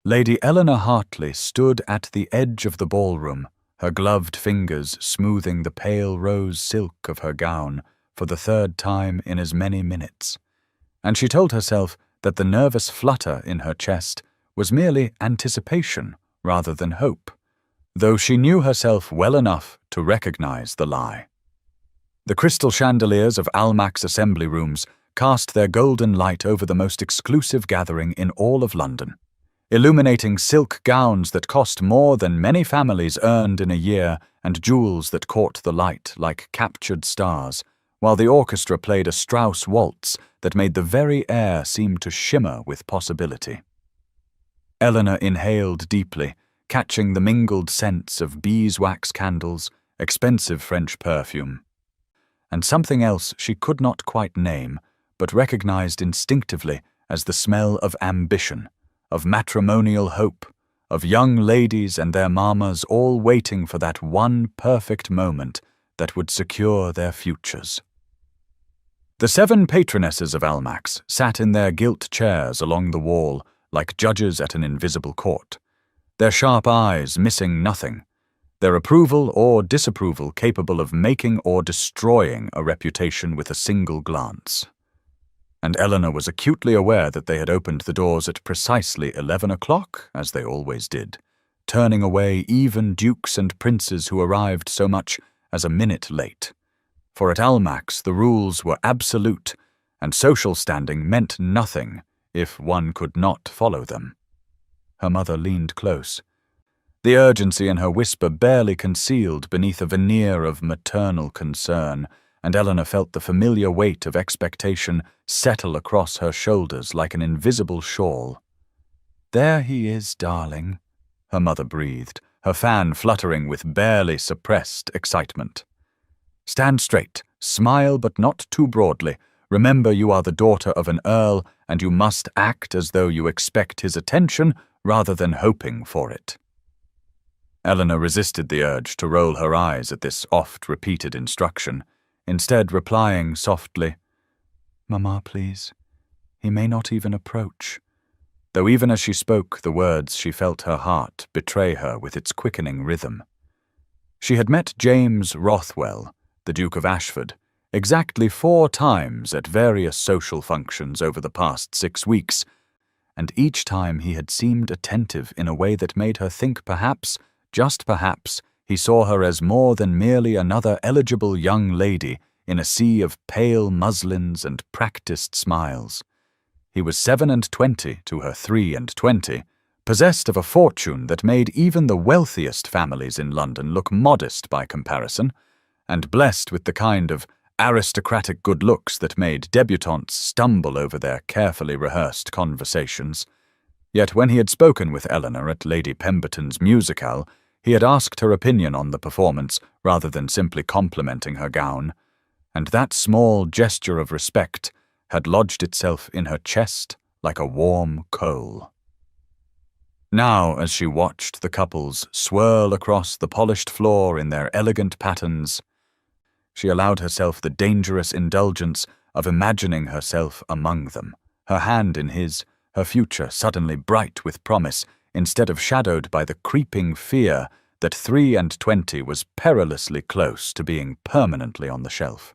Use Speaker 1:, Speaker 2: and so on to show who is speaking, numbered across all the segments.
Speaker 1: Lady Eleanor Hartley stood at the edge of the ballroom, her gloved fingers smoothing the pale rose silk of her gown for the third time in as many minutes, and she told herself that the nervous flutter in her chest was merely anticipation rather than hope, though she knew herself well enough to recognize the lie. The crystal chandeliers of Almack's assembly rooms cast their golden light over the most exclusive gathering in all of London, illuminating silk gowns that cost more than many families earned in a year and jewels that caught the light like captured stars, while the orchestra played a Strauss waltz that made the very air seem to shimmer with possibility. Eleanor inhaled deeply, catching the mingled scents of beeswax candles, expensive French perfume, and something else she could not quite name, but recognized instinctively as the smell of ambition, of matrimonial hope, of young ladies and their mammas all waiting for that one perfect moment that would secure their futures. The 7 patronesses of Almack's sat in their gilt chairs along the wall like judges at an invisible court, their sharp eyes missing nothing, their approval or disapproval capable of making or destroying a reputation with a single glance. And Eleanor was acutely aware that they had opened the doors at precisely 11 o'clock, as they always did, turning away even dukes and princes who arrived so much as a minute late. For at Almack's the rules were absolute, and social standing meant nothing if one could not follow them. Her mother leaned close, the urgency in her whisper barely concealed beneath a veneer of maternal concern, and Eleanor felt the familiar weight of expectation settle across her shoulders like an invisible shawl. "There he is, darling," her mother breathed, her fan fluttering with barely suppressed excitement. "Stand straight, smile but not too broadly. Remember you are the daughter of an earl, and you must act as though you expect his attention rather than hoping for it." Eleanor resisted the urge to roll her eyes at this oft-repeated instruction, instead replying softly, "Mamma, please. He may not even approach," though even as she spoke the words she felt her heart betray her with its quickening rhythm. She had met James Rothwell, the Duke of Ashford, exactly 4 times at various social functions over the past 6 weeks, and each time he had seemed attentive in a way that made her think perhaps, just perhaps, he saw her as more than merely another eligible young lady in a sea of pale muslins and practiced smiles. He was 27 to her 23, possessed of a fortune that made even the wealthiest families in London look modest by comparison, and blessed with the kind of aristocratic good looks that made débutantes stumble over their carefully rehearsed conversations. Yet when he had spoken with Eleanor at Lady Pemberton's musicale, he had asked her opinion on the performance rather than simply complimenting her gown, and that small gesture of respect had lodged itself in her chest like a warm coal. Now, as she watched the couples swirl across the polished floor in their elegant pattens, she allowed herself the dangerous indulgence of imagining herself among them, her hand in his, her future suddenly bright with promise, instead of shadowed by the creeping fear that 23 was perilously close to being permanently on the shelf.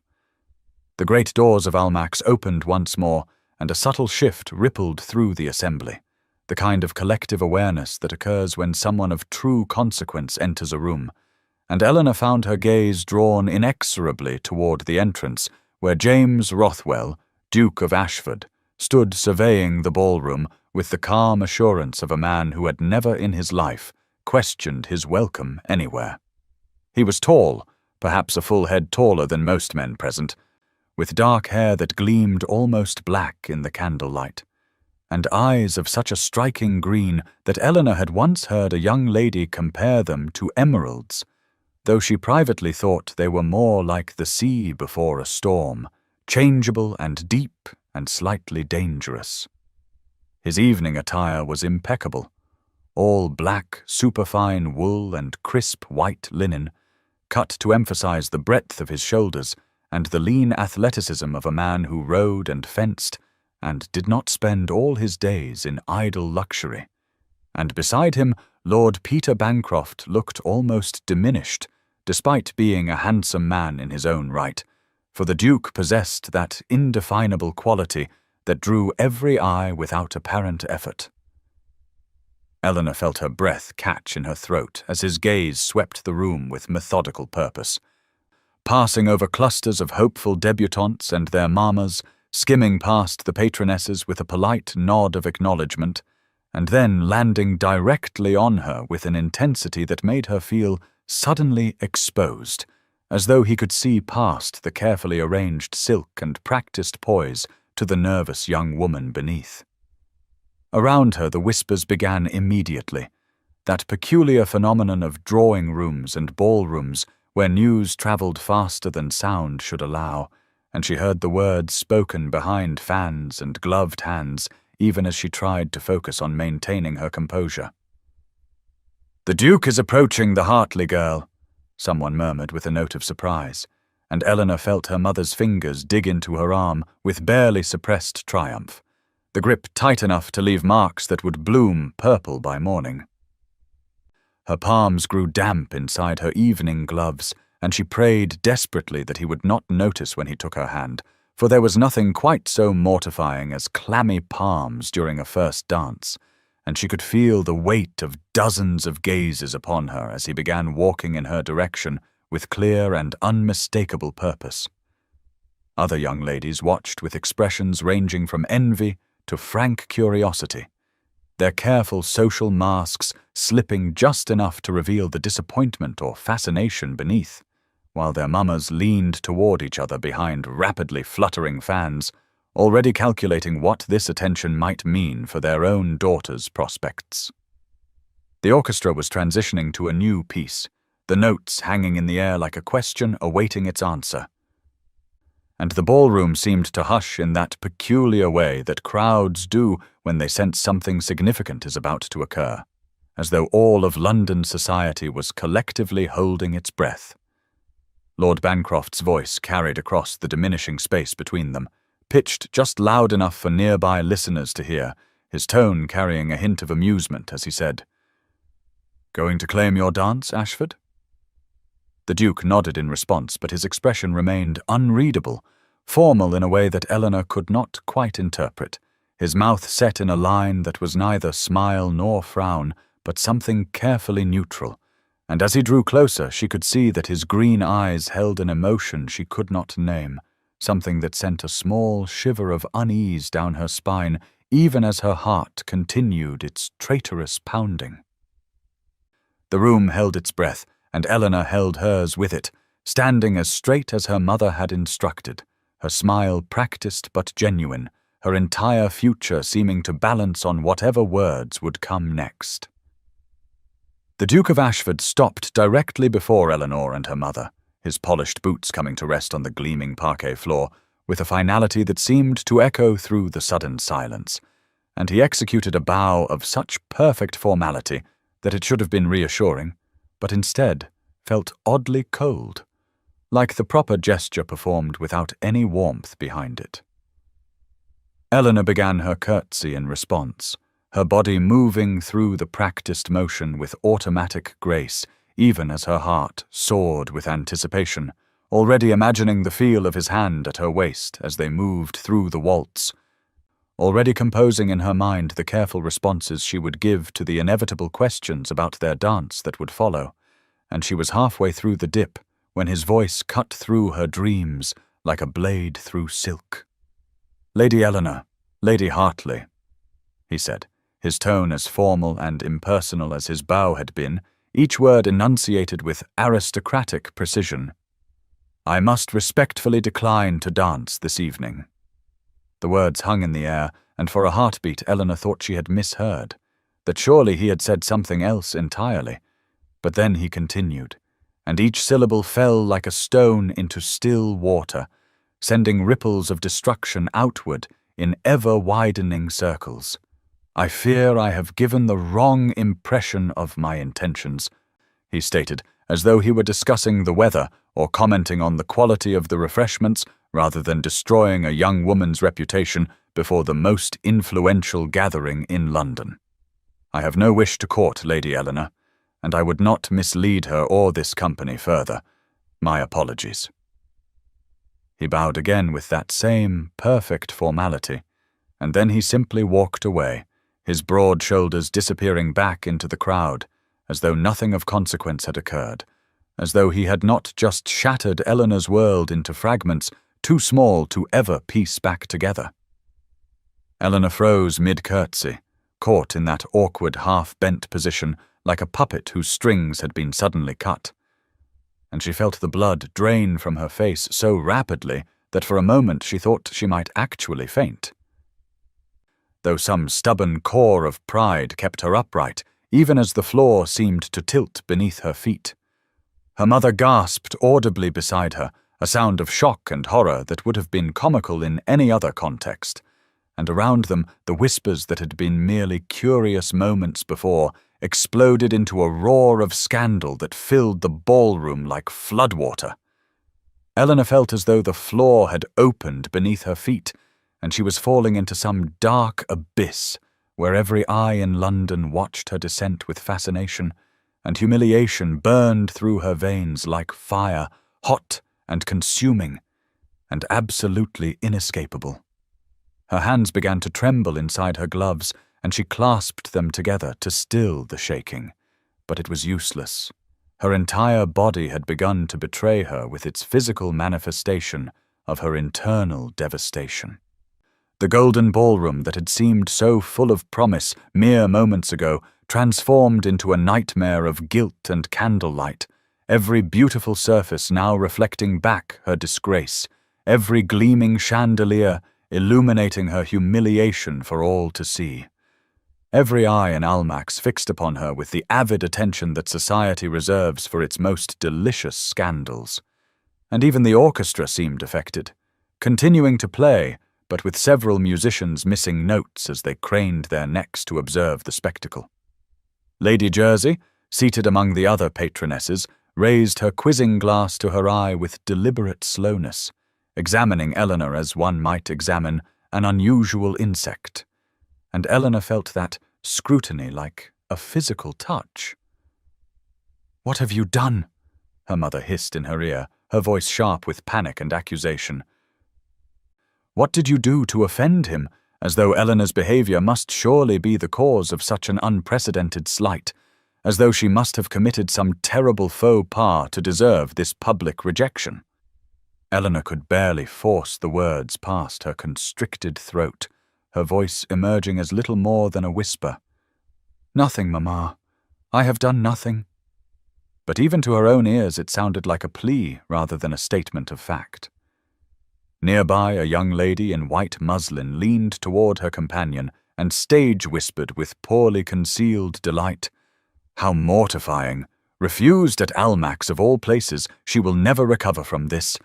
Speaker 1: The great doors of Almack's opened once more, and a subtle shift rippled through the assembly, the kind of collective awareness that occurs when someone of true consequence enters a room, and Eleanor found her gaze drawn inexorably toward the entrance, where James Rothwell, Duke of Ashford, stood surveying the ballroom with the calm assurance of a man who had never in his life questioned his welcome anywhere. He was tall, perhaps a full head taller than most men present, with dark hair that gleamed almost black in the candlelight, and eyes of such a striking green that Eleanor had once heard a young lady compare them to emeralds, though she privately thought they were more like the sea before a storm, changeable and deep and slightly dangerous. His evening attire was impeccable, all black, superfine wool and crisp white linen, cut to emphasize the breadth of his shoulders and the lean athleticism of a man who rode and fenced and did not spend all his days in idle luxury, and beside him Lord Peter Bancroft looked almost diminished, despite being a handsome man in his own right, for the Duke possessed that indefinable quality that drew every eye without apparent effort. Eleanor felt her breath catch in her throat as his gaze swept the room with methodical purpose, passing over clusters of hopeful debutantes and their mammas, skimming past the patronesses with a polite nod of acknowledgement, and then landing directly on her with an intensity that made her feel suddenly exposed, as though he could see past the carefully arranged silk and practiced poise to the nervous young woman beneath. Around her the whispers began immediately, that peculiar phenomenon of drawing rooms and ballrooms where news travelled faster than sound should allow, and she heard the words spoken behind fans and gloved hands even as she tried to focus on maintaining her composure. "The Duke is approaching the Hartley girl," someone murmured with a note of surprise, and Eleanor felt her mother's fingers dig into her arm with barely suppressed triumph, the grip tight enough to leave marks that would bloom purple by morning. Her palms grew damp inside her evening gloves, and she prayed desperately that he would not notice when he took her hand, for there was nothing quite so mortifying as clammy palms during a first dance, and she could feel the weight of dozens of gazes upon her as he began walking in her direction with clear and unmistakable purpose. Other young ladies watched with expressions ranging from envy to frank curiosity, their careful social masks slipping just enough to reveal the disappointment or fascination beneath, while their mammas leaned toward each other behind rapidly fluttering fans, already calculating what this attention might mean for their own daughters' prospects. The orchestra was transitioning to a new piece, the notes hanging in the air like a question awaiting its answer. And the ballroom seemed to hush in that peculiar way that crowds do when they sense something significant is about to occur, as though all of London society was collectively holding its breath. Lord Bancroft's voice carried across the diminishing space between them, pitched just loud enough for nearby listeners to hear, his tone carrying a hint of amusement as he said, "Going to claim your dance, Ashford?" The Duke nodded in response, but his expression remained unreadable, formal in a way that Eleanor could not quite interpret, his mouth set in a line that was neither smile nor frown, but something carefully neutral, and as he drew closer she could see that his green eyes held an emotion she could not name, something that sent a small shiver of unease down her spine even as her heart continued its traitorous pounding. The room held its breath, and Eleanor held hers with it, standing as straight as her mother had instructed, her smile practiced but genuine, her entire future seeming to balance on whatever words would come next. The Duke of Ashford stopped directly before Eleanor and her mother, his polished boots coming to rest on the gleaming parquet floor, with a finality that seemed to echo through the sudden silence, and he executed a bow of such perfect formality that it should have been reassuring, but instead felt oddly cold, like the proper gesture performed without any warmth behind it. Eleanor began her curtsy in response, her body moving through the practiced motion with automatic grace, even as her heart soared with anticipation, already imagining the feel of his hand at her waist as they moved through the waltz, already composing in her mind the careful responses she would give to the inevitable questions about their dance that would follow, and she was halfway through the dip when his voice cut through her dreams like a blade through silk. "Lady Eleanor, Lady Hartley," he said, his tone as formal and impersonal as his bow had been, each word enunciated with aristocratic precision. "I must respectfully decline to dance this evening." The words hung in the air, and for a heartbeat Eleanor thought she had misheard, that surely he had said something else entirely. But then he continued, and each syllable fell like a stone into still water, sending ripples of destruction outward in ever-widening circles. "I fear I have given the wrong impression of my intentions," he stated, as though he were discussing the weather or commenting on the quality of the refreshments rather than destroying a young woman's reputation before the most influential gathering in London. I have no wish to court Lady Eleanor, and I would not mislead her or this company further. My apologies." He bowed again with that same perfect formality, and then he simply walked away, his broad shoulders disappearing back into the crowd, as though nothing of consequence had occurred, as though he had not just shattered Eleanor's world into fragments too small to ever piece back together. Eleanor froze mid-curtsy, caught in that awkward half-bent position like a puppet whose strings had been suddenly cut. And she felt the blood drain from her face so rapidly that for a moment she thought she might actually faint. Though some stubborn core of pride kept her upright, even as the floor seemed to tilt beneath her feet. Her mother gasped audibly beside her, a sound of shock and horror that would have been comical in any other context, and around them the whispers that had been merely curious moments before exploded into a roar of scandal that filled the ballroom like floodwater. Eleanor felt as though the floor had opened beneath her feet, and she was falling into some dark abyss where every eye in London watched her descent with fascination, and humiliation burned through her veins like fire, hot and consuming, and absolutely inescapable. Her hands began to tremble inside her gloves, and she clasped them together to still the shaking. But it was useless. Her entire body had begun to betray her with its physical manifestation of her internal devastation. The golden ballroom that had seemed so full of promise mere moments ago transformed into a nightmare of guilt and candlelight, every beautiful surface now reflecting back her disgrace, every gleaming chandelier illuminating her humiliation for all to see. Every eye in Almack's fixed upon her with the avid attention that society reserves for its most delicious scandals. And even the orchestra seemed affected, continuing to play, but with several musicians missing notes as they craned their necks to observe the spectacle. Lady Jersey, seated among the other patronesses, raised her quizzing glass to her eye with deliberate slowness, examining Eleanor as one might examine an unusual insect. And Eleanor felt that scrutiny like a physical touch. "What have you done?" her mother hissed in her ear, her voice sharp with panic and accusation. What did you do to offend him, as though Eleanor's behavior must surely be the cause of such an unprecedented slight, as though she must have committed some terrible faux pas to deserve this public rejection? Eleanor could barely force the words past her constricted throat, her voice emerging as little more than a whisper. "Nothing, Mamma. I have done nothing." But even to her own ears it sounded like a plea rather than a statement of fact. Nearby, a young lady in white muslin leaned toward her companion and stage-whispered with poorly concealed delight, "How mortifying! Refused at Almack's of all places, she will never recover from this."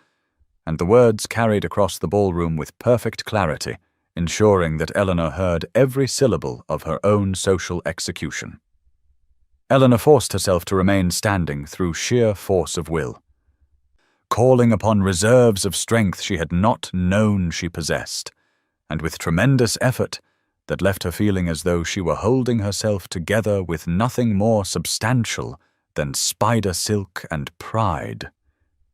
Speaker 1: And the words carried across the ballroom with perfect clarity, ensuring that Eleanor heard every syllable of her own social execution. Eleanor forced herself to remain standing through sheer force of will, calling upon reserves of strength she had not known she possessed, and with tremendous effort that left her feeling as though she were holding herself together with nothing more substantial than spider silk and pride.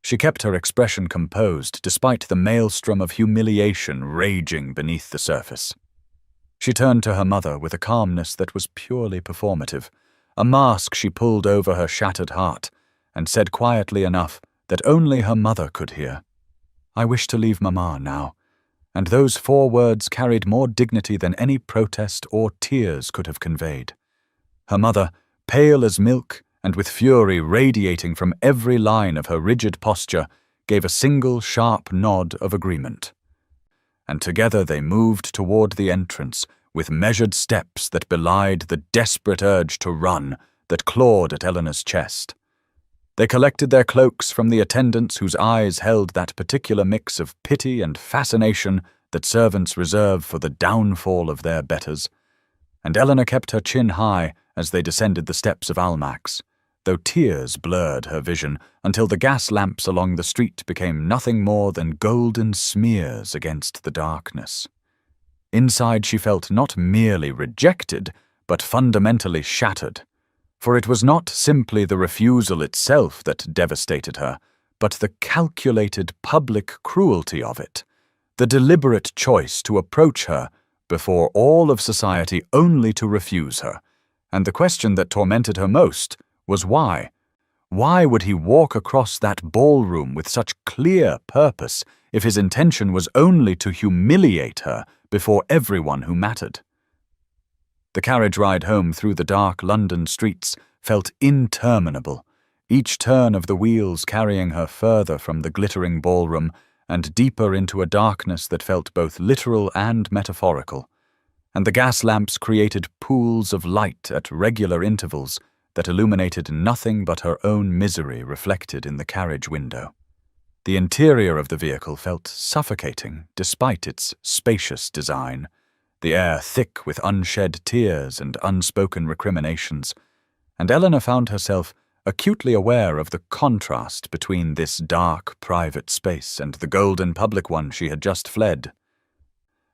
Speaker 1: She kept her expression composed despite the maelstrom of humiliation raging beneath the surface. She turned to her mother with a calmness that was purely performative, a mask she pulled over her shattered heart, and said quietly enough that only her mother could hear, "I wish to leave Mamma now," and those 4 words carried more dignity than any protest or tears could have conveyed. Her mother, pale as milk and with fury radiating from every line of her rigid posture, gave a single sharp nod of agreement. And together they moved toward the entrance with measured steps that belied the desperate urge to run that clawed at Eleanor's chest. They collected their cloaks from the attendants whose eyes held that particular mix of pity and fascination that servants reserve for the downfall of their betters, and Eleanor kept her chin high as they descended the steps of Almack's, though tears blurred her vision until the gas lamps along the street became nothing more than golden smears against the darkness. Inside she felt not merely rejected, but fundamentally shattered. For it was not simply the refusal itself that devastated her, but the calculated public cruelty of it, the deliberate choice to approach her before all of society only to refuse her. And the question that tormented her most was why? Why would he walk across that ballroom with such clear purpose if his intention was only to humiliate her before everyone who mattered? The carriage ride home through the dark London streets felt interminable, each turn of the wheels carrying her further from the glittering ballroom and deeper into a darkness that felt both literal and metaphorical. And the gas lamps created pools of light at regular intervals that illuminated nothing but her own misery reflected in the carriage window. The interior of the vehicle felt suffocating despite its spacious design, the air thick with unshed tears and unspoken recriminations, and Eleanor found herself acutely aware of the contrast between this dark private space and the golden public one she had just fled,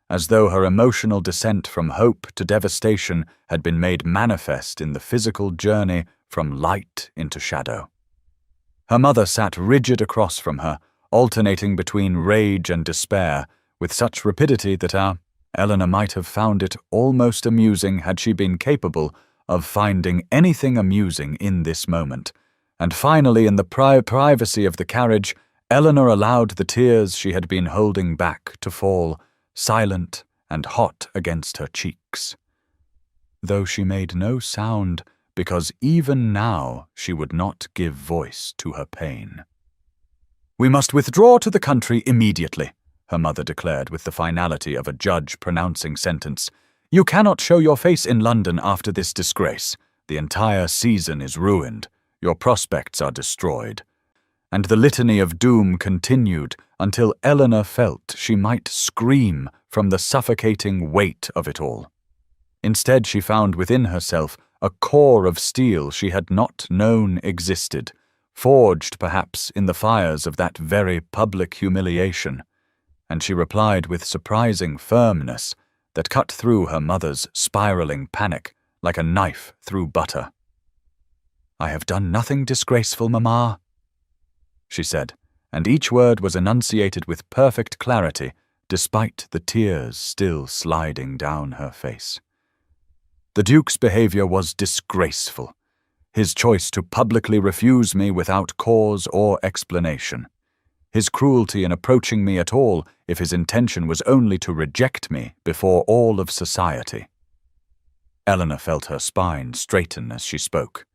Speaker 1: as though her emotional descent from hope to devastation had been made manifest in the physical journey from light into shadow. Her mother sat rigid across from her, alternating between rage and despair with such rapidity that Eleanor might have found it almost amusing had she been capable of finding anything amusing in this moment. And finally, in the privacy of the carriage, Eleanor allowed the tears she had been holding back to fall, silent and hot against her cheeks. Though she made no sound, because even now she would not give voice to her pain. "We must withdraw to the country immediately," her mother declared with the finality of a judge pronouncing sentence. "You cannot show your face in London after this disgrace. The entire season is ruined. Your prospects are destroyed." And the litany of doom continued until Eleanor felt she might scream from the suffocating weight of it all. Instead, she found within herself a core of steel she had not known existed, forged perhaps in the fires of that very public humiliation. And she replied with surprising firmness that cut through her mother's spiraling panic like a knife through butter. "I have done nothing disgraceful, Mamma," she said, and each word was enunciated with perfect clarity, despite the tears still sliding down her face. The Duke's behavior was disgraceful, his choice to publicly refuse me without cause or explanation, his cruelty in approaching me at all if his intention was only to reject me before all of society. Eleanor felt her spine straighten as she spoke,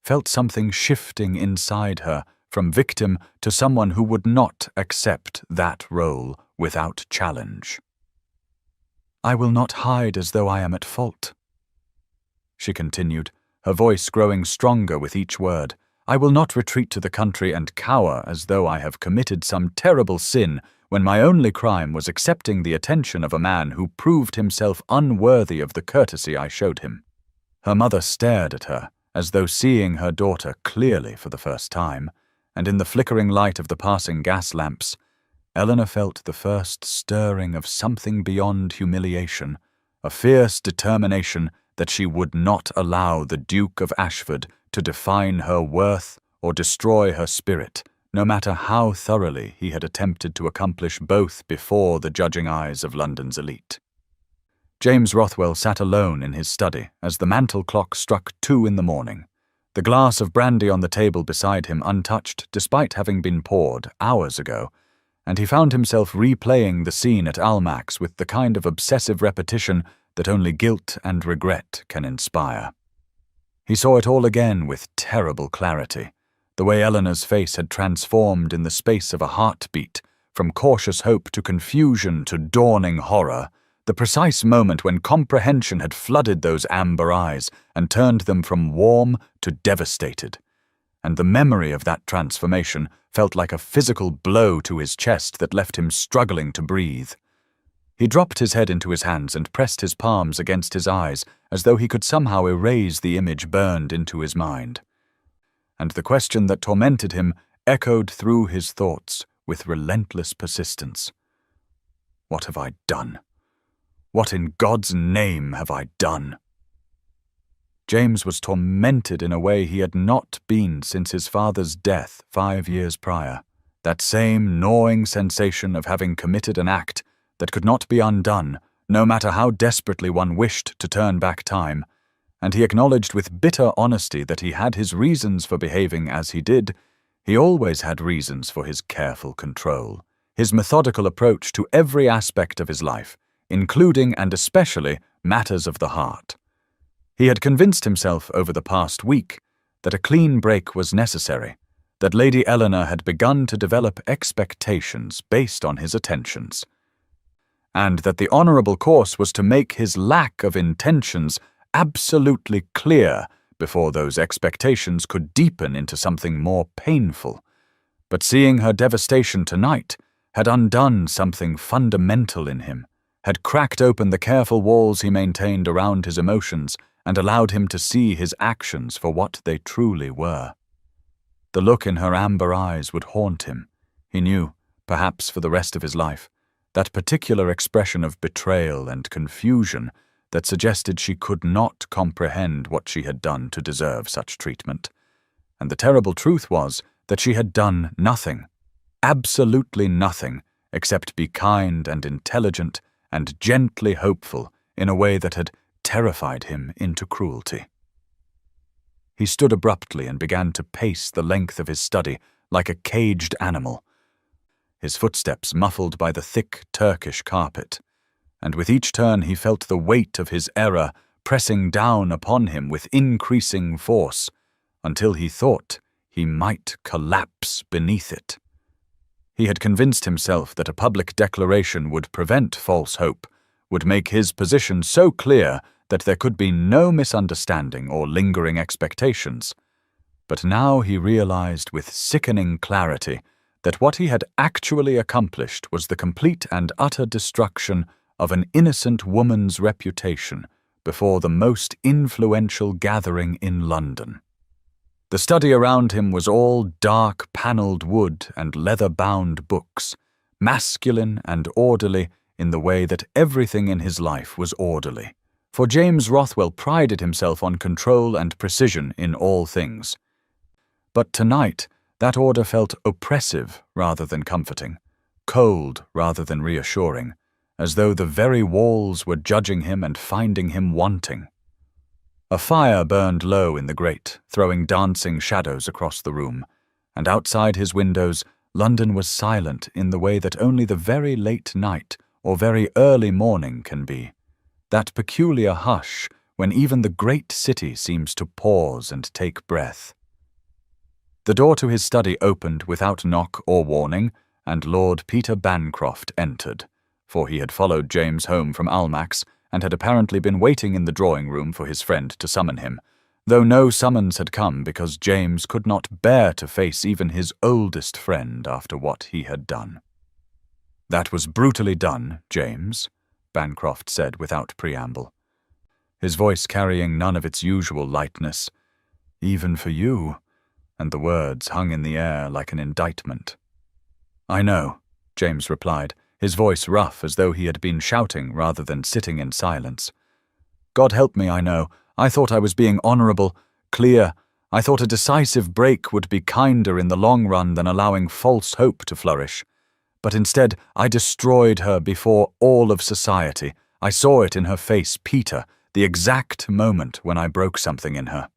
Speaker 1: felt something shifting inside her from victim to someone who would not accept that role without challenge. "I will not hide as though I am at fault," she continued, her voice growing stronger with each word. "I will not retreat to the country and cower as though I have committed some terrible sin when my only crime was accepting the attention of a man who proved himself unworthy of the courtesy I showed him." Her mother stared at her, as though seeing her daughter clearly for the first time, and in the flickering light of the passing gas lamps, Eleanor felt the first stirring of something beyond humiliation, a fierce determination that she would not allow the Duke of Ashford to define her worth or destroy her spirit, no matter how thoroughly he had attempted to accomplish both before the judging eyes of London's elite. James Rothwell sat alone in his study as the mantel clock struck 2 in the morning, the glass of brandy on the table beside him untouched despite having been poured hours ago, and he found himself replaying the scene at Almack's with the kind of obsessive repetition that only guilt and regret can inspire. He saw it all again with terrible clarity, the way Eleanor's face had transformed in the space of a heartbeat, from cautious hope to confusion to dawning horror, the precise moment when comprehension had flooded those amber eyes and turned them from warm to devastated. And the memory of that transformation felt like a physical blow to his chest that left him struggling to breathe. He dropped his head into his hands and pressed his palms against his eyes as though he could somehow erase the image burned into his mind. And the question that tormented him echoed through his thoughts with relentless persistence. "What have I done? What in God's name have I done?" James was tormented in a way he had not been since his father's death 5 years prior. That same gnawing sensation of having committed an act that could not be undone, no matter how desperately one wished to turn back time, and he acknowledged with bitter honesty that he had his reasons for behaving as he did. He always had reasons for his careful control, his methodical approach to every aspect of his life, including and especially matters of the heart. He had convinced himself over the past week that a clean break was necessary, that Lady Eleanor had begun to develop expectations based on his attentions, and that the honourable course was to make his lack of intentions absolutely clear before those expectations could deepen into something more painful. But seeing her devastation tonight had undone something fundamental in him, had cracked open the careful walls he maintained around his emotions and allowed him to see his actions for what they truly were. The look in her amber eyes would haunt him, he knew, perhaps for the rest of his life, that particular expression of betrayal and confusion that suggested she could not comprehend what she had done to deserve such treatment. And the terrible truth was that she had done nothing, absolutely nothing, except be kind and intelligent and gently hopeful in a way that had terrified him into cruelty. He stood abruptly and began to pace the length of his study like a caged animal, his footsteps muffled by the thick Turkish carpet, and with each turn he felt the weight of his error pressing down upon him with increasing force, until he thought he might collapse beneath it. He had convinced himself that a public declaration would prevent false hope, would make his position so clear that there could be no misunderstanding or lingering expectations. But now he realized with sickening clarity that what he had actually accomplished was the complete and utter destruction of an innocent woman's reputation before the most influential gathering in London. The study around him was all dark panelled wood and leather-bound books, masculine and orderly in the way that everything in his life was orderly. For James Rothwell prided himself on control and precision in all things. But tonight, that order felt oppressive rather than comforting, cold rather than reassuring, as though the very walls were judging him and finding him wanting. A fire burned low in the grate, throwing dancing shadows across the room, and outside his windows, London was silent in the way that only the very late night or very early morning can be, that peculiar hush when even the great city seems to pause and take breath. The door to his study opened without knock or warning, and Lord Peter Bancroft entered, for he had followed James home from Almack's and had apparently been waiting in the drawing-room for his friend to summon him, though no summons had come because James could not bear to face even his oldest friend after what he had done. "That was brutally done, James," Bancroft said without preamble, his voice carrying none of its usual lightness. "Even for you," and the words hung in the air like an indictment. "I know," James replied, his voice rough as though he had been shouting rather than sitting in silence. "God help me, I know. I thought I was being honourable, clear. I thought a decisive break would be kinder in the long run than allowing false hope to flourish. But instead, I destroyed her before all of society. I saw it in her face, Peter, the exact moment when I broke something in her."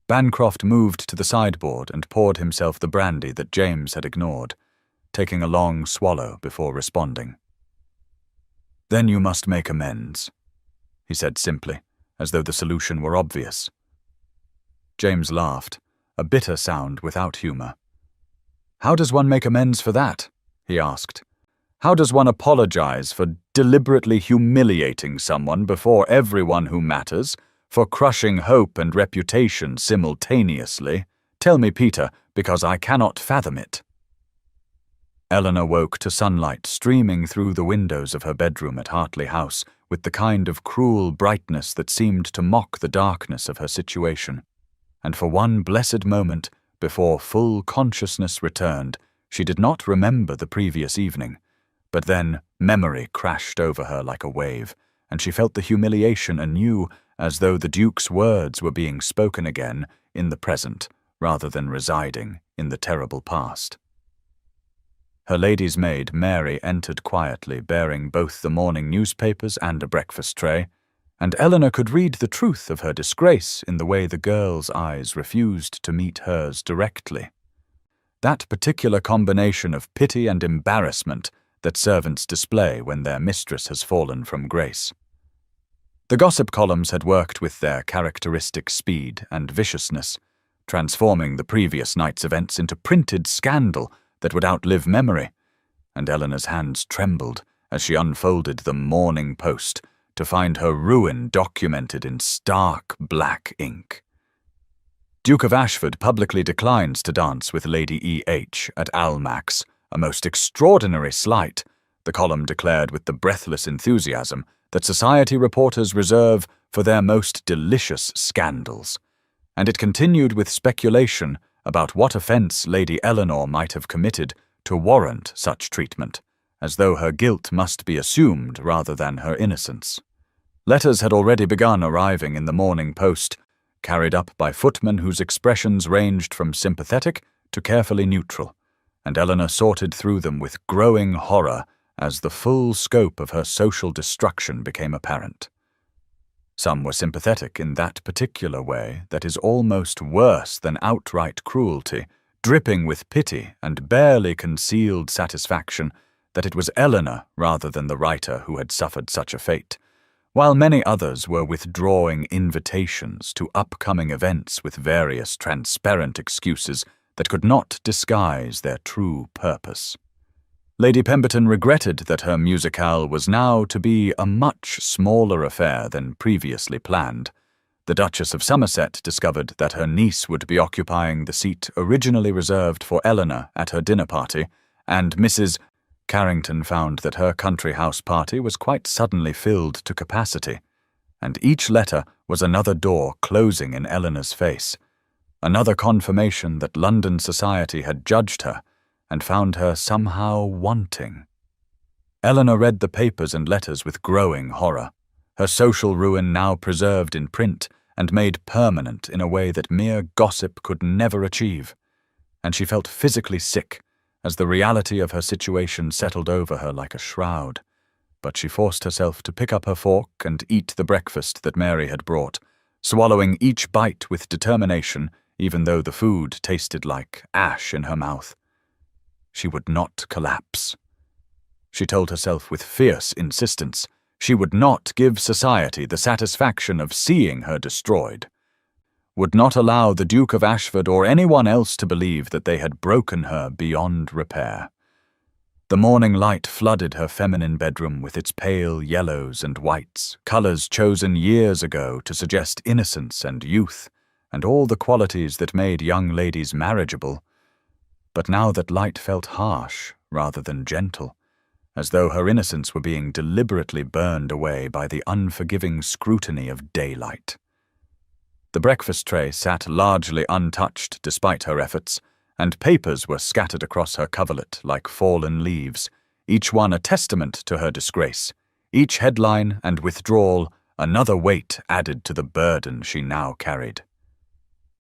Speaker 1: Bancroft moved to the sideboard and poured himself the brandy that James had ignored, taking a long swallow before responding. "Then you must make amends," he said simply, as though the solution were obvious. James laughed, a bitter sound without humour. "How does one make amends for that?" he asked. "How does one apologize for deliberately humiliating someone before everyone who matters, for crushing hope and reputation simultaneously? Tell me, Peter, because I cannot fathom it." Eleanor woke to sunlight streaming through the windows of her bedroom at Hartley House with the kind of cruel brightness that seemed to mock the darkness of her situation, and for one blessed moment, before full consciousness returned, she did not remember the previous evening. But then memory crashed over her like a wave, and she felt the humiliation anew as though the Duke's words were being spoken again in the present, rather than residing in the terrible past. Her lady's maid, Mary, entered quietly, bearing both the morning newspapers and a breakfast tray, and Eleanor could read the truth of her disgrace in the way the girl's eyes refused to meet hers directly. That particular combination of pity and embarrassment that servants display when their mistress has fallen from grace. The gossip columns had worked with their characteristic speed and viciousness, transforming the previous night's events into printed scandal that would outlive memory, and Eleanor's hands trembled as she unfolded the Morning Post to find her ruin documented in stark black ink. Duke of Ashford publicly declines to dance with Lady E.H. at Almack's, a most extraordinary slight, the column declared with the breathless enthusiasm that society reporters reserve for their most delicious scandals, and it continued with speculation about what offence Lady Eleanor might have committed to warrant such treatment, as though her guilt must be assumed rather than her innocence. Letters had already begun arriving in the Morning Post, carried up by footmen whose expressions ranged from sympathetic to carefully neutral, and Eleanor sorted through them with growing horror as the full scope of her social destruction became apparent. Some were sympathetic in that particular way that is almost worse than outright cruelty, dripping with pity and barely concealed satisfaction that it was Eleanor rather than the writer who had suffered such a fate, while many others were withdrawing invitations to upcoming events with various transparent excuses that could not disguise their true purpose. Lady Pemberton regretted that her musicale was now to be a much smaller affair than previously planned. The Duchess of Somerset discovered that her niece would be occupying the seat originally reserved for Eleanor at her dinner party, and Mrs. Carrington found that her country house party was quite suddenly filled to capacity, and each letter was another door closing in Eleanor's face, another confirmation that London society had judged her and found her somehow wanting. Eleanor read the papers and letters with growing horror, her social ruin now preserved in print and made permanent in a way that mere gossip could never achieve, and she felt physically sick as the reality of her situation settled over her like a shroud. But she forced herself to pick up her fork and eat the breakfast that Mary had brought, swallowing each bite with determination, even though the food tasted like ash in her mouth. She would not collapse. She told herself with fierce insistence she would not give society the satisfaction of seeing her destroyed, would not allow the Duke of Ashford or anyone else to believe that they had broken her beyond repair. The morning light flooded her feminine bedroom with its pale yellows and whites, colors chosen years ago to suggest innocence and youth, and all the qualities that made young ladies marriageable. But now that light felt harsh rather than gentle, as though her innocence were being deliberately burned away by the unforgiving scrutiny of daylight. The breakfast tray sat largely untouched despite her efforts, and papers were scattered across her coverlet like fallen leaves, each one a testament to her disgrace, each headline and withdrawal another weight added to the burden she now carried.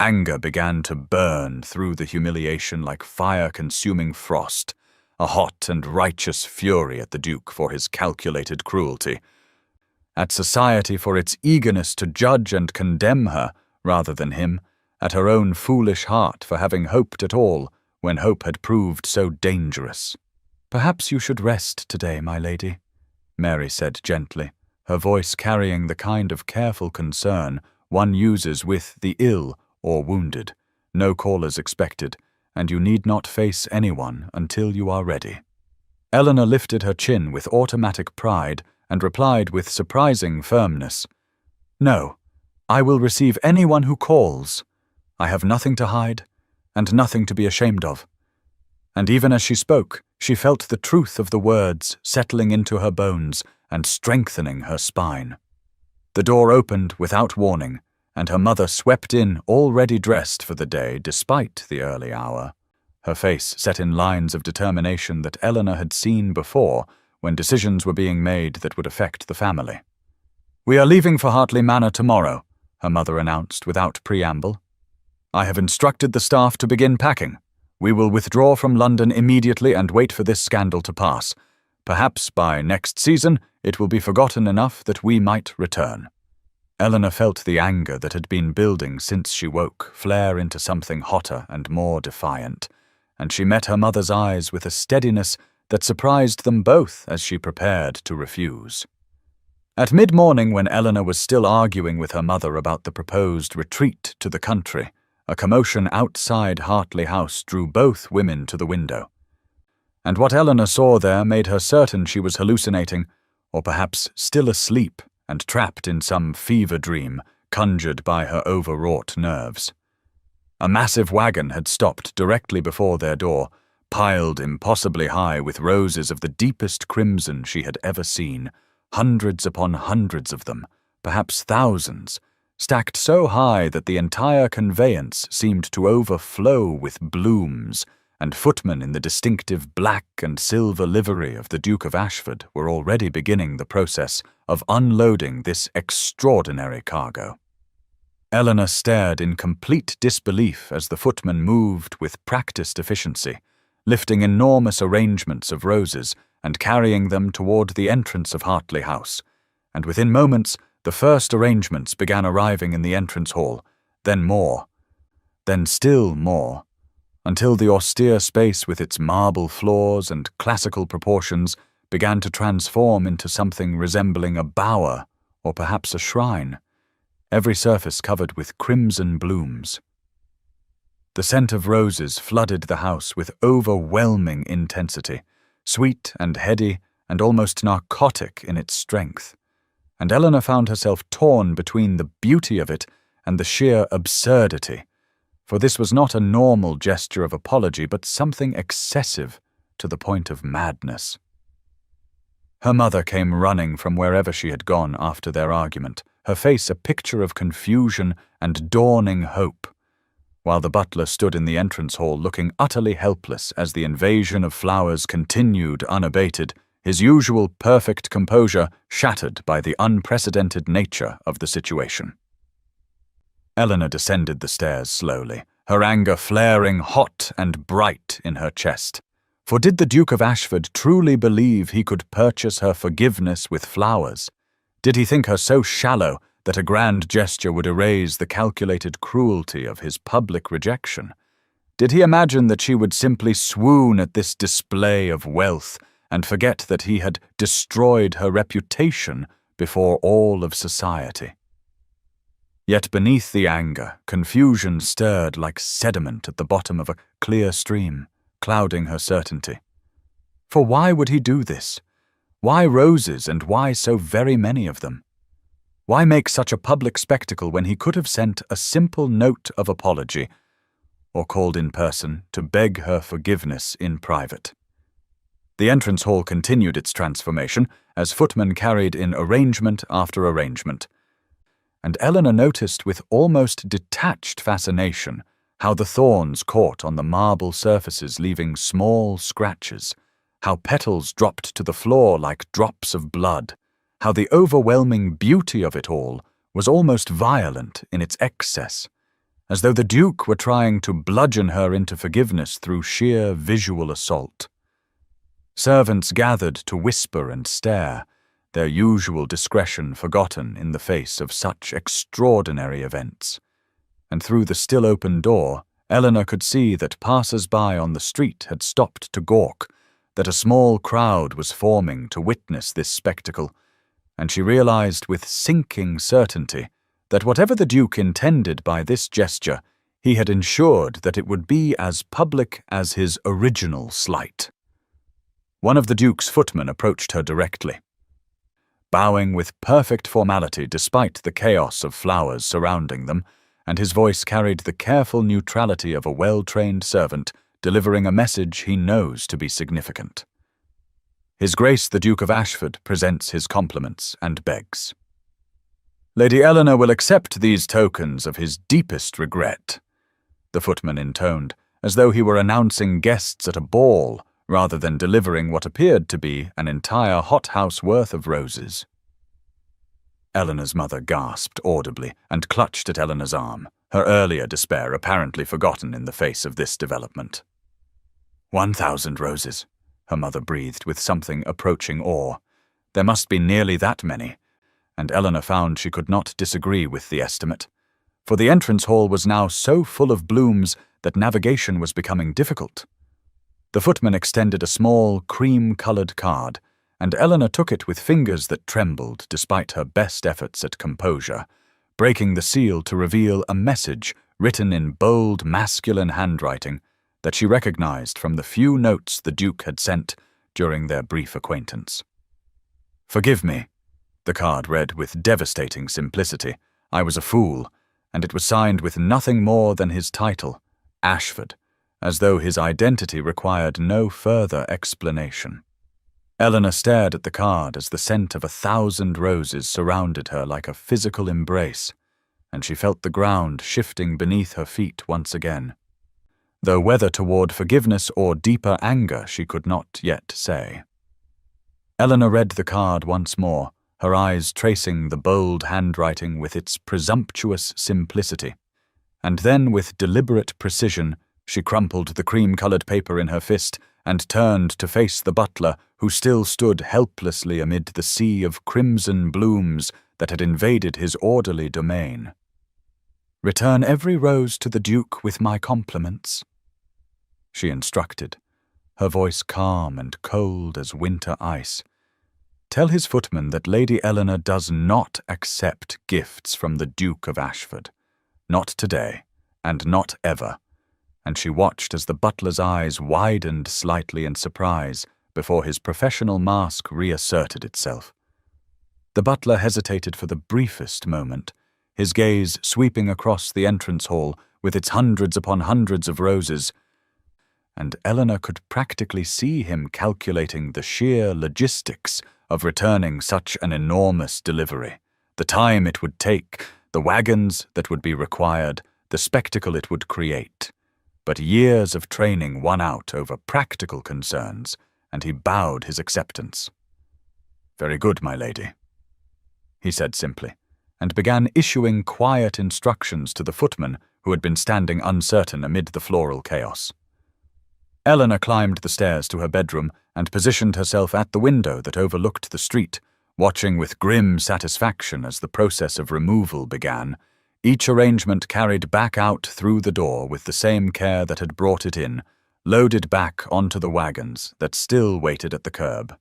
Speaker 1: Anger began to burn through the humiliation like fire-consuming frost, a hot and righteous fury at the Duke for his calculated cruelty, at society for its eagerness to judge and condemn her rather than him, at her own foolish heart for having hoped at all when hope had proved so dangerous. "Perhaps you should rest today, my lady," Mary said gently, her voice carrying the kind of careful concern one uses with the ill or wounded. "No callers expected, and you need not face anyone until you are ready." Eleanor lifted her chin with automatic pride and replied with surprising firmness, "No, I will receive anyone who calls. I have nothing to hide, and nothing to be ashamed of." And even as she spoke, she felt the truth of the words settling into her bones and strengthening her spine. The door opened without warning, and her mother swept in already dressed for the day despite the early hour, her face set in lines of determination that Eleanor had seen before when decisions were being made that would affect the family. "We are leaving for Hartley Manor tomorrow," her mother announced without preamble. "I have instructed the staff to begin packing. We will withdraw from London immediately and wait for this scandal to pass. Perhaps by next season it will be forgotten enough that we might return." Eleanor felt the anger that had been building since she woke flare into something hotter and more defiant, and she met her mother's eyes with a steadiness that surprised them both as she prepared to refuse. At mid-morning, when Eleanor was still arguing with her mother about the proposed retreat to the country, a commotion outside Hartley House drew both women to the window. And what Eleanor saw there made her certain she was hallucinating, or perhaps still asleep and trapped in some fever dream conjured by her overwrought nerves. A massive wagon had stopped directly before their door, piled impossibly high with roses of the deepest crimson she had ever seen, hundreds upon hundreds of them, perhaps thousands, stacked so high that the entire conveyance seemed to overflow with blooms, and footmen in the distinctive black and silver livery of the Duke of Ashford were already beginning the process of unloading this extraordinary cargo. Eleanor stared in complete disbelief as the footman moved with practiced efficiency, lifting enormous arrangements of roses and carrying them toward the entrance of Hartley House, and within moments the first arrangements began arriving in the entrance hall, then more, then still more, until the austere space with its marble floors and classical proportions began to transform into something resembling a bower or perhaps a shrine, every surface covered with crimson blooms. The scent of roses flooded the house with overwhelming intensity, sweet and heady and almost narcotic in its strength, and Eleanor found herself torn between the beauty of it and the sheer absurdity, for this was not a normal gesture of apology but something excessive to the point of madness. Her mother came running from wherever she had gone after their argument, her face a picture of confusion and dawning hope, while the butler stood in the entrance hall looking utterly helpless as the invasion of flowers continued unabated, his usual perfect composure shattered by the unprecedented nature of the situation. Eleanor descended the stairs slowly, her anger flaring hot and bright in her chest. For did the Duke of Ashford truly believe he could purchase her forgiveness with flowers? Did he think her so shallow that a grand gesture would erase the calculated cruelty of his public rejection? Did he imagine that she would simply swoon at this display of wealth and forget that he had destroyed her reputation before all of society? Yet beneath the anger, confusion stirred like sediment at the bottom of a clear stream, clouding her certainty. For why would he do this? Why roses, and why so very many of them? Why make such a public spectacle when he could have sent a simple note of apology, or called in person to beg her forgiveness in private? The entrance hall continued its transformation as footmen carried in arrangement after arrangement, and Eleanor noticed with almost detached fascination how the thorns caught on the marble surfaces, leaving small scratches, how petals dropped to the floor like drops of blood, how the overwhelming beauty of it all was almost violent in its excess, as though the Duke were trying to bludgeon her into forgiveness through sheer visual assault. Servants gathered to whisper and stare, their usual discretion forgotten in the face of such extraordinary events. And through the still open door, Eleanor could see that passers-by on the street had stopped to gawk, that a small crowd was forming to witness this spectacle, and she realized with sinking certainty that whatever the Duke intended by this gesture, he had ensured that it would be as public as his original slight. One of the Duke's footmen approached her directly, bowing with perfect formality despite the chaos of flowers surrounding them, and his voice carried the careful neutrality of a well-trained servant delivering a message he knows to be significant. His Grace the Duke of Ashford presents his compliments and begs. Lady Eleanor will accept these tokens of his deepest regret, the footman intoned, as though he were announcing guests at a ball rather than delivering what appeared to be an entire hothouse worth of roses. Eleanor's mother gasped audibly and clutched at Eleanor's arm, her earlier despair apparently forgotten in the face of this development. 1,000 roses, her mother breathed with something approaching awe. There must be nearly that many, and Eleanor found she could not disagree with the estimate, for the entrance hall was now so full of blooms that navigation was becoming difficult. The footman extended a small, cream-colored card, and Eleanor took it with fingers that trembled despite her best efforts at composure, breaking the seal to reveal a message written in bold, masculine handwriting that she recognized from the few notes the Duke had sent during their brief acquaintance. "Forgive me," the card read with devastating simplicity. "I was a fool," and it was signed with nothing more than his title, Ashford, as though his identity required no further explanation. Eleanor stared at the card as the scent of 1,000 roses surrounded her like a physical embrace, and she felt the ground shifting beneath her feet once again, though whether toward forgiveness or deeper anger she could not yet say. Eleanor read the card once more, her eyes tracing the bold handwriting with its presumptuous simplicity, and then with deliberate precision she crumpled the cream-colored paper in her fist and turned to face the butler, who still stood helplessly amid the sea of crimson blooms that had invaded his orderly domain. "Return every rose to the Duke with my compliments," she instructed, her voice calm and cold as winter ice. "Tell his footman that Lady Eleanor does not accept gifts from the Duke of Ashford. Not today, and not ever." And she watched as the butler's eyes widened slightly in surprise before his professional mask reasserted itself. The butler hesitated for the briefest moment, his gaze sweeping across the entrance hall with its hundreds upon hundreds of roses, and Eleanor could practically see him calculating the sheer logistics of returning such an enormous delivery, the time it would take, the wagons that would be required, the spectacle it would create. But years of training won out over practical concerns, and he bowed his acceptance. "Very good, my lady," he said simply, and began issuing quiet instructions to the footman who had been standing uncertain amid the floral chaos. Eleanor climbed the stairs to her bedroom and positioned herself at the window that overlooked the street, watching with grim satisfaction as the process of removal began, each arrangement carried back out through the door with the same care that had brought it in, loaded back onto the wagons that still waited at the curb.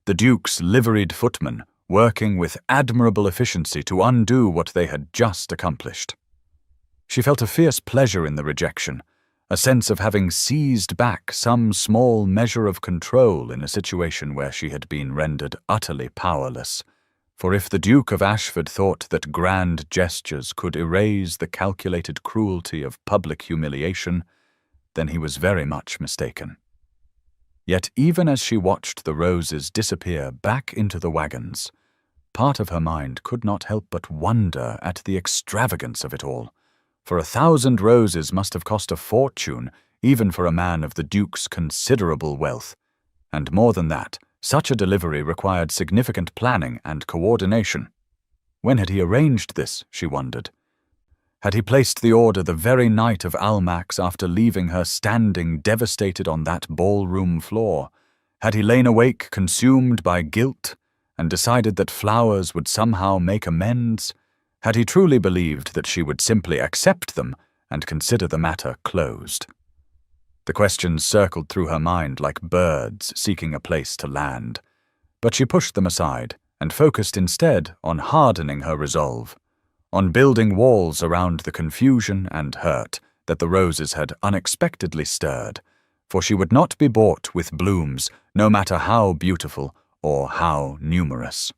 Speaker 1: The Duke's liveried footmen working with admirable efficiency to undo what they had just accomplished. She felt a fierce pleasure in the rejection, a sense of having seized back some small measure of control in a situation where she had been rendered utterly powerless. For if the Duke of Ashford thought that grand gestures could erase the calculated cruelty of public humiliation, then he was very much mistaken. Yet even as she watched the roses disappear back into the wagons, part of her mind could not help but wonder at the extravagance of it all, for 1,000 roses must have cost a fortune even for a man of the Duke's considerable wealth, and more than that, such a delivery required significant planning and coordination. When had he arranged this, she wondered? Had he placed the order the very night of Almack's after leaving her standing devastated on that ballroom floor? Had he lain awake consumed by guilt and decided that flowers would somehow make amends? Had he truly believed that she would simply accept them and consider the matter closed? The questions circled through her mind like birds seeking a place to land, but she pushed them aside and focused instead on hardening her resolve, on building walls around the confusion and hurt that the roses had unexpectedly stirred, for she would not be bought with blooms, no matter how beautiful or how numerous.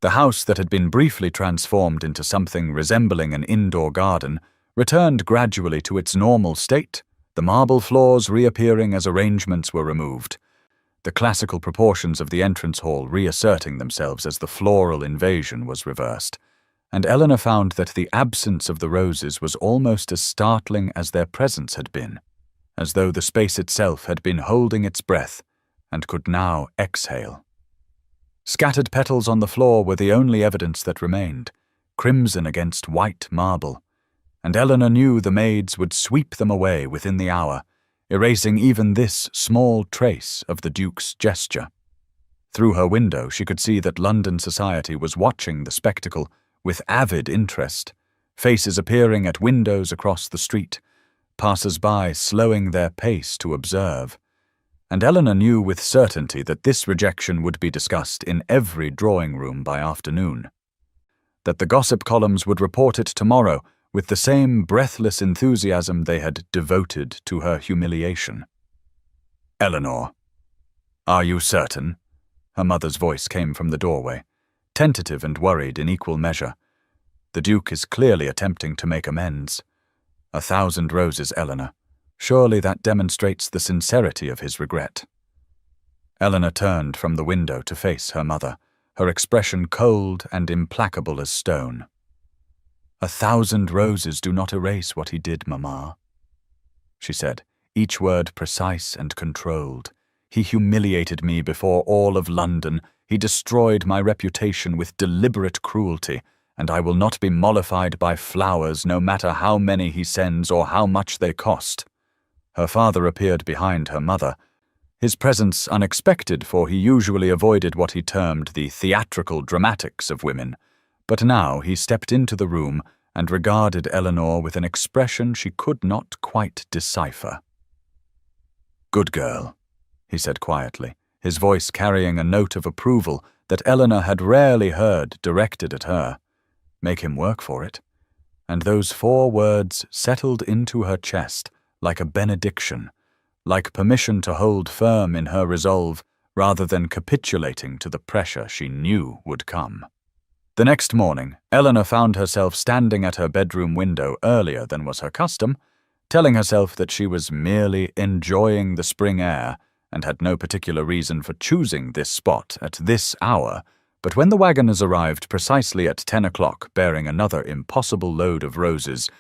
Speaker 1: The house that had been briefly transformed into something resembling an indoor garden returned gradually to its normal state, the marble floors reappearing as arrangements were removed, the classical proportions of the entrance hall reasserting themselves as the floral invasion was reversed, and Eleanor found that the absence of the roses was almost as startling as their presence had been, as though the space itself had been holding its breath and could now exhale. Scattered petals on the floor were the only evidence that remained, crimson against white marble, and Eleanor knew the maids would sweep them away within the hour, erasing even this small trace of the Duke's gesture. Through her window she could see that London society was watching the spectacle with avid interest, faces appearing at windows across the street, passers-by slowing their pace to observe. And Eleanor knew with certainty that this rejection would be discussed in every drawing-room by afternoon. That the gossip columns would report it tomorrow with the same breathless enthusiasm they had devoted to her humiliation. "Eleanor, are you certain?" Her mother's voice came from the doorway, tentative and worried in equal measure. The Duke is clearly attempting to make amends. 1,000 roses, Eleanor. Surely that demonstrates the sincerity of his regret. Eleanor turned from the window to face her mother, her expression cold and implacable as stone. 1,000 roses do not erase what he did, Mamma, she said, each word precise and controlled. He humiliated me before all of London. He destroyed my reputation with deliberate cruelty, and I will not be mollified by flowers no matter how many he sends or how much they cost. Her father appeared behind her mother, his presence unexpected, for he usually avoided what he termed the theatrical dramatics of women, but now he stepped into the room and regarded Eleanor with an expression she could not quite decipher. "Good girl," he said quietly, his voice carrying a note of approval that Eleanor had rarely heard directed at her. Make him work for it. And those 4 words settled into her chest like a benediction, like permission to hold firm in her resolve rather than capitulating to the pressure she knew would come. The next morning, Eleanor found herself standing at her bedroom window earlier than was her custom, telling herself that she was merely enjoying the spring air and had no particular reason for choosing this spot at this hour. But when the wagoners arrived precisely at 10 o'clock bearing another impossible load of roses,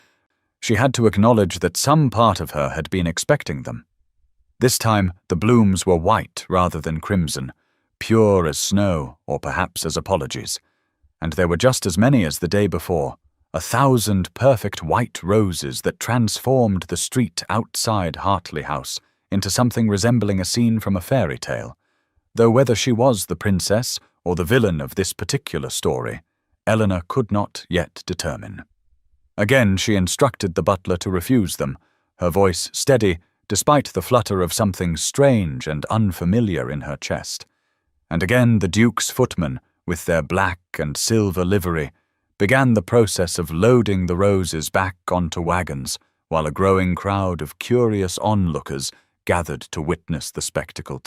Speaker 1: she had to acknowledge that some part of her had been expecting them. This time the blooms were white rather than crimson, pure as snow or perhaps as apologies, and there were just as many as the day before, 1,000 perfect white roses that transformed the street outside Hartley House into something resembling a scene from a fairy tale, though whether she was the princess or the villain of this particular story, Eleanor could not yet determine. Again she instructed the butler to refuse them, her voice steady despite the flutter of something strange and unfamiliar in her chest. And again the Duke's footmen, with their black and silver livery, began the process of loading the roses back onto wagons, while a growing crowd of curious onlookers gathered to witness the spectacle.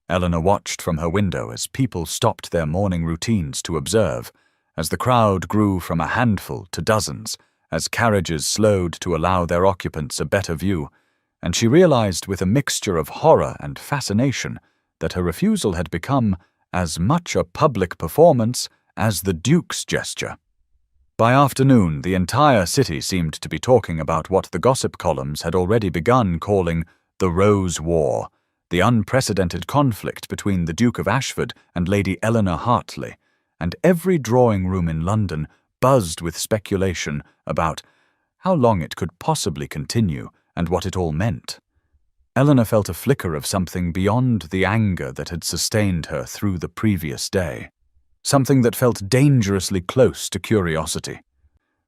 Speaker 1: Eleanor watched from her window as people stopped their morning routines to observe, as the crowd grew from a handful to dozens, as carriages slowed to allow their occupants a better view, and she realized with a mixture of horror and fascination that her refusal had become as much a public performance as the Duke's gesture. By afternoon, the entire city seemed to be talking about what the gossip columns had already begun calling the Rose War, the unprecedented conflict between the Duke of Ashford and Lady Eleanor Hartley, and every drawing-room in London buzzed with speculation about how long it could possibly continue and what it all meant. Eleanor felt a flicker of something beyond the anger that had sustained her through the previous day, something that felt dangerously close to curiosity.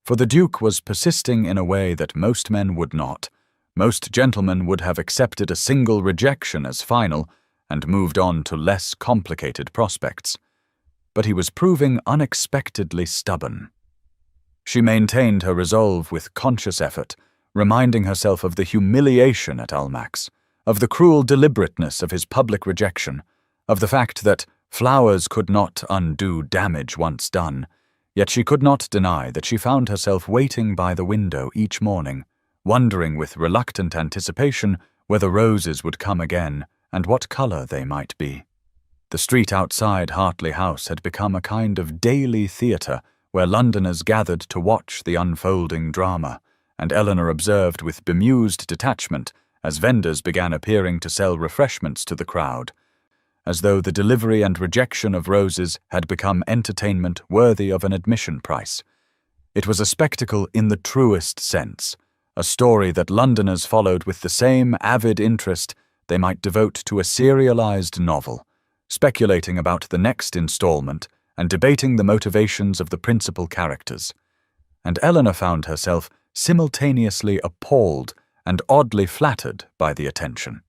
Speaker 1: For the Duke was persisting in a way that most men would not. Most gentlemen would have accepted a single rejection as final and moved on to less complicated prospects. But he was proving unexpectedly stubborn. She maintained her resolve with conscious effort, reminding herself of the humiliation at Almack's, of the cruel deliberateness of his public rejection, of the fact that flowers could not undo damage once done, yet she could not deny that she found herself waiting by the window each morning, wondering with reluctant anticipation whether roses would come again and what color they might be. The street outside Hartley House had become a kind of daily theatre where Londoners gathered to watch the unfolding drama, and Eleanor observed with bemused detachment as vendors began appearing to sell refreshments to the crowd, as though the delivery and rejection of roses had become entertainment worthy of an admission price. It was a spectacle in the truest sense, a story that Londoners followed with the same avid interest they might devote to a serialized novel, speculating about the next installment and debating the motivations of the principal characters. And Eleanor found herself simultaneously appalled and oddly flattered by the attention.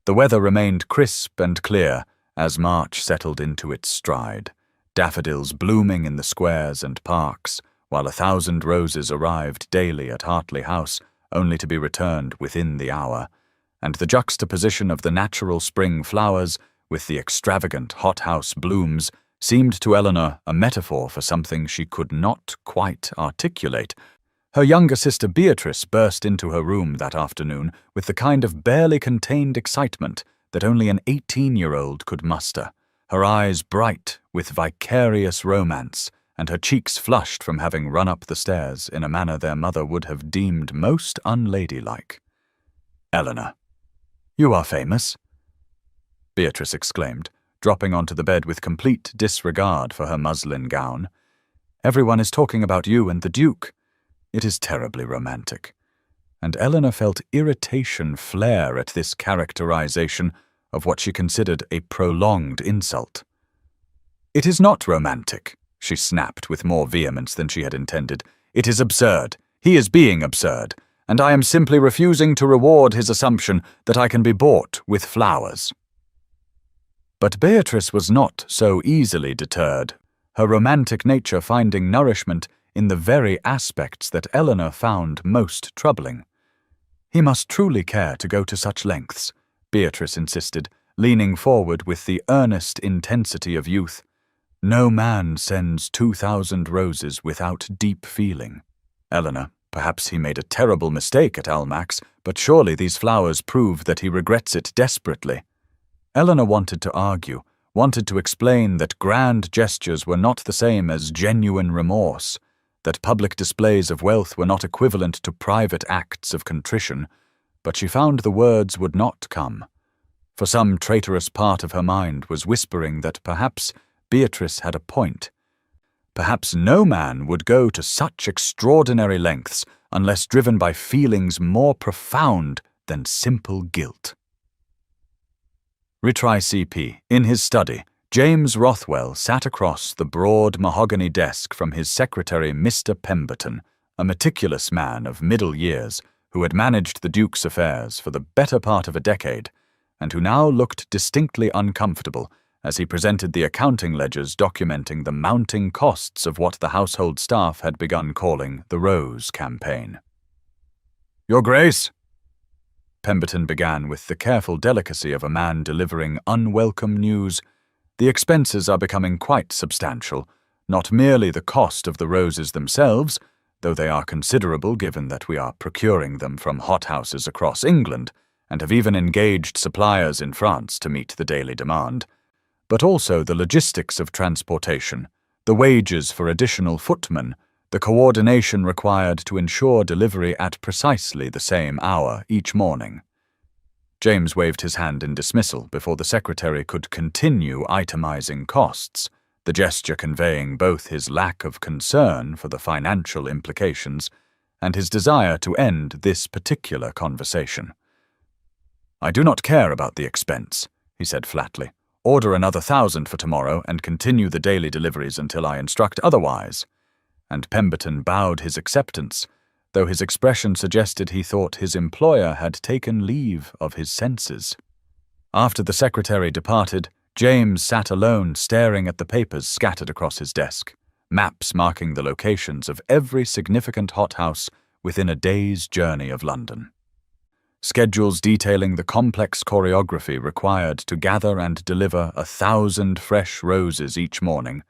Speaker 1: The weather remained crisp and clear as March settled into its stride, daffodils blooming in the squares and parks, while 1,000 roses arrived daily at Hartley House, only to be returned within the hour, and the juxtaposition of the natural spring flowers with the extravagant hothouse blooms seemed to Eleanor a metaphor for something she could not quite articulate. Her younger sister Beatrice burst into her room that afternoon with the kind of barely contained excitement that only an 18-year-old could muster, her eyes bright with vicarious romance, and her cheeks flushed from having run up the stairs in a manner their mother would have deemed most unladylike. "Eleanor, you are famous," Beatrice exclaimed, dropping onto the bed with complete disregard for her muslin gown. "Everyone is talking about you and the Duke. It is terribly romantic." And Eleanor felt irritation flare at this characterization of what she considered a prolonged insult. "It is not romantic," she snapped with more vehemence than she had intended. "It is absurd. He is being absurd, and I am simply refusing to reward his assumption that I can be bought with flowers." But Beatrice was not so easily deterred, her romantic nature finding nourishment in the very aspects that Eleanor found most troubling. "He must truly care to go to such lengths," Beatrice insisted, leaning forward with the earnest intensity of youth. "No man sends 2,000 roses without deep feeling. Eleanor, perhaps he made a terrible mistake at Almack's, but surely these flowers prove that he regrets it desperately." Eleanor wanted to argue, wanted to explain that grand gestures were not the same as genuine remorse, that public displays of wealth were not equivalent to private acts of contrition, but she found the words would not come. For some traitorous part of her mind was whispering that perhaps Beatrice had a point. Perhaps no man would go to such extraordinary lengths unless driven by feelings more profound than simple guilt. Retry CP. In his study, James Rothwell sat across the broad mahogany desk from his secretary Mr. Pemberton, a meticulous man of middle years who had managed the Duke's affairs for the better part of a decade, and who now looked distinctly uncomfortable as he presented the accounting ledgers documenting the mounting costs of what the household staff had begun calling the Rose Campaign. "Your Grace," Pemberton began with the careful delicacy of a man delivering unwelcome news, "the expenses are becoming quite substantial, not merely the cost of the roses themselves, though they are considerable given that we are procuring them from hothouses across England, and have even engaged suppliers in France to meet the daily demand, but also the logistics of transportation, the wages for additional footmen, the coordination required to ensure delivery at precisely the same hour each morning." James waved his hand in dismissal before the secretary could continue itemizing costs, the gesture conveying both his lack of concern for the financial implications and his desire to end this particular conversation. "I do not care about the expense," he said flatly. "Order another 1,000 for tomorrow and continue the daily deliveries until I instruct otherwise." And Pemberton bowed his acceptance, though his expression suggested he thought his employer had taken leave of his senses. After the secretary departed, James sat alone staring at the papers scattered across his desk, maps marking the locations of every significant hothouse within a day's journey of London. Schedules detailing the complex choreography required to gather and deliver 1,000 fresh roses each morning,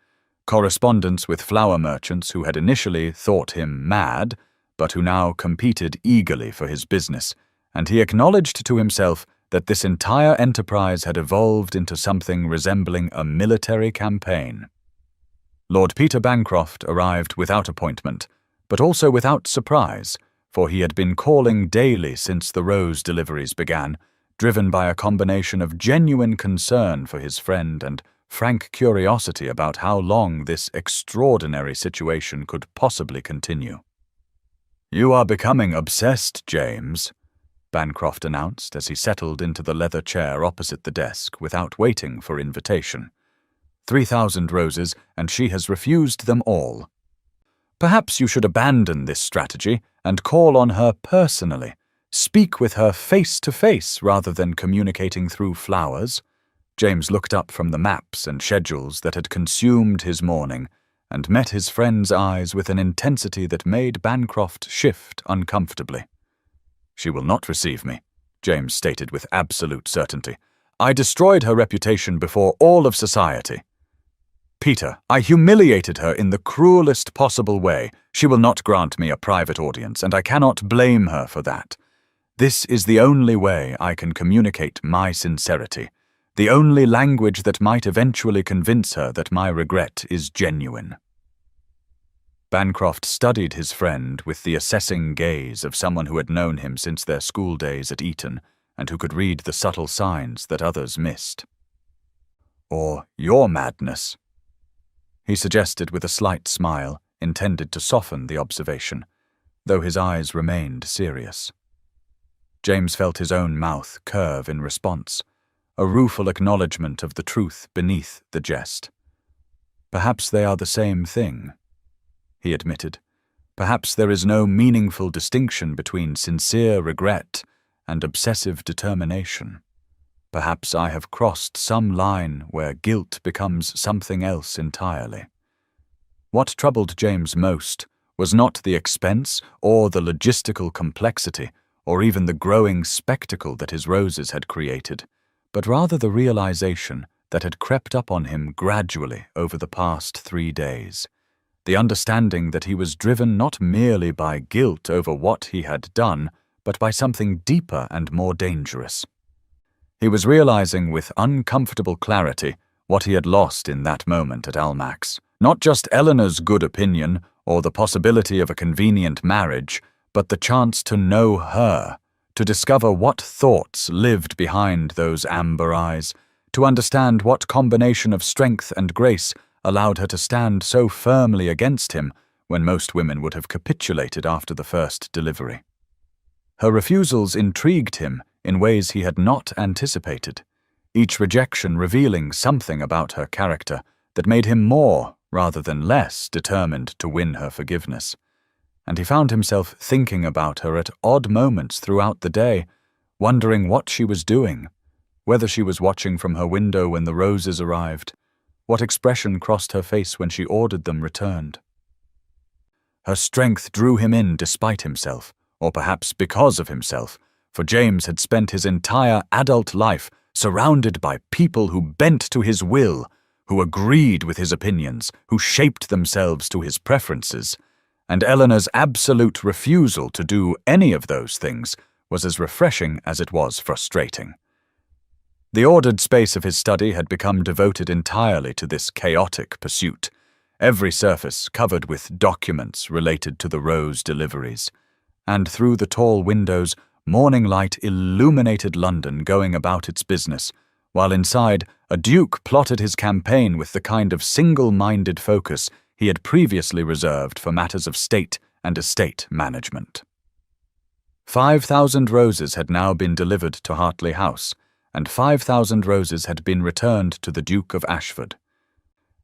Speaker 1: correspondence with flower merchants who had initially thought him mad, but who now competed eagerly for his business, and he acknowledged to himself that this entire enterprise had evolved into something resembling a military campaign. Lord Peter Bancroft arrived without appointment, but also without surprise, for he had been calling daily since the rose deliveries began, driven by a combination of genuine concern for his friend and frank curiosity about how long this extraordinary situation could possibly continue. "You are becoming obsessed, James," Bancroft announced as he settled into the leather chair opposite the desk without waiting for invitation. 3,000 roses, and she has refused them all. Perhaps you should abandon this strategy and call on her personally. Speak with her face to face rather than communicating through flowers. James looked up from the maps and schedules that had consumed his morning and met his friend's eyes with an intensity that made Bancroft shift uncomfortably. "She will not receive me," James stated with absolute certainty. "I destroyed her reputation before all of society. Peter, I humiliated her in the cruelest possible way. She will not grant me a private audience, and I cannot blame her for that. This is the only way I can communicate my sincerity, the only language that might eventually convince her that my regret is genuine." Bancroft studied his friend with the assessing gaze of someone who had known him since their school days at Eton and who could read the subtle signs that others missed. "Or your madness," he suggested with a slight smile intended to soften the observation, though his eyes remained serious. James felt his own mouth curve in response, a rueful acknowledgement of the truth beneath the jest. "Perhaps they are the same thing," he admitted. "Perhaps there is no meaningful distinction between sincere regret and obsessive determination. Perhaps I have crossed some line where guilt becomes something else entirely." What troubled James most was not the expense or the logistical complexity or even the growing spectacle that his roses had created, but rather the realization that had crept up on him gradually over the past 3 days. The understanding that he was driven not merely by guilt over what he had done, but by something deeper and more dangerous. He was realizing with uncomfortable clarity what he had lost in that moment at Almack's. Not just Eleanor's good opinion or the possibility of a convenient marriage, but the chance to know her, to discover what thoughts lived behind those amber eyes, to understand what combination of strength and grace allowed her to stand so firmly against him when most women would have capitulated after the first delivery. Her refusals intrigued him in ways he had not anticipated, each rejection revealing something about her character that made him more rather than less determined to win her forgiveness. And he found himself thinking about her at odd moments throughout the day, wondering what she was doing, whether she was watching from her window when the roses arrived, what expression crossed her face when she ordered them returned. Her strength drew him in despite himself, or perhaps because of himself, for James had spent his entire adult life surrounded by people who bent to his will, who agreed with his opinions, who shaped themselves to his preferences, and Eleanor's absolute refusal to do any of those things was as refreshing as it was frustrating. The ordered space of his study had become devoted entirely to this chaotic pursuit, every surface covered with documents related to the rose deliveries, and through the tall windows, morning light illuminated London going about its business, while inside, a duke plotted his campaign with the kind of single-minded focus he had previously reserved for matters of state and estate management. 5,000 roses had now been delivered to Hartley House, and 5,000 roses had been returned to the Duke of Ashford.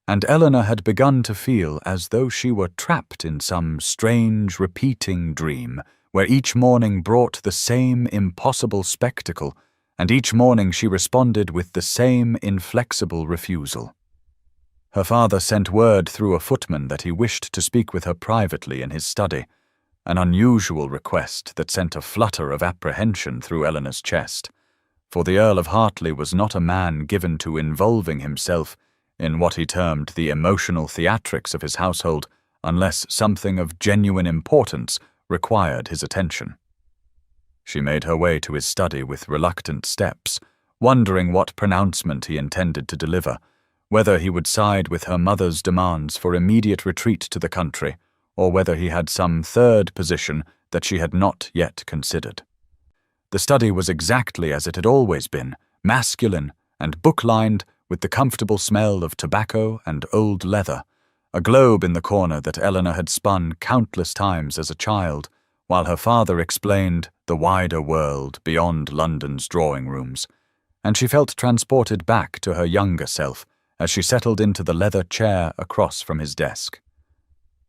Speaker 1: And Eleanor had begun to feel as though she were trapped in some strange, repeating dream, where each morning brought the same impossible spectacle, and each morning she responded with the same inflexible refusal. Her father sent word through a footman that he wished to speak with her privately in his study, an unusual request that sent a flutter of apprehension through Eleanor's chest, for the Earl of Hartley was not a man given to involving himself in what he termed the emotional theatrics of his household unless something of genuine importance required his attention. She made her way to his study with reluctant steps, wondering what pronouncement he intended to deliver, whether he would side with her mother's demands for immediate retreat to the country, or whether he had some third position that she had not yet considered. The study was exactly as it had always been, masculine and book-lined with the comfortable smell of tobacco and old leather, a globe in the corner that Eleanor had spun countless times as a child, while her father explained the wider world beyond London's drawing rooms, and she felt transported back to her younger self as she settled into the leather chair across from his desk.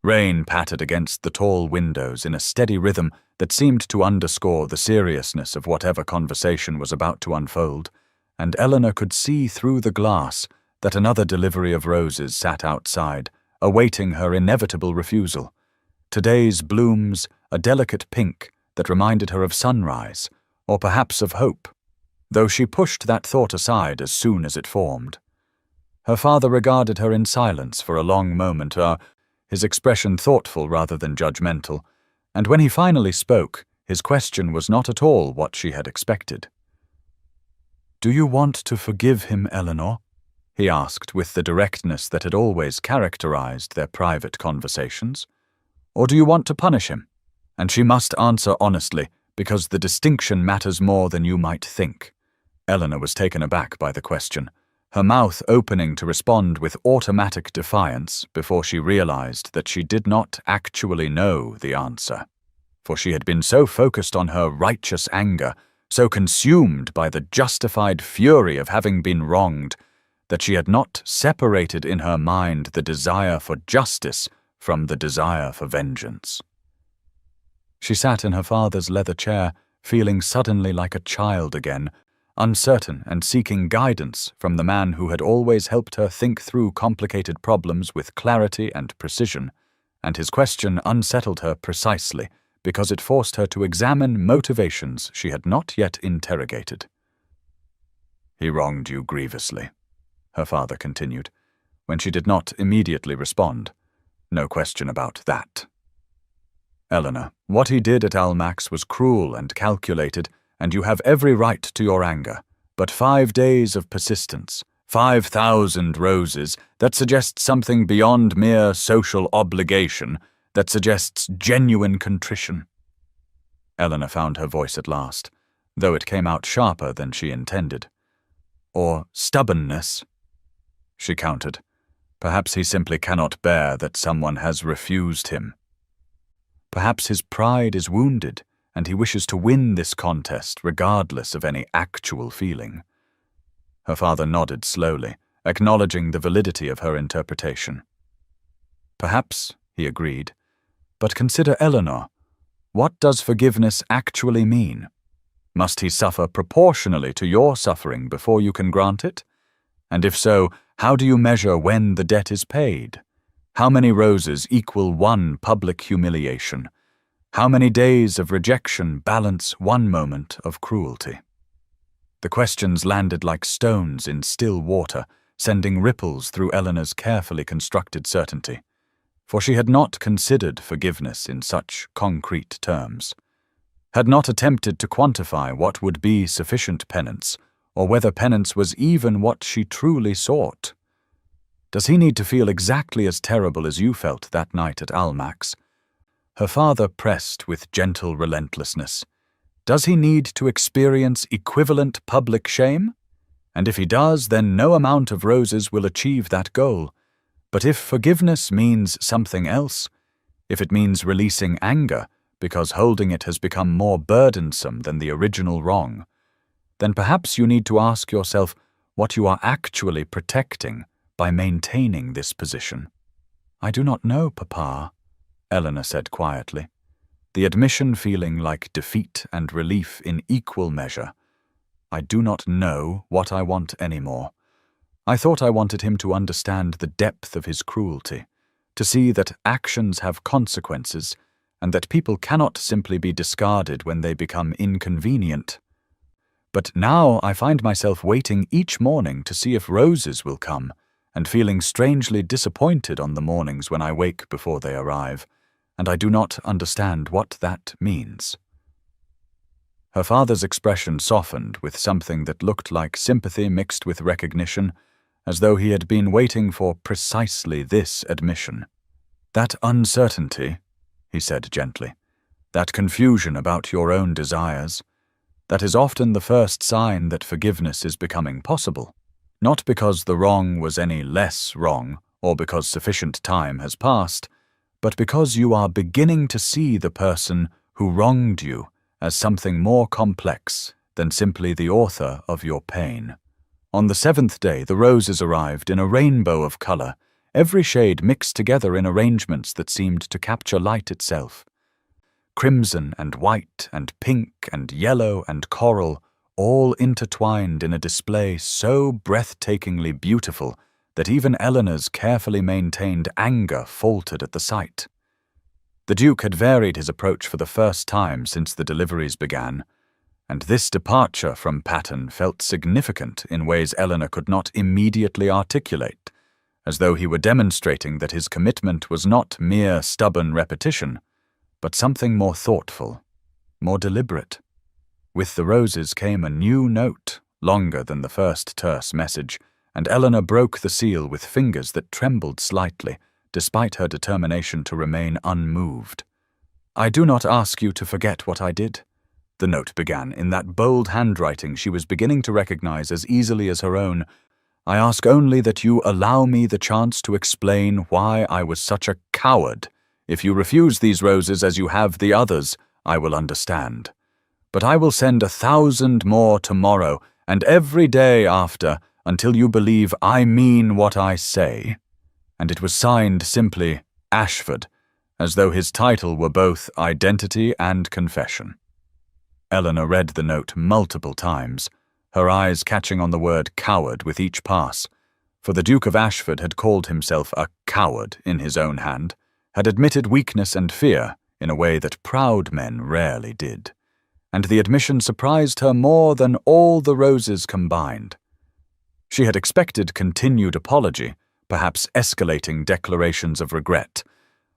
Speaker 1: Rain pattered against the tall windows in a steady rhythm that seemed to underscore the seriousness of whatever conversation was about to unfold, and Eleanor could see through the glass that another delivery of roses sat outside, awaiting her inevitable refusal. Today's blooms, a delicate pink that reminded her of sunrise, or perhaps of hope, though she pushed that thought aside as soon as it formed. Her father regarded her in silence for a long moment, his expression thoughtful rather than judgmental, and when he finally spoke, his question was not at all what she had expected. "Do you want to forgive him, Eleanor?" he asked with the directness that had always characterized their private conversations. "Or do you want to punish him?" And she must answer honestly, because the distinction matters more than you might think. Eleanor was taken aback by the question, her mouth opening to respond with automatic defiance before she realized that she did not actually know the answer. For she had been so focused on her righteous anger, so consumed by the justified fury of having been wronged, that she had not separated in her mind the desire for justice from the desire for vengeance. She sat in her father's leather chair, feeling suddenly like a child again, uncertain and seeking guidance from the man who had always helped her think through complicated problems with clarity and precision, and his question unsettled her precisely because it forced her to examine motivations she had not yet interrogated. "He wronged you grievously," her father continued, when she did not immediately respond. "No question about that. Eleanor, what he did at Almack's was cruel and calculated, and you have every right to your anger. But 5 days of persistence, 5,000 roses, that suggests something beyond mere social obligation, that suggests genuine contrition." Eleanor found her voice at last, though it came out sharper than she intended. "Or stubbornness," she countered. "Perhaps he simply cannot bear that someone has refused him. Perhaps his pride is wounded, and he wishes to win this contest regardless of any actual feeling." Her father nodded slowly, acknowledging the validity of her interpretation. "Perhaps," he agreed, "but consider Eleanor. What does forgiveness actually mean? Must he suffer proportionally to your suffering before you can grant it? And if so, how do you measure when the debt is paid? How many roses equal one public humiliation? How many days of rejection balance one moment of cruelty?" The questions landed like stones in still water, sending ripples through Eleanor's carefully constructed certainty. For she had not considered forgiveness in such concrete terms, had not attempted to quantify what would be sufficient penance, or whether penance was even what she truly sought. "Does he need to feel exactly as terrible as you felt that night at Almack's?" Her father pressed with gentle relentlessness. "Does he need to experience equivalent public shame? And if he does, then no amount of roses will achieve that goal. But if forgiveness means something else, if it means releasing anger because holding it has become more burdensome than the original wrong, then perhaps you need to ask yourself what you are actually protecting by maintaining this position." "I do not know, Papa," Eleanor said quietly, the admission feeling like defeat and relief in equal measure. "I do not know what I want anymore. I thought I wanted him to understand the depth of his cruelty, to see that actions have consequences, and that people cannot simply be discarded when they become inconvenient. But now I find myself waiting each morning to see if roses will come, and feeling strangely disappointed on the mornings when I wake before they arrive, and I do not understand what that means." Her father's expression softened with something that looked like sympathy mixed with recognition, as though he had been waiting for precisely this admission. "That uncertainty," he said gently, "that confusion about your own desires, That is often the first sign that forgiveness is becoming possible, not because the wrong was any less wrong or because sufficient time has passed, but because you are beginning to see the person who wronged you as something more complex than simply the author of your pain. On the seventh day, the roses arrived in a rainbow of color, every shade mixed together in arrangements that seemed to capture light itself. Crimson and white and pink and yellow and coral, all intertwined in a display so breathtakingly beautiful that even Eleanor's carefully maintained anger faltered at the sight. The Duke had varied his approach for the first time since the deliveries began, and this departure from pattern felt significant in ways Eleanor could not immediately articulate, as though he were demonstrating that his commitment was not mere stubborn repetition, but something more thoughtful, more deliberate. With the roses came a new note, longer than the first terse message, and Eleanor broke the seal with fingers that trembled slightly, despite her determination to remain unmoved. "I do not ask you to forget what I did," the note began, in that bold handwriting she was beginning to recognize as easily as her own. "I ask only that you allow me the chance to explain why I was such a coward. If you refuse these roses as you have the others, I will understand. But I will send 1,000 more tomorrow, and every day after, until you believe I mean what I say." And it was signed simply Ashford, as though his title were both identity and confession. Eleanor read the note multiple times, her eyes catching on the word coward with each pass, for the Duke of Ashford had called himself a coward in his own hand, had admitted weakness and fear in a way that proud men rarely did, and the admission surprised her more than all the roses combined. She had expected continued apology, perhaps escalating declarations of regret,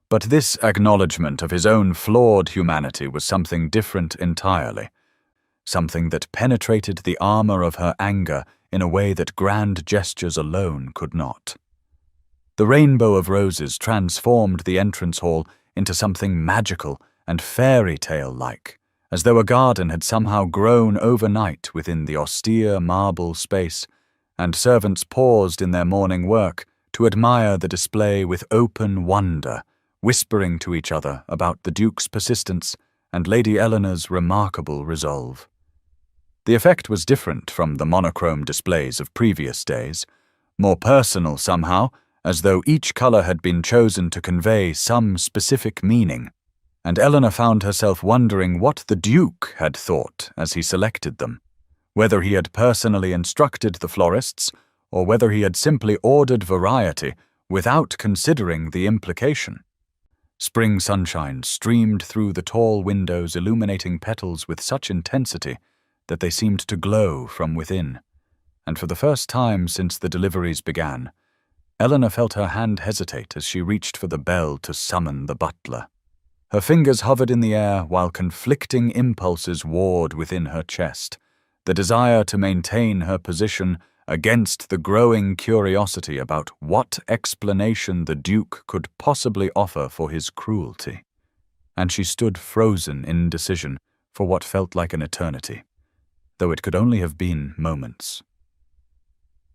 Speaker 1: but this acknowledgement of his own flawed humanity was something different entirely, something that penetrated the armor of her anger in a way that grand gestures alone could not. The rainbow of roses transformed the entrance hall into something magical and fairy tale-like, as though a garden had somehow grown overnight within the austere marble space, and servants paused in their morning work to admire the display with open wonder, whispering to each other about the Duke's persistence and Lady Eleanor's remarkable resolve. The effect was different from the monochrome displays of previous days, more personal somehow, as though each color had been chosen to convey some specific meaning, and Eleanor found herself wondering what the Duke had thought as he selected them, whether he had personally instructed the florists, or whether he had simply ordered variety without considering the implication. Spring sunshine streamed through the tall windows, illuminating petals with such intensity that they seemed to glow from within, and for the first time since the deliveries began, Eleanor felt her hand hesitate as she reached for the bell to summon the butler. Her fingers hovered in the air while conflicting impulses warred within her chest, the desire to maintain her position against the growing curiosity about what explanation the Duke could possibly offer for his cruelty. And she stood frozen in indecision for what felt like an eternity, though it could only have been moments.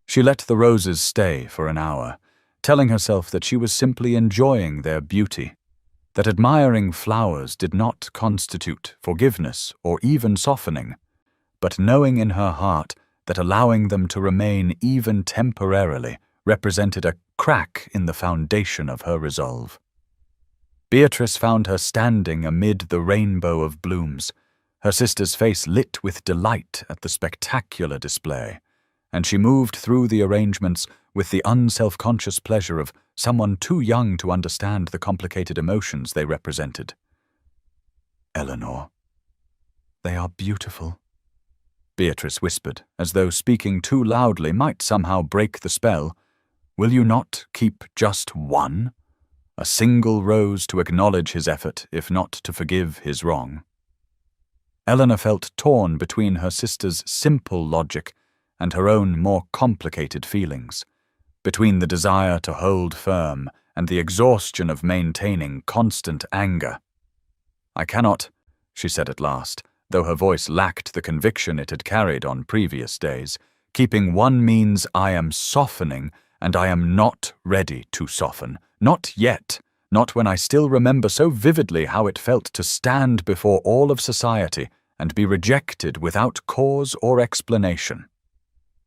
Speaker 1: She let the roses stay for an hour, telling herself that she was simply enjoying their beauty, that admiring flowers did not constitute forgiveness or even softening, but knowing in her heart that allowing them to remain even temporarily represented a crack in the foundation of her resolve. Beatrice found her standing amid the rainbow of blooms, her sister's face lit with delight at the spectacular display, and she moved through the arrangements with the unself-conscious pleasure of someone too young to understand the complicated emotions they represented. "Eleanor, they are beautiful," Beatrice whispered, as though speaking too loudly might somehow break the spell. "Will you not keep just one? A single rose to acknowledge his effort, if not to forgive his wrong." Eleanor felt torn between her sister's simple logic and her own more complicated feelings, between the desire to hold firm and the exhaustion of maintaining constant anger. "I cannot," she said at last, though her voice lacked the conviction it had carried on previous days. Keeping one means I am softening, and I am not ready to soften. Not yet. Not when I still remember so vividly how it felt to stand before all of society and be rejected without cause or explanation.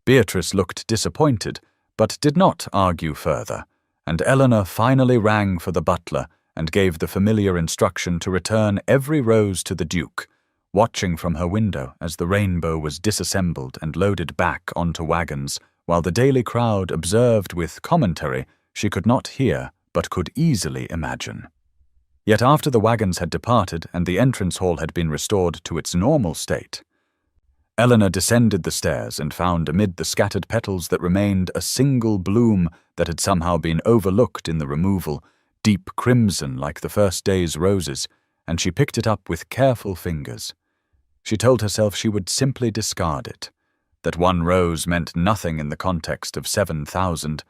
Speaker 1: Beatrice looked disappointed, but did not argue further, and Eleanor finally rang for the butler and gave the familiar instruction to return every rose to the Duke, watching from her window as the rainbow was disassembled and loaded back onto wagons, while the daily crowd observed with commentary she could not hear but could easily imagine. Yet after the wagons had departed and the entrance hall had been restored to its normal state, Eleanor descended the stairs and found amid the scattered petals that remained a single bloom that had somehow been overlooked in the removal, deep crimson like the first day's roses, and she picked it up with careful fingers. She told herself she would simply discard it, that one rose meant nothing in the context of 7,000,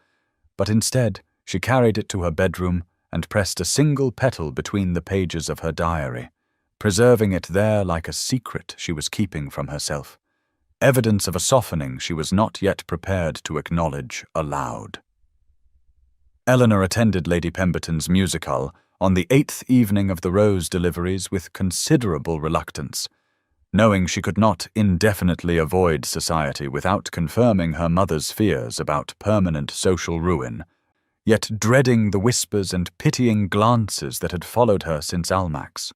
Speaker 1: but instead she carried it to her bedroom and pressed a single petal between the pages of her diary, preserving it there like a secret she was keeping from herself, evidence of a softening she was not yet prepared to acknowledge aloud. Eleanor attended Lady Pemberton's music-hall on the 8th evening of the rose deliveries with considerable reluctance, knowing she could not indefinitely avoid society without confirming her mother's fears about permanent social ruin, yet dreading the whispers and pitying glances that had followed her since Almack's.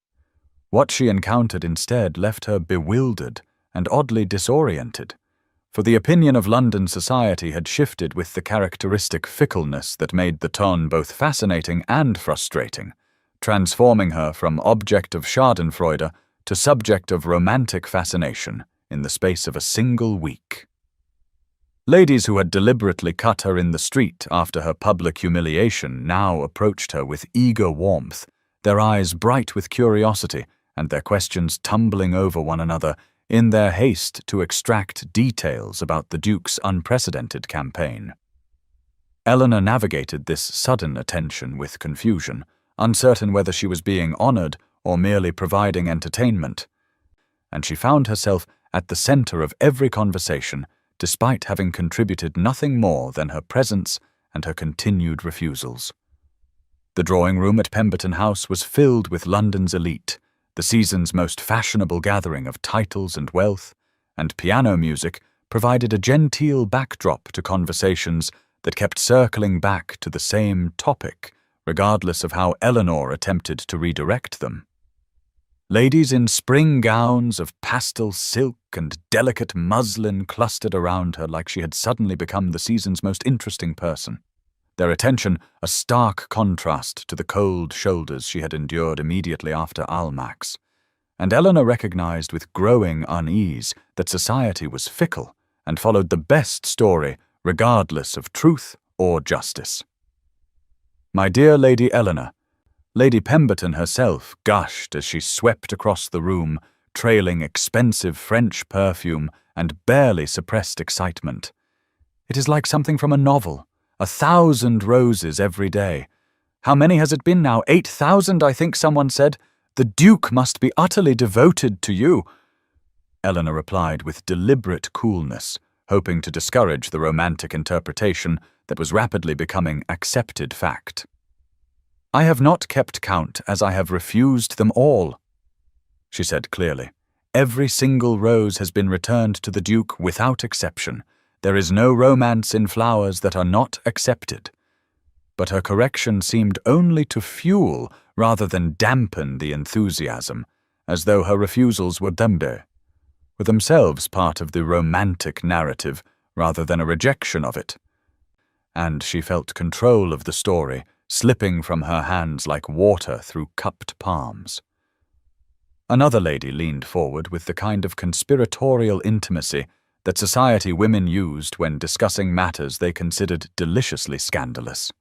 Speaker 1: What she encountered instead left her bewildered and oddly disoriented, for the opinion of London society had shifted with the characteristic fickleness that made the ton both fascinating and frustrating, transforming her from object of schadenfreude to subject of romantic fascination in the space of a single week. Ladies who had deliberately cut her in the street after her public humiliation now approached her with eager warmth, their eyes bright with curiosity and their questions tumbling over one another in their haste to extract details about the Duke's unprecedented campaign. Eleanor navigated this sudden attention with confusion, uncertain whether she was being honored or merely providing entertainment, and she found herself at the center of every conversation, despite having contributed nothing more than her presence and her continued refusals. The drawing-room at Pemberton House was filled with London's elite, the season's most fashionable gathering of titles and wealth, and piano music provided a genteel backdrop to conversations that kept circling back to the same topic, regardless of how Eleanor attempted to redirect them. Ladies in spring gowns of pastel silk and delicate muslin clustered around her like she had suddenly become the season's most interesting person, their attention a stark contrast to the cold shoulders she had endured immediately after Almack's. And Eleanor recognized with growing unease that society was fickle and followed the best story regardless of truth or justice. "My dear Lady Eleanor," Lady Pemberton herself gushed as she swept across the room, trailing expensive French perfume and barely suppressed excitement. "It is like something from a novel. 1,000 roses every day. How many has it been now? 8,000, I think someone said. The Duke must be utterly devoted to you." Eleanor replied with deliberate coolness, hoping to discourage the romantic interpretation that was rapidly becoming accepted fact. "I have not kept count, as I have refused them all," she said clearly. "Every single rose has been returned to the Duke without exception. There is no romance in flowers that are not accepted." But her correction seemed only to fuel rather than dampen the enthusiasm, as though her refusals were themselves part of the romantic narrative rather than a rejection of it. And she felt control of the story slipping from her hands like water through cupped palms. Another lady leaned forward with the kind of conspiratorial intimacy that society women used when discussing matters they considered deliciously scandalous.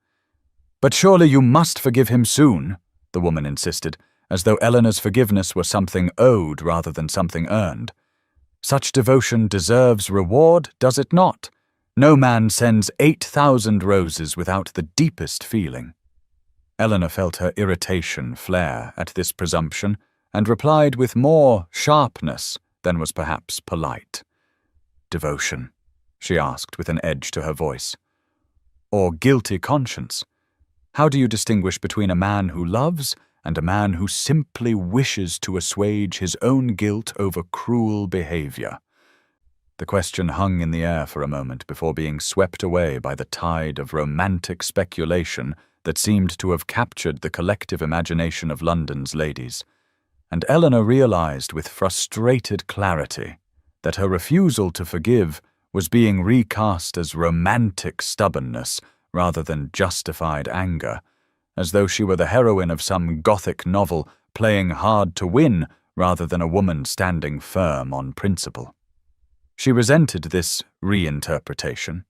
Speaker 1: "But surely you must forgive him soon," the woman insisted, as though Eleanor's forgiveness were something owed rather than something earned. "Such devotion deserves reward, does it not? No man sends 8,000 roses without the deepest feeling." Eleanor felt her irritation flare at this presumption and replied with more sharpness than was perhaps polite. "Devotion?" she asked with an edge to her voice. "Or guilty conscience? How do you distinguish between a man who loves and a man who simply wishes to assuage his own guilt over cruel behavior?" The question hung in the air for a moment before being swept away by the tide of romantic speculation that seemed to have captured the collective imagination of London's ladies, and Eleanor realized with frustrated clarity that her refusal to forgive was being recast as romantic stubbornness rather than justified anger, as though she were the heroine of some Gothic novel playing hard to win rather than a woman standing firm on principle. She resented this reinterpretation,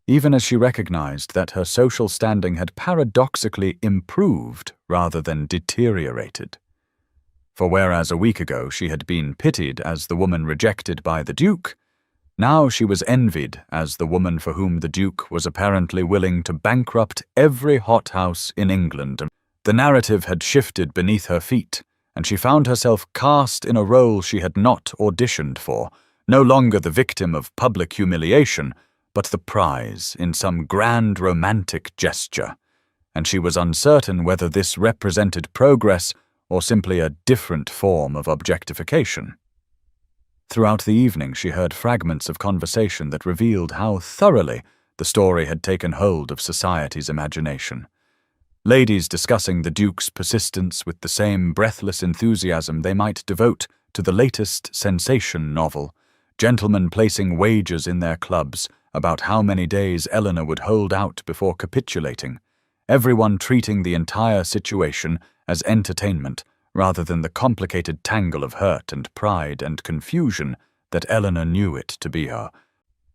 Speaker 1: even as she recognized that her social standing had paradoxically improved rather than deteriorated. For whereas a week ago she had been pitied as the woman rejected by the Duke, now she was envied as the woman for whom the Duke was apparently willing to bankrupt every hothouse in England. The narrative had shifted beneath her feet, and she found herself cast in a role she had not auditioned for, no longer the victim of public humiliation, but the prize in some grand romantic gesture, and she was uncertain whether this represented progress or simply a different form of objectification. Throughout the evening she heard fragments of conversation that revealed how thoroughly the story had taken hold of society's imagination. Ladies discussing the Duke's persistence with the same breathless enthusiasm they might devote to the latest sensation novel, gentlemen placing wagers in their clubs about how many days Eleanor would hold out before capitulating, everyone treating the entire situation as entertainment rather than the complicated tangle of hurt and pride and confusion that Eleanor knew it to be her.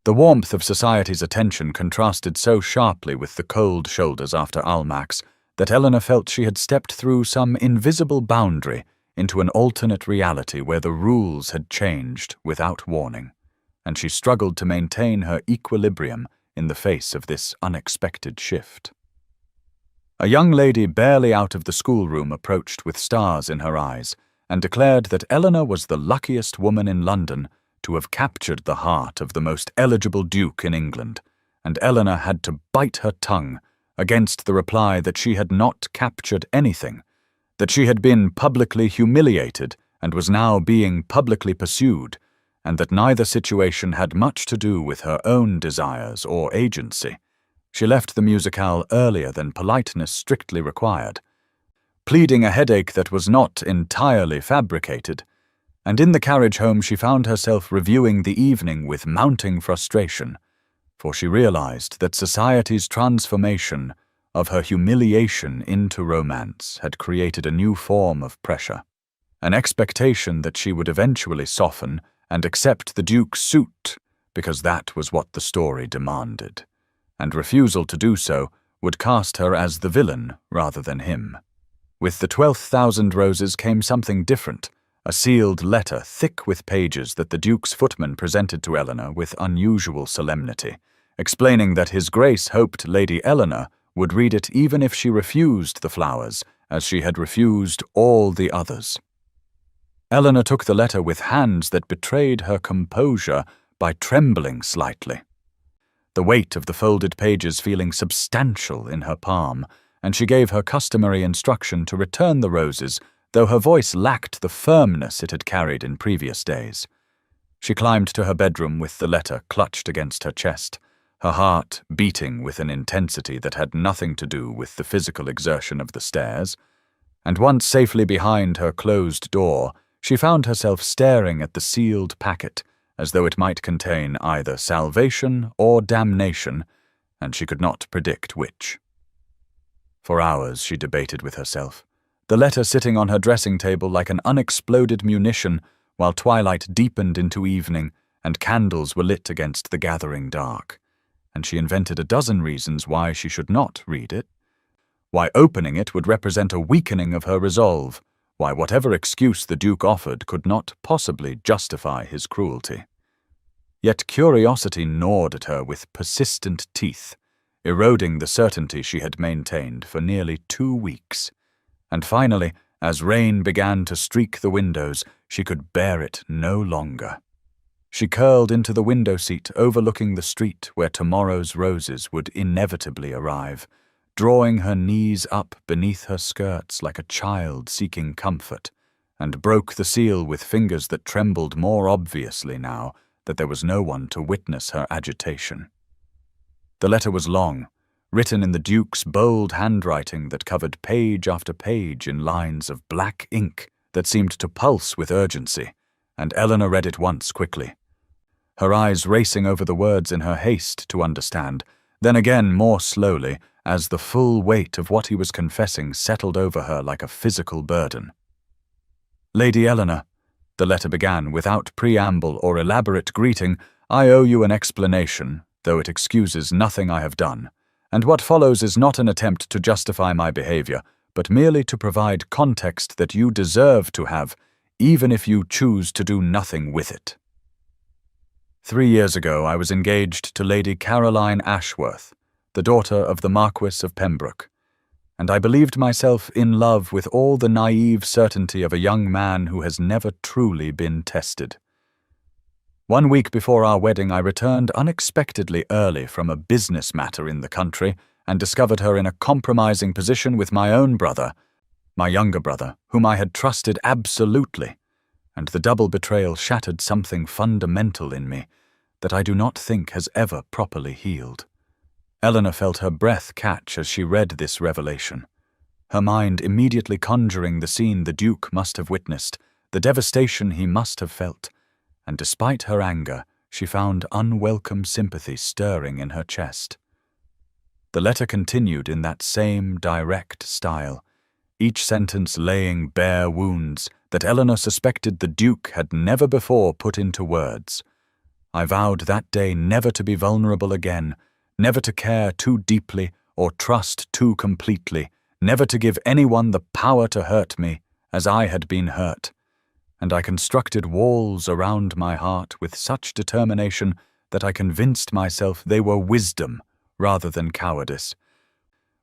Speaker 1: The warmth of society's attention contrasted so sharply with the cold shoulders after Almack's that Eleanor felt she had stepped through some invisible boundary into an alternate reality where the rules had changed without warning, and she struggled to maintain her equilibrium in the face of this unexpected shift. A young lady barely out of the schoolroom approached with stars in her eyes and declared that Eleanor was the luckiest woman in London to have captured the heart of the most eligible duke in England, and Eleanor had to bite her tongue against the reply that she had not captured anything, that she had been publicly humiliated and was now being publicly pursued, and that neither situation had much to do with her own desires or agency. She left the musicale earlier than politeness strictly required, pleading a headache that was not entirely fabricated, and in the carriage home she found herself reviewing the evening with mounting frustration, for she realized that society's transformation of her humiliation into romance had created a new form of pressure, an expectation that she would eventually soften and accept the Duke's suit because that was what the story demanded, and refusal to do so would cast her as the villain rather than him. With the 12,000 roses came something different, a sealed letter thick with pages that the Duke's footman presented to Eleanor with unusual solemnity, explaining that His Grace hoped Lady Eleanor would read it even if she refused the flowers, as she had refused all the others. Eleanor took the letter with hands that betrayed her composure by trembling slightly, the weight of the folded pages feeling substantial in her palm, and she gave her customary instruction to return the roses, though her voice lacked the firmness it had carried in previous days. She climbed to her bedroom with the letter clutched against her chest, her heart beating with an intensity that had nothing to do with the physical exertion of the stairs, and once safely behind her closed door, she found herself staring at the sealed packet as though it might contain either salvation or damnation, and she could not predict which. For hours she debated with herself, the letter sitting on her dressing table like an unexploded munition while twilight deepened into evening and candles were lit against the gathering dark, and she invented a dozen reasons why she should not read it, why opening it would represent a weakening of her resolve, why whatever excuse the Duke offered could not possibly justify his cruelty. Yet curiosity gnawed at her with persistent teeth, eroding the certainty she had maintained for nearly 2 weeks, and finally As rain began to streak the windows, she could bear it no longer. She curled into the window seat overlooking the street where tomorrow's roses would inevitably arrive, drawing her knees up beneath her skirts like a child seeking comfort, and broke the seal with fingers that trembled more obviously now that there was no one to witness her agitation. The letter was long, written in the Duke's bold handwriting that covered page after page in lines of black ink that seemed to pulse with urgency, and Eleanor read it once quickly, her eyes racing over the words in her haste to understand, then again more slowly as the full weight of what he was confessing settled over her like a physical burden. "Lady Eleanor," the letter began without preamble or elaborate greeting, "I owe you an explanation, though it excuses nothing I have done, and what follows is not an attempt to justify my behavior, but merely to provide context that you deserve to have, even if you choose to do nothing with it. 3 years ago I was engaged to Lady Caroline Ashworth, the daughter of the Marquis of Pembroke, and I believed myself in love with all the naive certainty of a young man who has never truly been tested. 1 week before our wedding I returned unexpectedly early from a business matter in the country and discovered her in a compromising position with my own brother, my younger brother, whom I had trusted absolutely, and the double betrayal shattered something fundamental in me that I do not think has ever properly healed." Eleanor felt her breath catch as she read this revelation, her mind immediately conjuring the scene the Duke must have witnessed, the devastation he must have felt, and despite her anger, she found unwelcome sympathy stirring in her chest. The letter continued in that same direct style, each sentence laying bare wounds that Eleanor suspected the Duke had never before put into words. I vowed that day never to be vulnerable again, never to care too deeply or trust too completely, never to give anyone the power to hurt me as I had been hurt. And I constructed walls around my heart with such determination that I convinced myself they were wisdom rather than cowardice.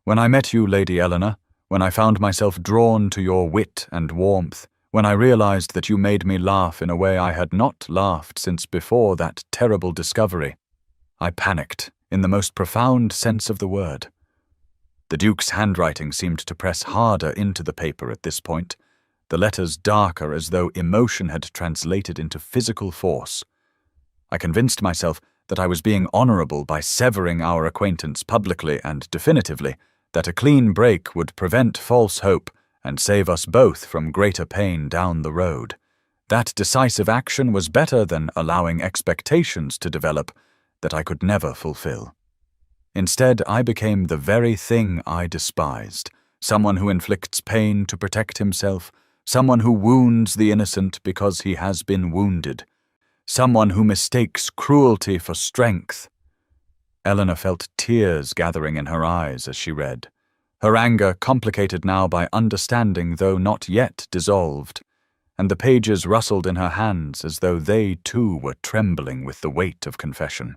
Speaker 1: When I met you, Lady Eleanor, when I found myself drawn to your wit and warmth, when I realized that you made me laugh in a way I had not laughed since before that terrible discovery, I panicked in the most profound sense of the word. The Duke's handwriting seemed to press harder into the paper at this point, the letters darker as though emotion had translated into physical force. I convinced myself that I was being honorable by severing our acquaintance publicly and definitively, that a clean break would prevent false hope and save us both from greater pain down the road. That decisive action was better than allowing expectations to develop that I could never fulfill. Instead, I became the very thing I despised, someone who inflicts pain to protect himself, someone who wounds the innocent because he has been wounded, someone who mistakes cruelty for strength. Eleanor felt tears gathering in her eyes as she read, her anger complicated now by understanding though not yet dissolved, and the pages rustled in her hands as though they too were trembling with the weight of confession.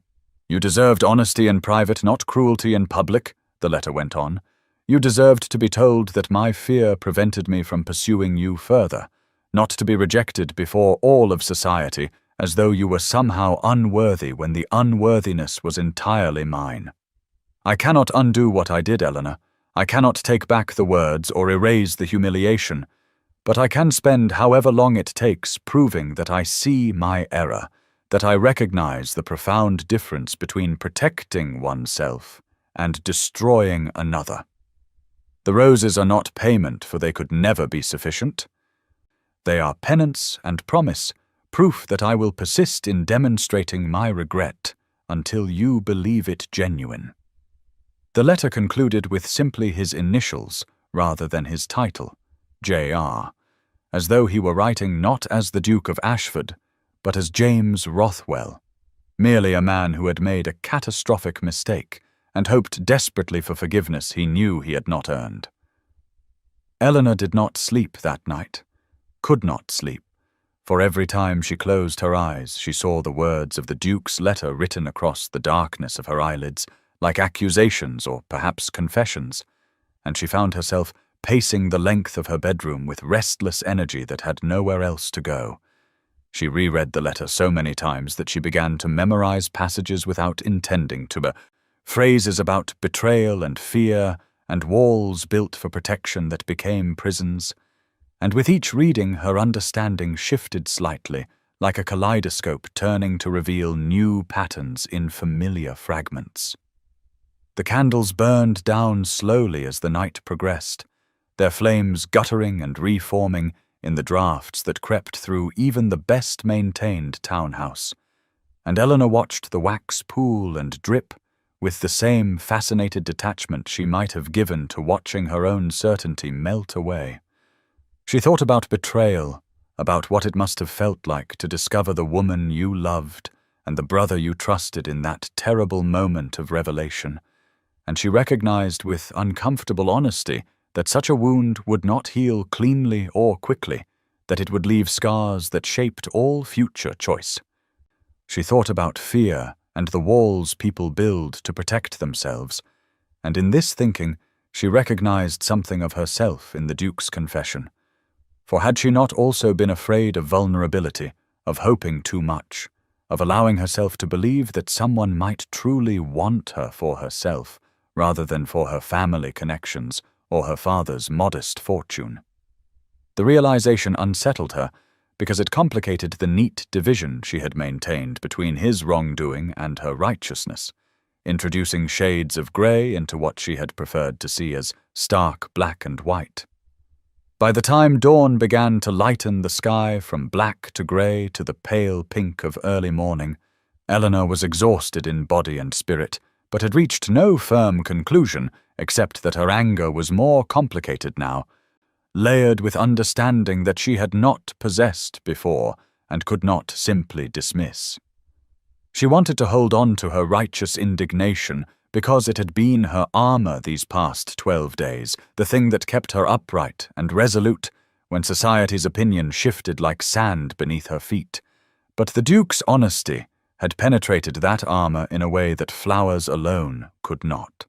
Speaker 1: "You deserved honesty in private, not cruelty in public," the letter went on. "You deserved to be told that my fear prevented me from pursuing you further, not to be rejected before all of society, as though you were somehow unworthy when the unworthiness was entirely mine. I cannot undo what I did, Eleanor. I cannot take back the words or erase the humiliation, but I can spend however long it takes proving that I see my error, that I recognize the profound difference between protecting oneself and destroying another. The roses are not payment, for they could never be sufficient. They are penance and promise, proof that I will persist in demonstrating my regret until you believe it genuine." The letter concluded with simply his initials rather than his title, J.R., as though he were writing not as the Duke of Ashford, but as James Rothwell, merely a man who had made a catastrophic mistake and hoped desperately for forgiveness he knew he had not earned. Eleanor did not sleep that night, could not sleep, for every time she closed her eyes she saw the words of the Duke's letter written across the darkness of her eyelids, like accusations or perhaps confessions, and she found herself pacing the length of her bedroom with restless energy that had nowhere else to go. She reread the letter so many times that she began to memorize passages without intending to, phrases about betrayal and fear, and walls built for protection that became prisons. And with each reading, her understanding shifted slightly, like a kaleidoscope turning to reveal new patterns in familiar fragments. The candles burned down slowly as the night progressed, their flames guttering and reforming in the drafts that crept through even the best-maintained townhouse. And Eleanor watched the wax pool and drip with the same fascinated detachment she might have given to watching her own certainty melt away. She thought about betrayal, about what it must have felt like to discover the woman you loved and the brother you trusted in that terrible moment of revelation, and she recognized with uncomfortable honesty that such a wound would not heal cleanly or quickly, that it would leave scars that shaped all future choice. She thought about fear and the walls people build to protect themselves, and in this thinking she recognized something of herself in the Duke's confession. For had she not also been afraid of vulnerability, of hoping too much, of allowing herself to believe that someone might truly want her for herself, rather than for her family connections or her father's modest fortune? The realization unsettled her because it complicated the neat division she had maintained between his wrongdoing and her righteousness, introducing shades of grey into what she had preferred to see as stark black and white. By the time dawn began to lighten the sky from black to grey to the pale pink of early morning, Eleanor was exhausted in body and spirit, but had reached no firm conclusion except that her anger was more complicated now, layered with understanding that she had not possessed before and could not simply dismiss. She wanted to hold on to her righteous indignation because it had been her armor these past 12 days, the thing that kept her upright and resolute when society's opinion shifted like sand beneath her feet. But the Duke's honesty had penetrated that armor in a way that flowers alone could not.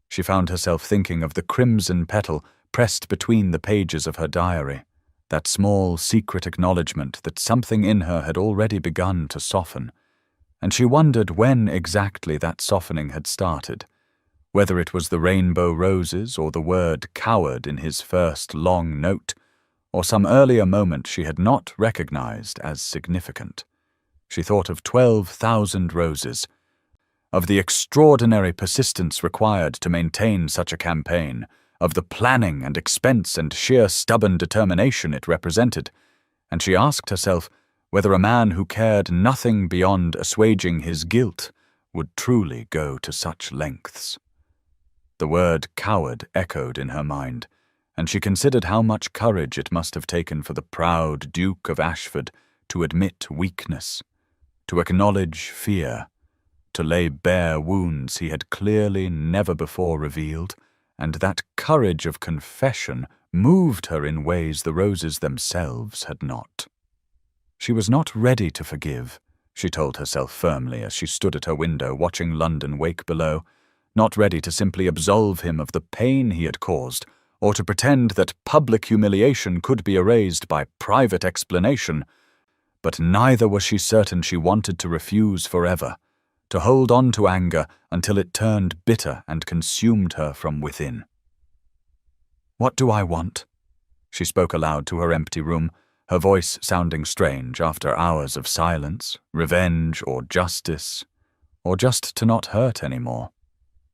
Speaker 1: She found herself thinking of the crimson petal pressed between the pages of her diary, that small secret acknowledgement that something in her had already begun to soften, and she wondered when exactly that softening had started, whether it was the rainbow roses or the word coward in his first long note, or some earlier moment she had not recognized as significant. She thought of 12,000 roses, of the extraordinary persistence required to maintain such a campaign, of the planning and expense and sheer stubborn determination it represented, and she asked herself whether a man who cared nothing beyond assuaging his guilt would truly go to such lengths. The word coward echoed in her mind, and she considered how much courage it must have taken for the proud Duke of Ashford to admit weakness, to acknowledge fear, to lay bare wounds he had clearly never before revealed, and that courage of confession moved her in ways the roses themselves had not. She was not ready to forgive, she told herself firmly as she stood at her window watching London wake below, not ready to simply absolve him of the pain he had caused, or to pretend that public humiliation could be erased by private explanation. But neither was she certain she wanted to refuse forever, to hold on to anger until it turned bitter and consumed her from within. "What do I want?" She spoke aloud to her empty room, her voice sounding strange after hours of silence, revenge or justice, or just to not hurt anymore,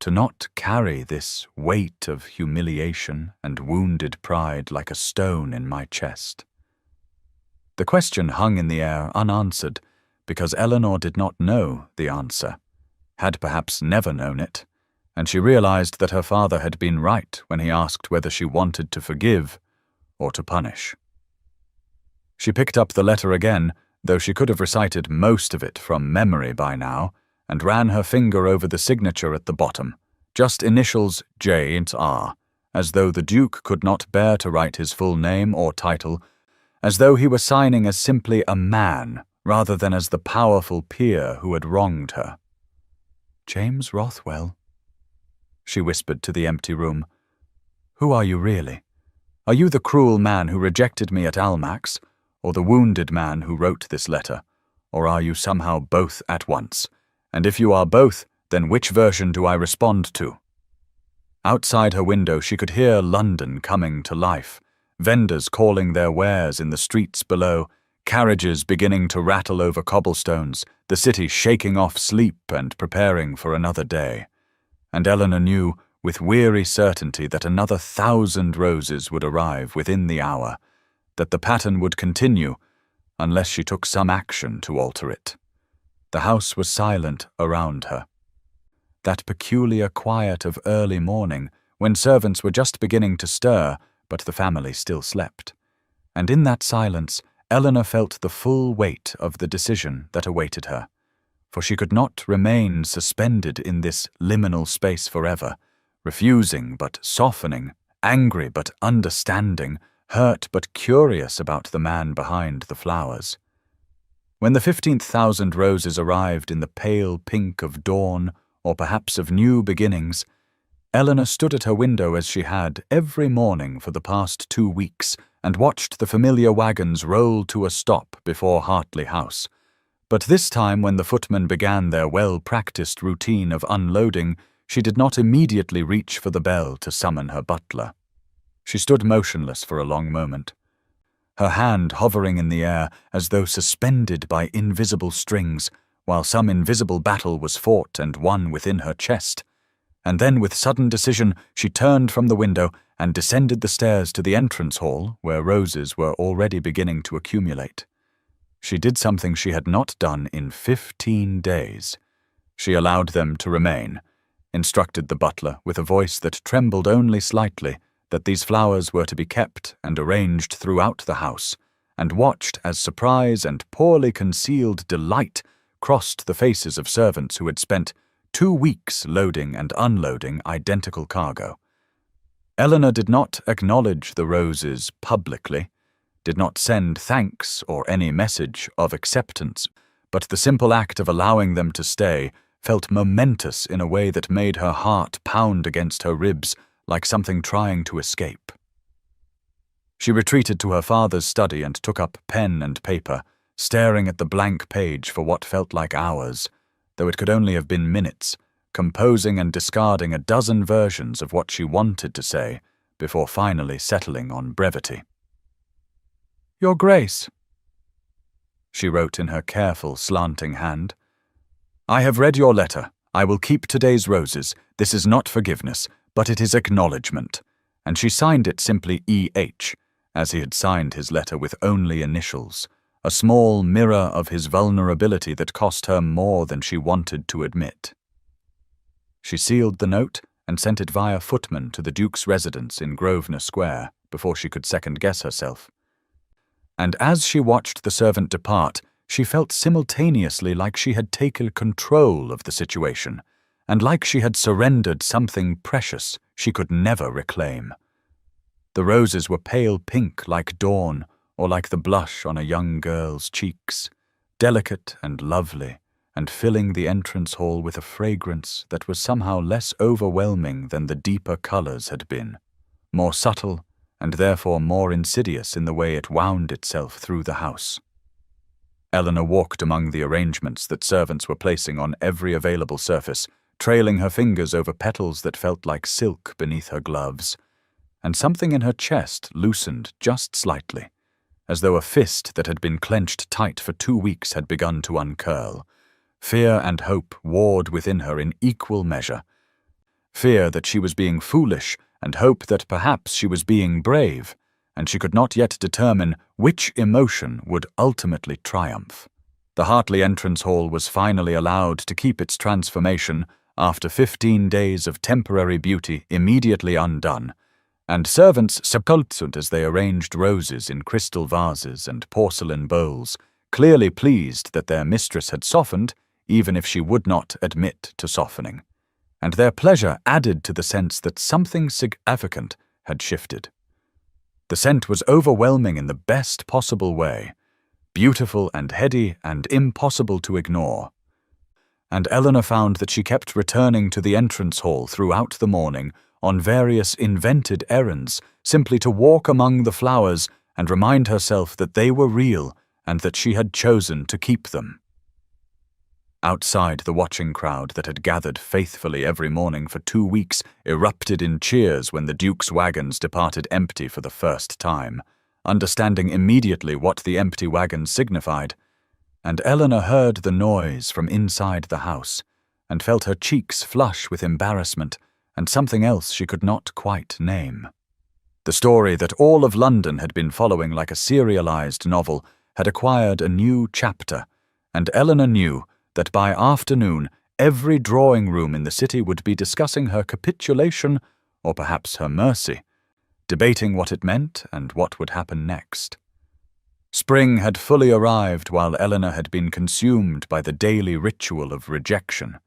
Speaker 1: to not carry this weight of humiliation and wounded pride like a stone in my chest. The question hung in the air unanswered because Eleanor did not know the answer, had perhaps never known it, and she realized that her father had been right when he asked whether she wanted to forgive or to punish. She picked up the letter again, though she could have recited most of it from memory by now, and ran her finger over the signature at the bottom, just initials J and R, as though the Duke could not bear to write his full name or title, as though he were signing as simply a man rather than as the powerful peer who had wronged her. "James Rothwell," she whispered to the empty room. Who are you really? Are you the cruel man who rejected me at Almack's, or the wounded man who wrote this letter? Or are you somehow both at once? And if you are both, then which version do I respond to? Outside her window she could hear London coming to life, vendors calling their wares in the streets below, carriages beginning to rattle over cobblestones, the city shaking off sleep and preparing for another day. And Eleanor knew with weary certainty that another 1,000 roses would arrive within the hour, that the pattern would continue unless she took some action to alter it. The house was silent around her. That peculiar quiet of early morning, when servants were just beginning to stir, but the family still slept. And in that silence, Eleanor felt the full weight of the decision that awaited her. For she could not remain suspended in this liminal space forever, refusing but softening, angry but understanding, hurt but curious about the man behind the flowers. When the 15,000 roses arrived in the pale pink of dawn, or perhaps of new beginnings, Eleanor stood at her window as she had every morning for the past 2 weeks and watched the familiar wagons roll to a stop before Hartley House. But this time, when the footmen began their well-practiced routine of unloading, she did not immediately reach for the bell to summon her butler. She stood motionless for a long moment, her hand hovering in the air as though suspended by invisible strings, while some invisible battle was fought and won within her chest. And then, with sudden decision, she turned from the window and descended the stairs to the entrance hall, where roses were already beginning to accumulate. She did something she had not done in 15 days. She allowed them to remain, instructed the butler with a voice that trembled only slightly that these flowers were to be kept and arranged throughout the house, and watched as surprise and poorly concealed delight crossed the faces of servants who had spent 2 weeks loading and unloading identical cargo. Eleanor did not acknowledge the roses publicly, did not send thanks or any message of acceptance, but the simple act of allowing them to stay felt momentous in a way that made her heart pound against her ribs like something trying to escape. She retreated to her father's study and took up pen and paper, staring at the blank page for what felt like hours, though it could only have been minutes, composing and discarding a dozen versions of what she wanted to say before finally settling on brevity. "Your Grace," she wrote in her careful, slanting hand, "I have read your letter. I will keep today's roses. This is not forgiveness, but it is acknowledgement." And she signed it simply E.H., as he had signed his letter with only initials, a small mirror of his vulnerability that cost her more than she wanted to admit. She sealed the note and sent it via footman to the Duke's residence in Grosvenor Square before she could second-guess herself. And as she watched the servant depart, she felt simultaneously like she had taken control of the situation, and like she had surrendered something precious she could never reclaim. The roses were pale pink like dawn, or like the blush on a young girl's cheeks, delicate and lovely, and filling the entrance hall with a fragrance that was somehow less overwhelming than the deeper colors had been, more subtle and therefore more insidious in the way it wound itself through the house. Eleanor walked among the arrangements that servants were placing on every available surface, trailing her fingers over petals that felt like silk beneath her gloves, and something in her chest loosened just slightly, as though a fist that had been clenched tight for 2 weeks had begun to uncurl. Fear and hope warred within her in equal measure. Fear that she was being foolish, and hope that perhaps she was being brave, and she could not yet determine which emotion would ultimately triumph. The Hartley entrance hall was finally allowed to keep its transformation after 15 days of temporary beauty immediately undone, and servants sepulchred as they arranged roses in crystal vases and porcelain bowls, clearly pleased that their mistress had softened, even if she would not admit to softening, and their pleasure added to the sense that something significant had shifted. The scent was overwhelming in the best possible way, beautiful and heady and impossible to ignore. And Eleanor found that she kept returning to the entrance hall throughout the morning, on various invented errands, simply to walk among the flowers and remind herself that they were real and that she had chosen to keep them. Outside, the watching crowd that had gathered faithfully every morning for 2 weeks erupted in cheers when the Duke's wagons departed empty for the first time, understanding immediately what the empty wagons signified, and Eleanor heard the noise from inside the house, and felt her cheeks flush with embarrassment and something else she could not quite name. The story that all of London had been following like a serialized novel had acquired a new chapter, and Eleanor knew that by afternoon every drawing room in the city would be discussing her capitulation or perhaps her mercy, debating what it meant and what would happen next. Spring had fully arrived while Eleanor had been consumed by the daily ritual of rejection,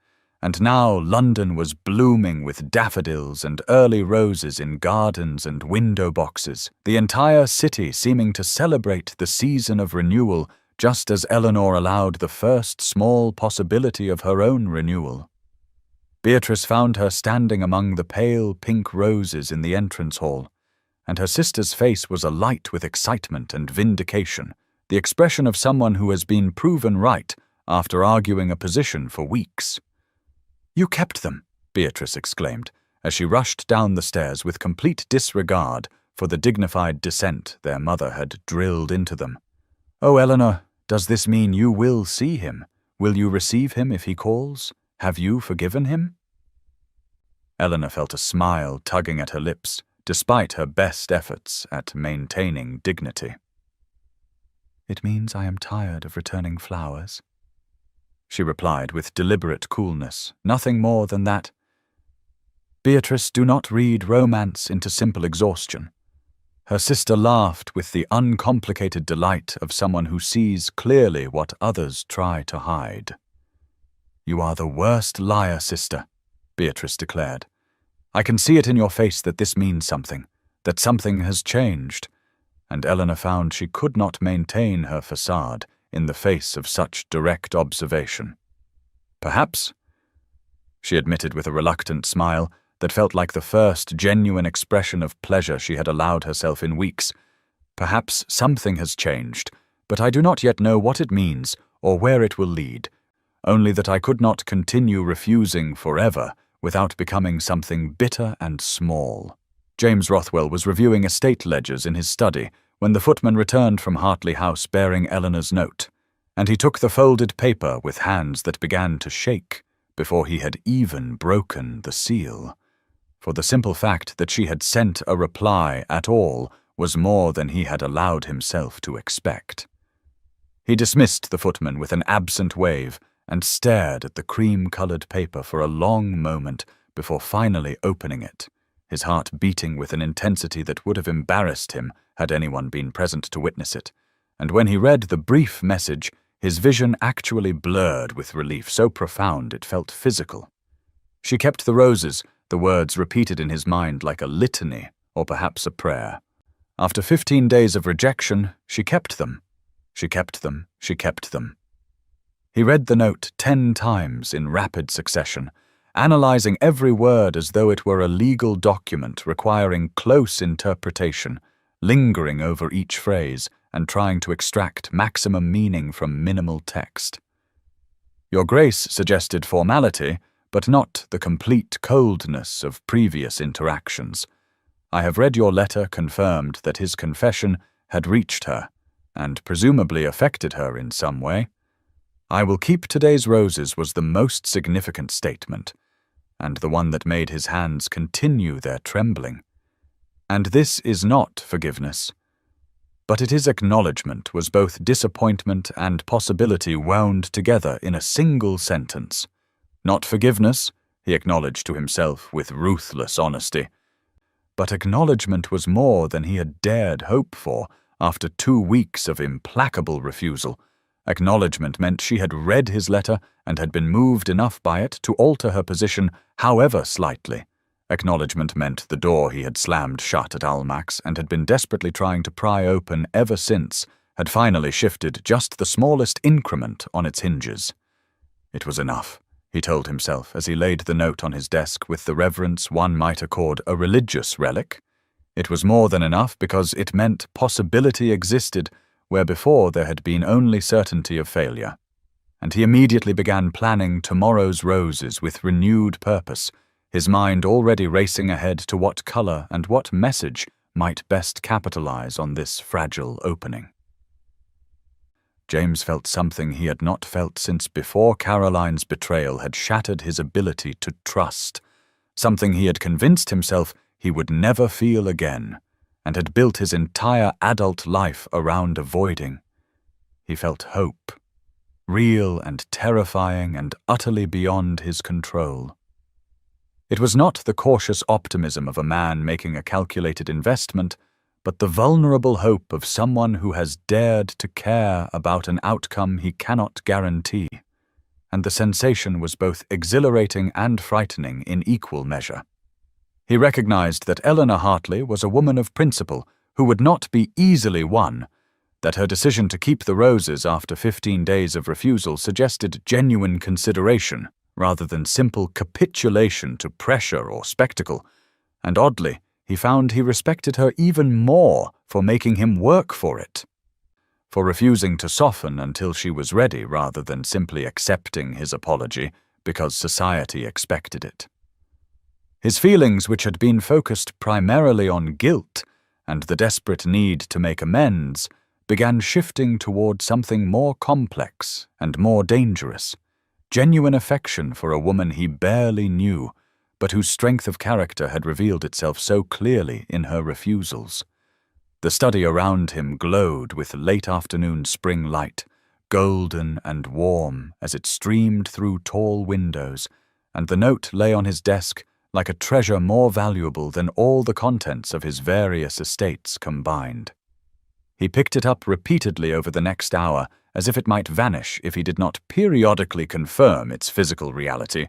Speaker 1: and now London was blooming with daffodils and early roses in gardens and window boxes, the entire city seeming to celebrate the season of renewal just as Eleanor allowed the first small possibility of her own renewal. Beatrice found her standing among the pale pink roses in the entrance hall, and her sister's face was alight with excitement and vindication, the expression of someone who has been proven right after arguing a position for weeks. "You kept them," Beatrice exclaimed, as she rushed down the stairs with complete disregard for the dignified dissent their mother had drilled into them. "Oh, Eleanor, does this mean you will see him? Will you receive him if he calls? Have you forgiven him?" Eleanor felt a smile tugging at her lips, despite her best efforts at maintaining dignity. "It means I am tired of returning flowers," she replied with deliberate coolness, nothing more than that. "Beatrice, do not read romance into simple exhaustion." Her sister laughed with the uncomplicated delight of someone who sees clearly what others try to hide. "You are the worst liar, sister," Beatrice declared. "I can see it in your face that this means something, that something has changed," and Eleanor found she could not maintain her facade in the face of such direct observation. "Perhaps," she admitted with a reluctant smile that felt like the first genuine expression of pleasure she had allowed herself in weeks. "Perhaps something has changed, but I do not yet know what it means or where it will lead, only that I could not continue refusing forever without becoming something bitter and small." James Rothwell was reviewing estate ledgers in his study when the footman returned from Hartley House bearing Eleanor's note, and he took the folded paper with hands that began to shake before he had even broken the seal. For the simple fact that she had sent a reply at all was more than he had allowed himself to expect. He dismissed the footman with an absent wave and stared at the cream-colored paper for a long moment before finally opening it, his heart beating with an intensity that would have embarrassed him had anyone been present to witness it, and when he read the brief message, his vision actually blurred with relief so profound it felt physical. "She kept the roses," the words repeated in his mind like a litany or perhaps a prayer. After 15 days of rejection, she kept them. She kept them. She kept them. He read the note 10 times in rapid succession, analyzing every word as though it were a legal document requiring close interpretation, lingering over each phrase and trying to extract maximum meaning from minimal text. "Your Grace suggested formality, but not the complete coldness of previous interactions. I have read your letter confirmed that his confession had reached her, and presumably affected her in some way. I will keep today's roses was the most significant statement, and the one that made his hands continue their trembling. And this is not forgiveness, but it is acknowledgement was both disappointment and possibility wound together in a single sentence. Not forgiveness, he acknowledged to himself with ruthless honesty, but acknowledgement was more than he had dared hope for after 2 weeks of implacable refusal. Acknowledgement meant she had read his letter and had been moved enough by it to alter her position, however slightly. Acknowledgement meant the door he had slammed shut at Almack's and had been desperately trying to pry open ever since had finally shifted just the smallest increment on its hinges. It was enough. he told himself as he laid the note on his desk with the reverence one might accord a religious relic. It was more than enough because it meant possibility existed where before there had been only certainty of failure. And he immediately began planning tomorrow's roses with renewed purpose, his mind already racing ahead to what color and what message might best capitalize on this fragile opening. James felt something he had not felt since before Caroline's betrayal had shattered his ability to trust, something he had convinced himself he would never feel again, and had built his entire adult life around avoiding. He felt hope, real and terrifying and utterly beyond his control. It was not the cautious optimism of a man making a calculated investment, but the vulnerable hope of someone who has dared to care about an outcome he cannot guarantee, and the sensation was both exhilarating and frightening in equal measure. He recognized that Eleanor Hartley was a woman of principle who would not be easily won, that her decision to keep the roses after 15 days of refusal suggested genuine consideration rather than simple capitulation to pressure or spectacle, and oddly, he found he respected her even more for making him work for it, for refusing to soften until she was ready rather than simply accepting his apology because society expected it. His feelings, which had been focused primarily on guilt and the desperate need to make amends, began shifting toward something more complex and more dangerous, genuine affection for a woman he barely knew, but whose strength of character had revealed itself so clearly in her refusals. The study around him glowed with late-afternoon spring light, golden and warm as it streamed through tall windows, and the note lay on his desk like a treasure more valuable than all the contents of his various estates combined. He picked it up repeatedly over the next hour, as if it might vanish if he did not periodically confirm its physical reality,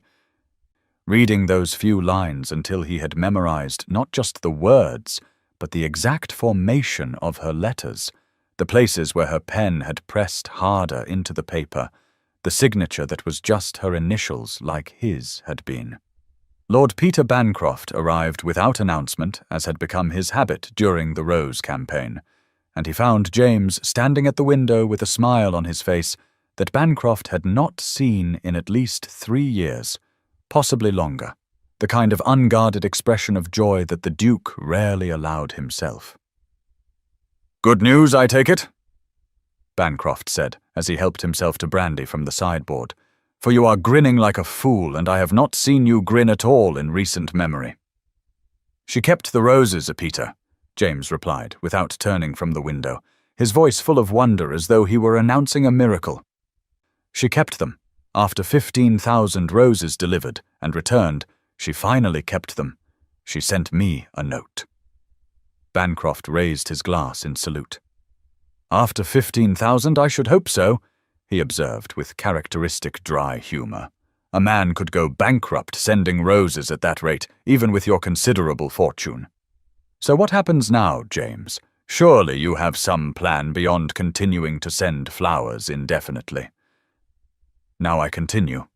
Speaker 1: reading those few lines until he had memorized not just the words, but the exact formation of her letters, the places where her pen had pressed harder into the paper, the signature that was just her initials like his had been. Lord Peter Bancroft arrived without announcement, as had become his habit during the Rose campaign, and he found James standing at the window with a smile on his face that Bancroft had not seen in at least 3 years, possibly longer, the kind of unguarded expression of joy that the Duke rarely allowed himself. "Good news, I take it?" Bancroft said, as he helped himself to brandy from the sideboard, "for you are grinning like a fool, and I have not seen you grin at all in recent memory." "She kept the roses, Peter," James replied, without turning from the window, his voice full of wonder as though he were announcing a miracle. "She kept them. After 15,000 roses delivered and returned, she finally kept them. She sent me a note." Bancroft raised his glass in salute. "After 15,000, I should hope so," he observed with characteristic dry humor. "A man could go bankrupt sending roses at that rate, even with your considerable fortune. So what happens now, James? Surely you have some plan beyond continuing to send flowers indefinitely." "Now I continue,"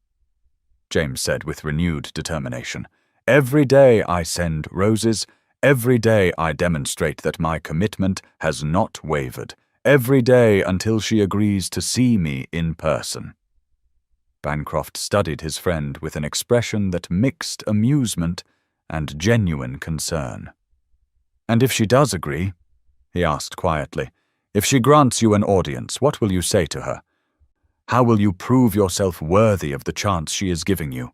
Speaker 1: James said with renewed determination. "Every day I send roses. Every day I demonstrate that my commitment has not wavered. Every day until she agrees to see me in person." Bancroft studied his friend with an expression that mixed amusement and genuine concern. "And if she does agree," he asked quietly, "if she grants you an audience, what will you say to her? How will you prove yourself worthy of the chance she is giving you?"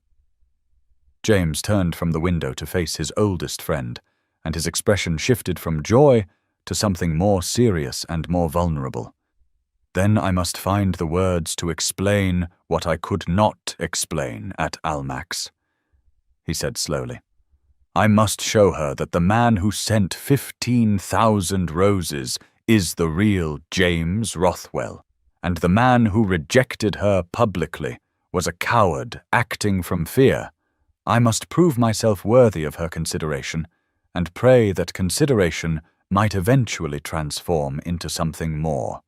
Speaker 1: James turned from the window to face his oldest friend, and his expression shifted from joy to something more serious and more vulnerable. "Then I must find the words to explain what I could not explain at Almack's," he said slowly. "I must show her that the man who sent 15,000 roses is the real James Rothwell, and the man who rejected her publicly was a coward acting from fear. I must prove myself worthy of her consideration, and pray that consideration might eventually transform into something more."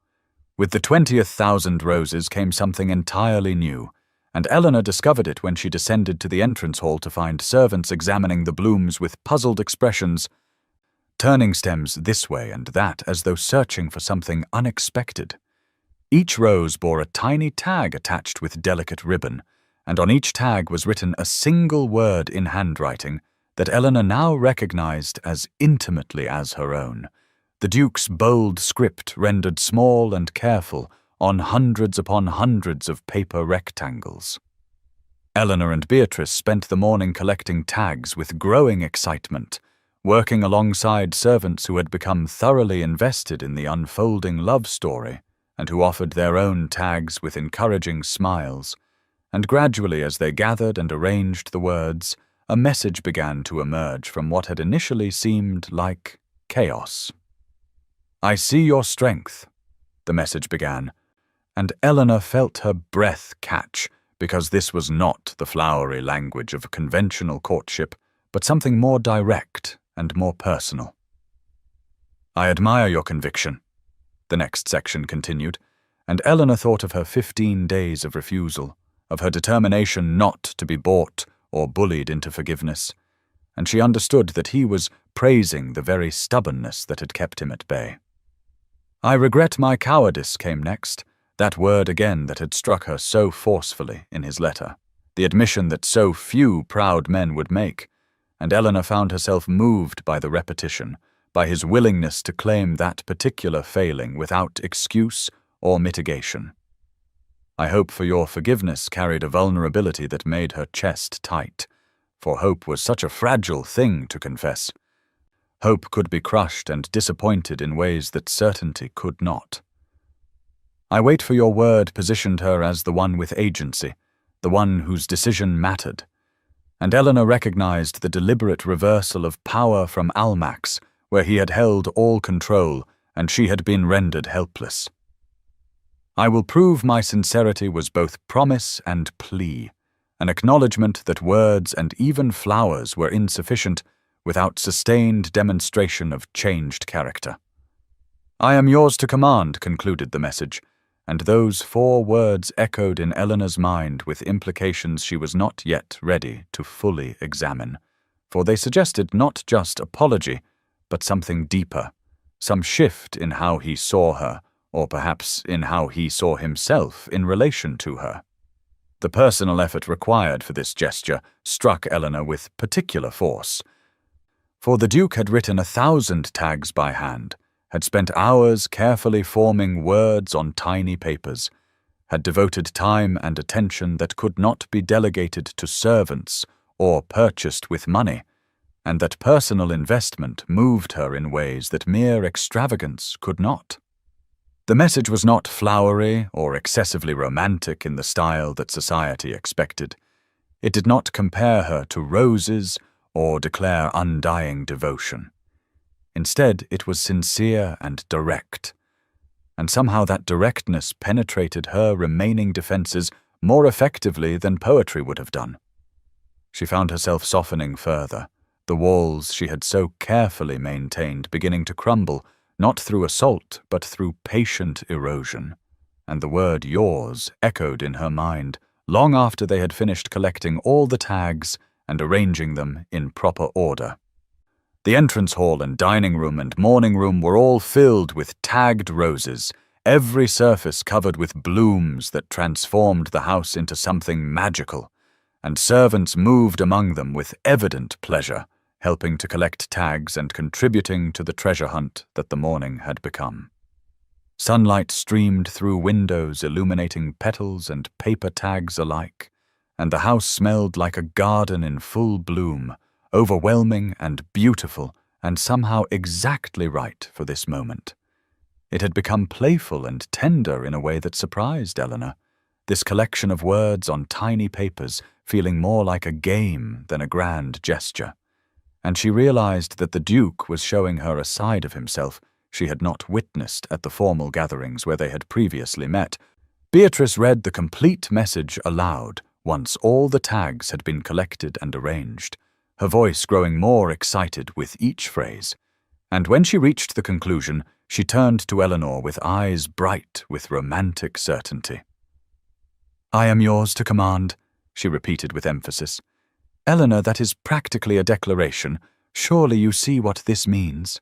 Speaker 1: With the 20,000 roses came something entirely new, and Eleanor discovered it when she descended to the entrance hall to find servants examining the blooms with puzzled expressions, turning stems this way and that as though searching for something unexpected. Each rose bore a tiny tag attached with delicate ribbon, and on each tag was written a single word in handwriting that Eleanor now recognized as intimately as her own, the Duke's bold script rendered small and careful on hundreds upon hundreds of paper rectangles. Eleanor and Beatrice spent the morning collecting tags with growing excitement, working alongside servants who had become thoroughly invested in the unfolding love story and who offered their own tags with encouraging smiles. And gradually, as they gathered and arranged the words, a message began to emerge from what had initially seemed like chaos. "I see your strength," the message began, and Eleanor felt her breath catch because this was not the flowery language of a conventional courtship, but something more direct and more personal. "I admire your conviction," the next section continued, and Eleanor thought of her 15 days of refusal, of her determination not to be bought or bullied into forgiveness, and she understood that he was praising the very stubbornness that had kept him at bay. "I regret my cowardice," came next, that word again that had struck her so forcefully in his letter, the admission that so few proud men would make, and Eleanor found herself moved by the repetition, by his willingness to claim that particular failing without excuse or mitigation. "I hope for your forgiveness" carried a vulnerability that made her chest tight, for hope was such a fragile thing to confess. Hope could be crushed and disappointed in ways that certainty could not. "I wait for your word" positioned her as the one with agency, the one whose decision mattered, and Eleanor recognized the deliberate reversal of power from Almack's, where he had held all control and she had been rendered helpless. "I will prove my sincerity" was both promise and plea, an acknowledgement that words and even flowers were insufficient without sustained demonstration of changed character. "I am yours to command," concluded the message, and those 4 words echoed in Eleanor's mind with implications she was not yet ready to fully examine, for they suggested not just apology, but something deeper, some shift in how he saw her, or perhaps in how he saw himself in relation to her. The personal effort required for this gesture struck Eleanor with particular force, for the Duke had written 1,000 tags by hand, had spent hours carefully forming words on tiny papers, had devoted time and attention that could not be delegated to servants or purchased with money, and that personal investment moved her in ways that mere extravagance could not. The message was not flowery or excessively romantic in the style that society expected. It did not compare her to roses or declare undying devotion. Instead, it was sincere and direct, and somehow that directness penetrated her remaining defenses more effectively than poetry would have done. She found herself softening further, the walls she had so carefully maintained beginning to crumble, not through assault, but through patient erosion, and the word "yours" echoed in her mind long after they had finished collecting all the tags and arranging them in proper order. The entrance hall and dining room and morning room were all filled with tagged roses, every surface covered with blooms that transformed the house into something magical, and servants moved among them with evident pleasure, helping to collect tags and contributing to the treasure hunt that the morning had become. Sunlight streamed through windows, illuminating petals and paper tags alike, and the house smelled like a garden in full bloom, overwhelming and beautiful and somehow exactly right for this moment. It had become playful and tender in a way that surprised Eleanor, this collection of words on tiny papers feeling more like a game than a grand gesture. And she realized that the Duke was showing her a side of himself she had not witnessed at the formal gatherings where they had previously met. Beatrice read the complete message aloud once all the tags had been collected and arranged, her voice growing more excited with each phrase. And when she reached the conclusion, she turned to Eleanor with eyes bright with romantic certainty. "I am yours to command," she repeated with emphasis. "Eleanor, that is practically a declaration. Surely you see what this means."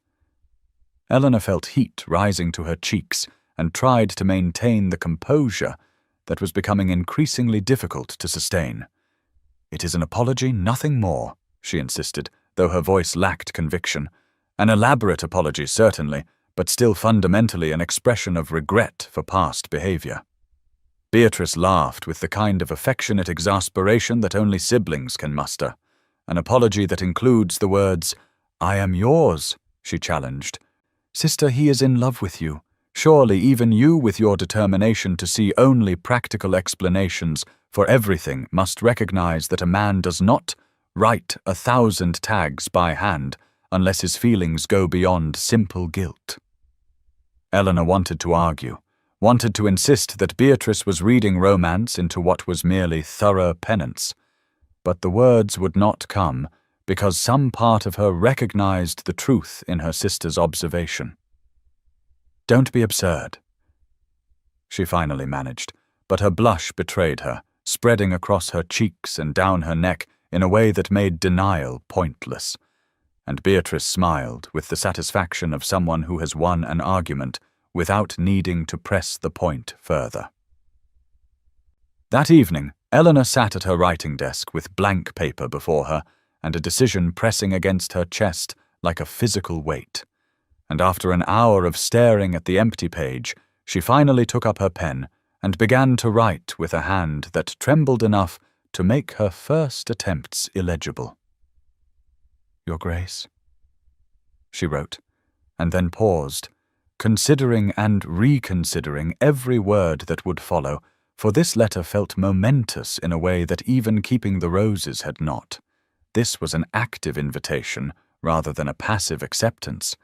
Speaker 1: Eleanor felt heat rising to her cheeks and tried to maintain the composure that was becoming increasingly difficult to sustain. "It is an apology, nothing more," she insisted, though her voice lacked conviction. "An elaborate apology, certainly, but still fundamentally an expression of regret for past behavior." Beatrice laughed with the kind of affectionate exasperation that only siblings can muster. "An apology that includes the words, 'I am yours,'" she challenged. "Sister, he is in love with you. Surely even you, with your determination to see only practical explanations for everything, must recognize that a man does not write 1,000 tags by hand unless his feelings go beyond simple guilt." Eleanor wanted to argue, wanted to insist that Beatrice was reading romance into what was merely thorough penance. But the words would not come because some part of her recognized the truth in her sister's observation. "Don't be absurd," she finally managed, but her blush betrayed her, spreading across her cheeks and down her neck in a way that made denial pointless. And Beatrice smiled with the satisfaction of someone who has won an argument without needing to press the point further. That evening, Eleanor sat at her writing desk with blank paper before her and a decision pressing against her chest like a physical weight. And after an hour of staring at the empty page, she finally took up her pen and began to write with a hand that trembled enough to make her first attempts illegible. "Your Grace," she wrote, and then paused, considering and reconsidering every word that would follow, for this letter felt momentous in a way that even keeping the roses had not. This was an active invitation rather than a passive acceptance.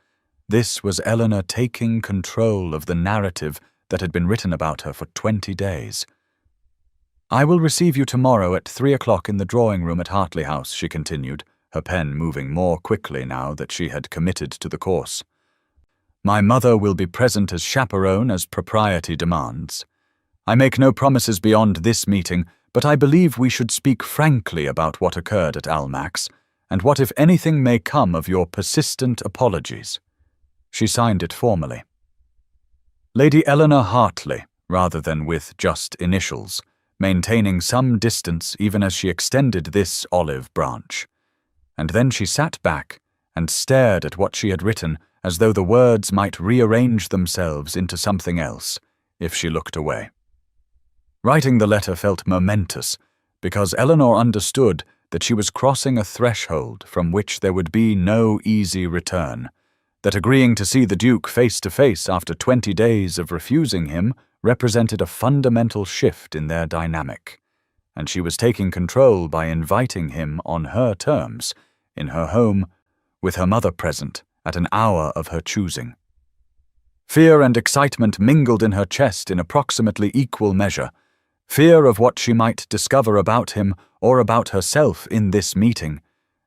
Speaker 1: This was Eleanor taking control of the narrative that had been written about her for 20 days. "I will receive you tomorrow at 3 o'clock in the drawing room at Hartley House," she continued, her pen moving more quickly now that she had committed to the course. "My mother will be present as chaperone as propriety demands. I make no promises beyond this meeting, but I believe we should speak frankly about what occurred at Almack's, and what if anything may come of your persistent apologies." She signed it formally. "Lady Eleanor Hartley," rather than with just initials, maintaining some distance even as she extended this olive branch. And then she sat back and stared at what she had written as though the words might rearrange themselves into something else if she looked away. Writing the letter felt momentous because Eleanor understood that she was crossing a threshold from which there would be no easy return, that agreeing to see the Duke face to face after 20 days of refusing him represented a fundamental shift in their dynamic, and she was taking control by inviting him on her terms, in her home, with her mother present at an hour of her choosing. Fear and excitement mingled in her chest in approximately equal measure. Fear of what she might discover about him or about herself in this meeting.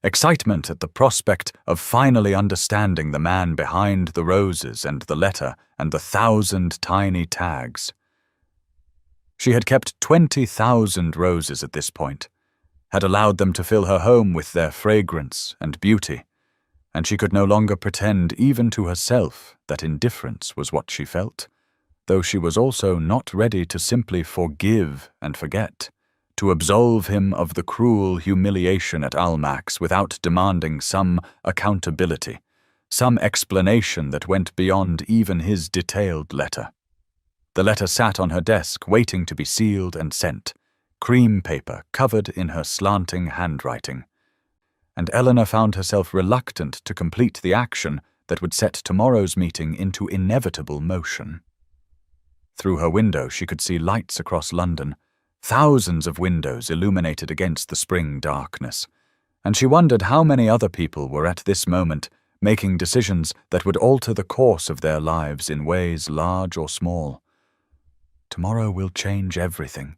Speaker 1: Excitement at the prospect of finally understanding the man behind the roses and the letter and the 1,000 tiny tags. She had kept 20,000 roses at this point, had allowed them to fill her home with their fragrance and beauty, and she could no longer pretend even to herself that indifference was what she felt, though she was also not ready to simply forgive and forget, to absolve him of the cruel humiliation at Almack's without demanding some accountability, some explanation that went beyond even his detailed letter. The letter sat on her desk waiting to be sealed and sent, cream paper covered in her slanting handwriting, and Eleanor found herself reluctant to complete the action that would set tomorrow's meeting into inevitable motion. Through her window she could see lights across London, thousands of windows illuminated against the spring darkness, and she wondered how many other people were at this moment making decisions that would alter the course of their lives in ways large or small. "Tomorrow will change everything,"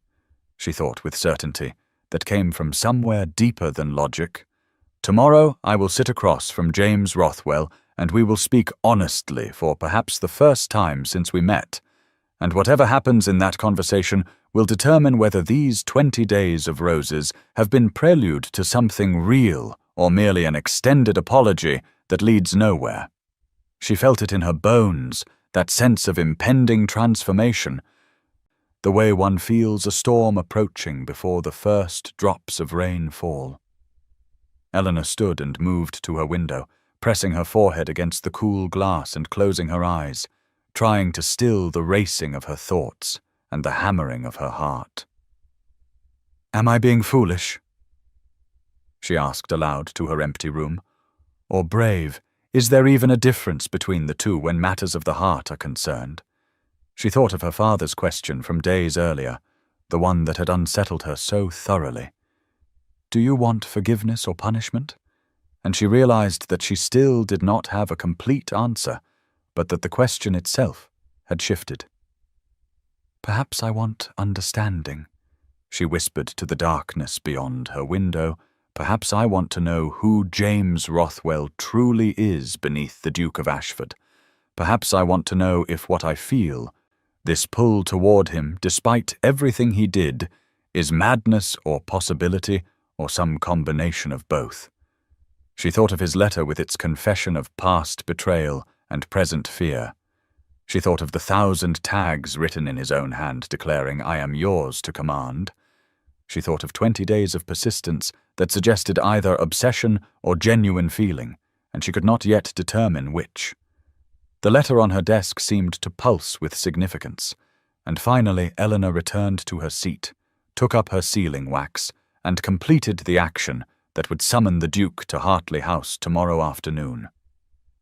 Speaker 1: she thought with certainty that came from somewhere deeper than logic. "Tomorrow I will sit across from James Rothwell and we will speak honestly for perhaps the first time since we met, And whatever happens in that conversation will determine whether these 20 days of roses have been prelude to something real or merely an extended apology that leads nowhere. She felt it in her bones, that sense of impending transformation, the way one feels a storm approaching before the first drops of rain fall. Eleanor stood and moved to her window, pressing her forehead against the cool glass and closing her eyes, trying to still the racing of her thoughts and the hammering of her heart. "Am I being foolish?" she asked aloud to her empty room. "Or brave? Is there even a difference between the two when matters of the heart are concerned?" She thought of her father's question from days earlier, the one that had unsettled her so thoroughly. "Do you want forgiveness or punishment?" And she realized that she still did not have a complete answer, but that the question itself had shifted. "Perhaps I want understanding," she whispered to the darkness beyond her window. "Perhaps I want to know who James Rothwell truly is beneath the Duke of Ashford. Perhaps I want to know if what I feel, this pull toward him despite everything he did, is madness or possibility or some combination of both." She thought of his letter with its confession of past betrayal and present fear. She thought of the 1,000 tags written in his own hand declaring, "I am yours to command." She thought of 20 days of persistence that suggested either obsession or genuine feeling, and she could not yet determine which. The letter on her desk seemed to pulse with significance, and finally Eleanor returned to her seat, took up her sealing wax, and completed the action that would summon the Duke to Hartley House tomorrow afternoon.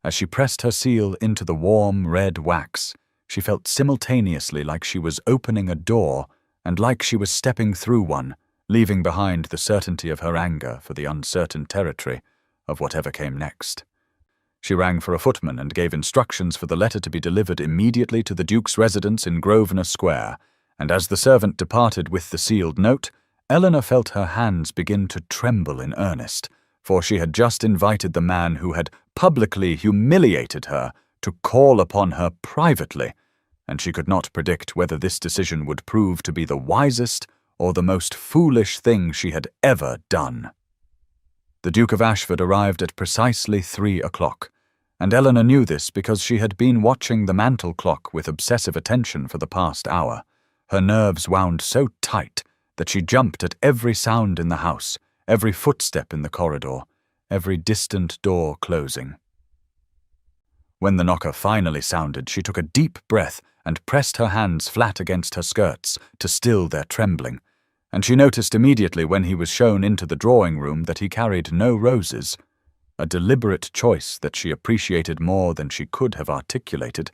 Speaker 1: As she pressed her seal into the warm red wax, she felt simultaneously like she was opening a door and like she was stepping through one, leaving behind the certainty of her anger for the uncertain territory of whatever came next. She rang for a footman and gave instructions for the letter to be delivered immediately to the Duke's residence in Grosvenor Square, and as the servant departed with the sealed note, Eleanor felt her hands begin to tremble in earnest, for she had just invited the man who had publicly humiliated her to call upon her privately, and she could not predict whether this decision would prove to be the wisest or the most foolish thing she had ever done. The Duke of Ashford arrived at precisely 3 o'clock, and Eleanor knew this because she had been watching the mantel clock with obsessive attention for the past hour. Her nerves wound so tight that she jumped at every sound in the house, every footstep in the corridor, every distant door closing. When the knocker finally sounded, she took a deep breath and pressed her hands flat against her skirts to still their trembling, and she noticed immediately when he was shown into the drawing-room that he carried no roses, a deliberate choice that she appreciated more than she could have articulated,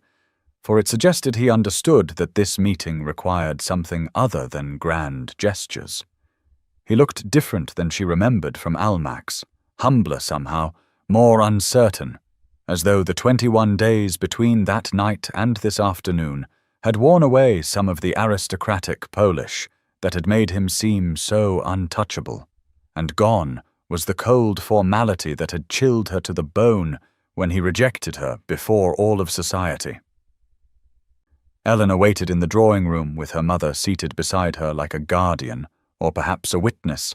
Speaker 1: for it suggested he understood that this meeting required something other than grand gestures. He looked different than she remembered from Almack's, humbler somehow, more uncertain, as though the 21 days between that night and this afternoon had worn away some of the aristocratic polish that had made him seem so untouchable, and gone was the cold formality that had chilled her to the bone when he rejected her before all of society. Eleanor waited in the drawing-room with her mother seated beside her like a guardian, or perhaps a witness,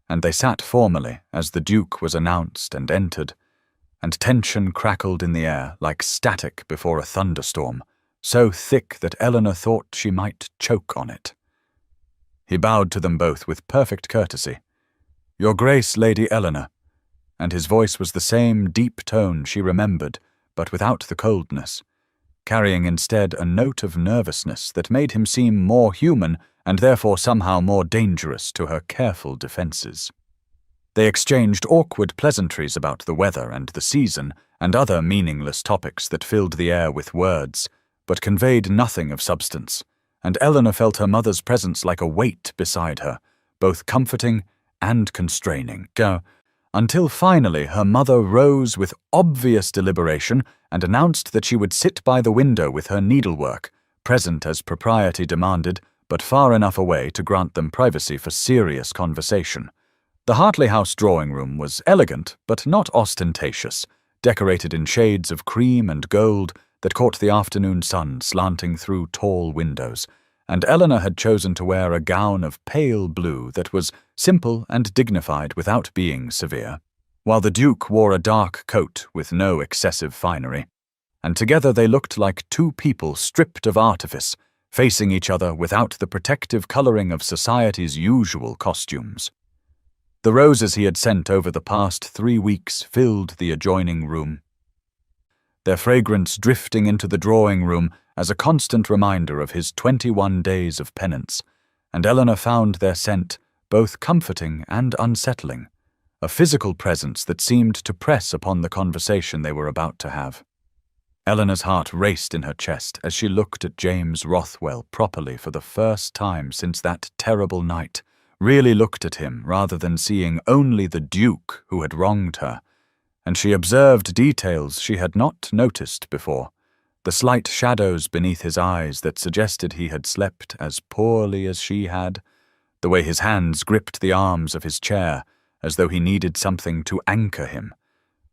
Speaker 1: and they sat formally as the Duke was announced and entered, and tension crackled in the air like static before a thunderstorm, so thick that Eleanor thought she might choke on it. He bowed to them both with perfect courtesy. "Your Grace, Lady Eleanor," and his voice was the same deep tone she remembered, but without the coldness, carrying instead a note of nervousness that made him seem more human and therefore somehow more dangerous to her careful defenses. They exchanged awkward pleasantries about the weather and the season and other meaningless topics that filled the air with words, but conveyed nothing of substance, and Eleanor felt her mother's presence like a weight beside her, both comforting and constraining, until finally her mother rose with obvious deliberation and announced that she would sit by the window with her needlework, present as propriety demanded, but far enough away to grant them privacy for serious conversation. The Hartley House drawing-room was elegant but not ostentatious, decorated in shades of cream and gold that caught the afternoon sun slanting through tall windows, and Eleanor had chosen to wear a gown of pale blue that was simple and dignified without being severe, while the Duke wore a dark coat with no excessive finery, and together they looked like two people stripped of artifice, facing each other without the protective colouring of society's usual costumes. The roses he had sent over the past 3 weeks filled the adjoining room, their fragrance drifting into the drawing room as a constant reminder of his 21 days of penance, and Eleanor found their scent both comforting and unsettling, a physical presence that seemed to press upon the conversation they were about to have. Eleanor's heart raced in her chest as she looked at James Rothwell properly for the first time since that terrible night, really looked at him rather than seeing only the Duke who had wronged her, and she observed details she had not noticed before, the slight shadows beneath his eyes that suggested he had slept as poorly as she had, the way his hands gripped the arms of his chair as though he needed something to anchor him,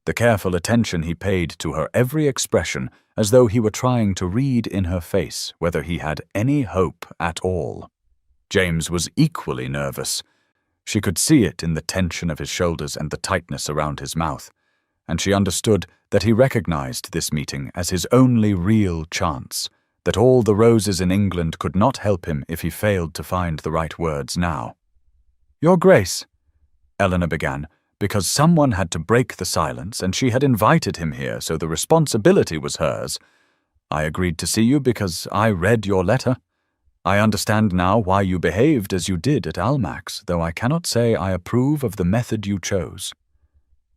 Speaker 1: the careful attention he paid to her every expression as though he were trying to read in her face whether he had any hope at all. James was equally nervous. She could see it in the tension of his shoulders and the tightness around his mouth, and she understood that he recognized this meeting as his only real chance, that all the roses in England could not help him if he failed to find the right words now. "Your Grace," Eleanor began, because someone had to break the silence and she had invited him here, so the responsibility was hers. "I agreed to see you because I read your letter. I understand now why you behaved as you did at Almack's, though I cannot say I approve of the method you chose."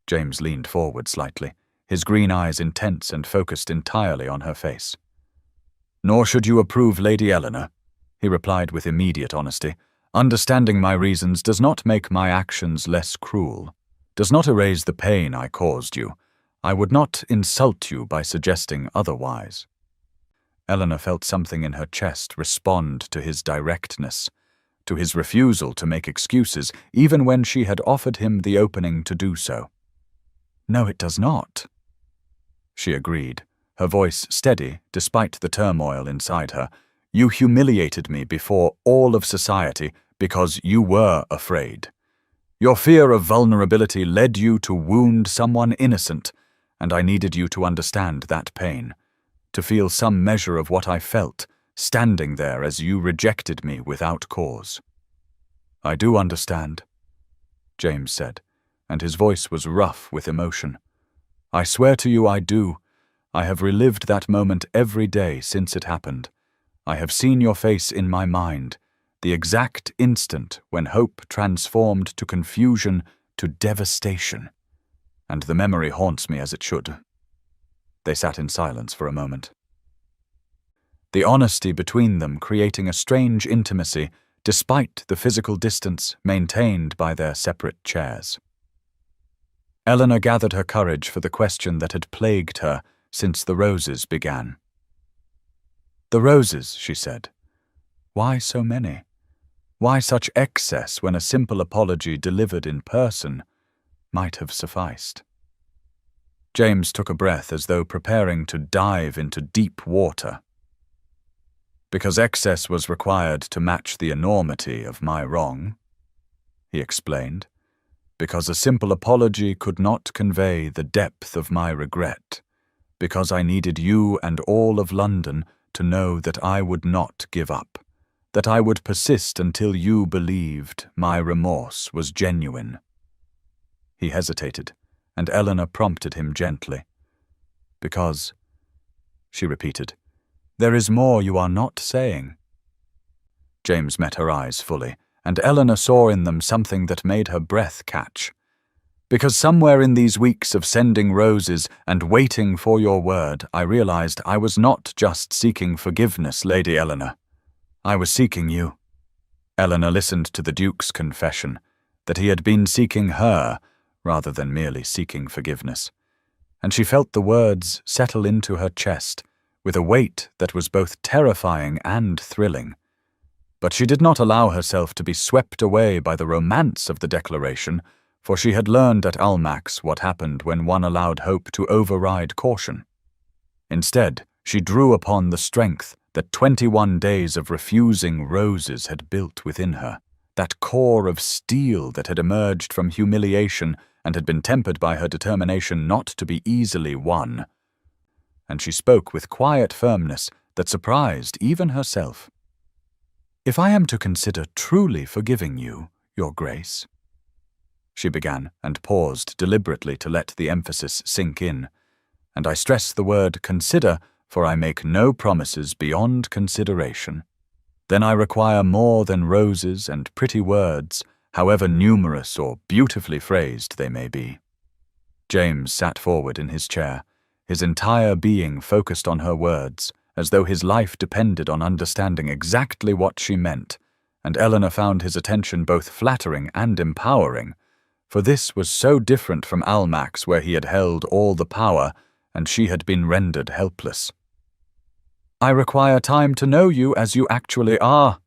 Speaker 1: James leaned forward slightly, his green eyes intense and focused entirely on her face. "Nor should you approve, Lady Eleanor," he replied with immediate honesty. "Understanding my reasons does not make my actions less cruel, does not erase the pain I caused you. I would not insult you by suggesting otherwise." Eleanor felt something in her chest respond to his directness, to his refusal to make excuses, even when she had offered him the opening to do so. "No, it does not," she agreed, her voice steady despite the turmoil inside her. "You humiliated me before all of society because you were afraid. Your fear of vulnerability led you to wound someone innocent, and I needed you to understand that pain, to feel some measure of what I felt, standing there as you rejected me without cause." "I do understand," James said, and his voice was rough with emotion. "I swear to you I do. I have relived that moment every day since it happened. I have seen your face in my mind, the exact instant when hope transformed to confusion, to devastation. And the memory haunts me as it should." They sat in silence for a moment, the honesty between them creating a strange intimacy despite the physical distance maintained by their separate chairs. Eleanor gathered her courage for the question that had plagued her since the roses began. "The roses," she said. "Why so many? Why such excess when a simple apology delivered in person might have sufficed?" James took a breath as though preparing to dive into deep water. "Because excess was required to match the enormity of my wrong," he explained. "Because a simple apology could not convey the depth of my regret. Because I needed you and all of London to know that I would not give up, that I would persist until you believed my remorse was genuine." He hesitated, and Eleanor prompted him gently. "Because," she repeated, "there is more you are not saying." James met her eyes fully, and Eleanor saw in them something that made her breath catch. "Because somewhere in these weeks of sending roses and waiting for your word, I realized I was not just seeking forgiveness, Lady Eleanor. I was seeking you." Eleanor listened to the Duke's confession, that he had been seeking her rather than merely seeking forgiveness, and she felt the words settle into her chest with a weight that was both terrifying and thrilling. But she did not allow herself to be swept away by the romance of the declaration, for she had learned at Almack's what happened when one allowed hope to override caution. Instead, She drew upon the strength that 21 days of refusing roses had built within her, that core of steel that had emerged from humiliation and had been tempered by her determination not to be easily won. And she spoke with quiet firmness that surprised even herself. "If I am to consider truly forgiving you, Your Grace," she began, and paused deliberately to let the emphasis sink in. "And I stress the word consider, for I make no promises beyond consideration. Then I require more than roses and pretty words, however numerous or beautifully phrased they may be." James sat forward in his chair, his entire being focused on her words, as though his life depended on understanding exactly what she meant, and Eleanor found his attention both flattering and empowering, for this was so different from Almack's, where he had held all the power and she had been rendered helpless. "I require time to know you as you actually are,"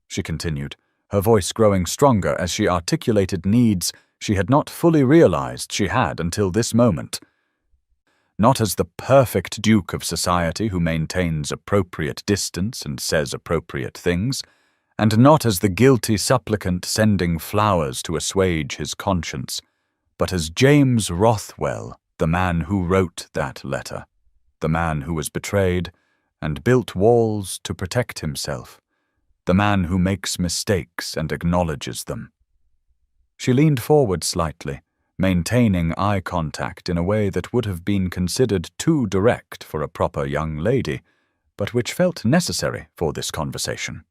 Speaker 1: she continued, her voice growing stronger as she articulated needs she had not fully realized she had until this moment. Not as the perfect duke of society who maintains appropriate distance and says appropriate things, and not as the guilty supplicant sending flowers to assuage his conscience, but as James Rothwell, the man who wrote that letter, the man who was betrayed and built walls to protect himself, the man who makes mistakes and acknowledges them. She leaned forward slightly, maintaining eye contact in a way that would have been considered too direct for a proper young lady, but which felt necessary for this conversation.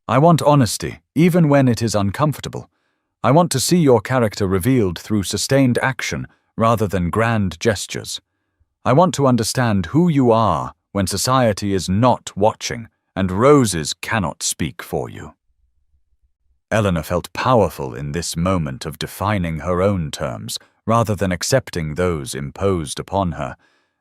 Speaker 1: "I want honesty, even when it is uncomfortable. I want to see your character revealed through sustained action rather than grand gestures. I want to understand who you are when society is not watching and roses cannot speak for you." Eleanor felt powerful in this moment of defining her own terms rather than accepting those imposed upon her,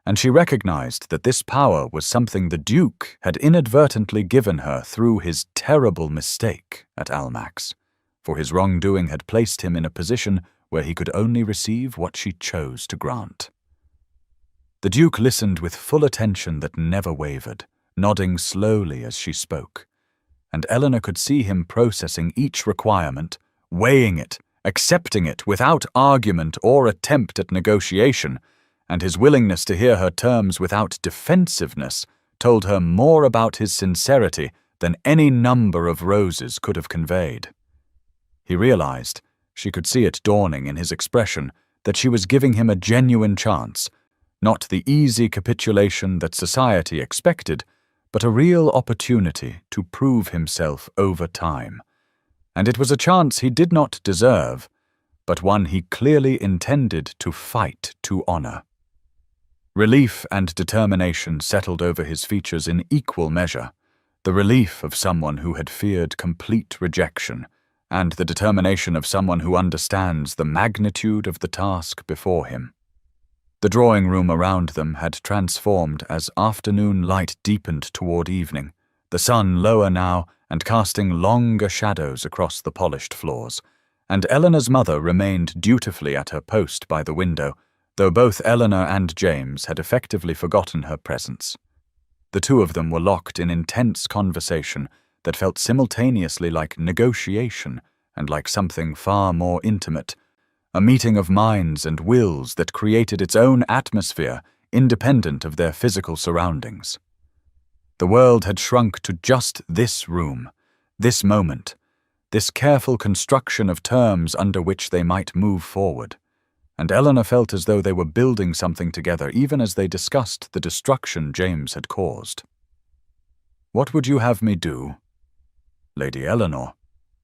Speaker 1: and she recognized that this power was something the Duke had inadvertently given her through his terrible mistake at Almack's, for his wrongdoing had placed him in a position where he could only receive what she chose to grant. The Duke listened with full attention that never wavered, nodding slowly as she spoke, and Eleanor could see him processing each requirement, weighing it, accepting it without argument or attempt at negotiation, and his willingness to hear her terms without defensiveness told her more about his sincerity than any number of roses could have conveyed. He realized, she could see it dawning in his expression, that she was giving him a genuine chance, not the easy capitulation that society expected, but a real opportunity to prove himself over time. And it was a chance he did not deserve, but one he clearly intended to fight to honor. Relief and determination settled over his features in equal measure, the relief of someone who had feared complete rejection, and the determination of someone who understands the magnitude of the task before him. The drawing room around them had transformed as afternoon light deepened toward evening, the sun lower now and casting longer shadows across the polished floors, and Eleanor's mother remained dutifully at her post by the window, though both Eleanor and James had effectively forgotten her presence. The two of them were locked in intense conversation that felt simultaneously like negotiation and like something far more intimate, a meeting of minds and wills that created its own atmosphere independent of their physical surroundings. The world had shrunk to just this room, this moment, this careful construction of terms under which they might move forward, and Eleanor felt as though they were building something together even as they discussed the destruction James had caused. "What would you have me do?" "Lady Eleanor,"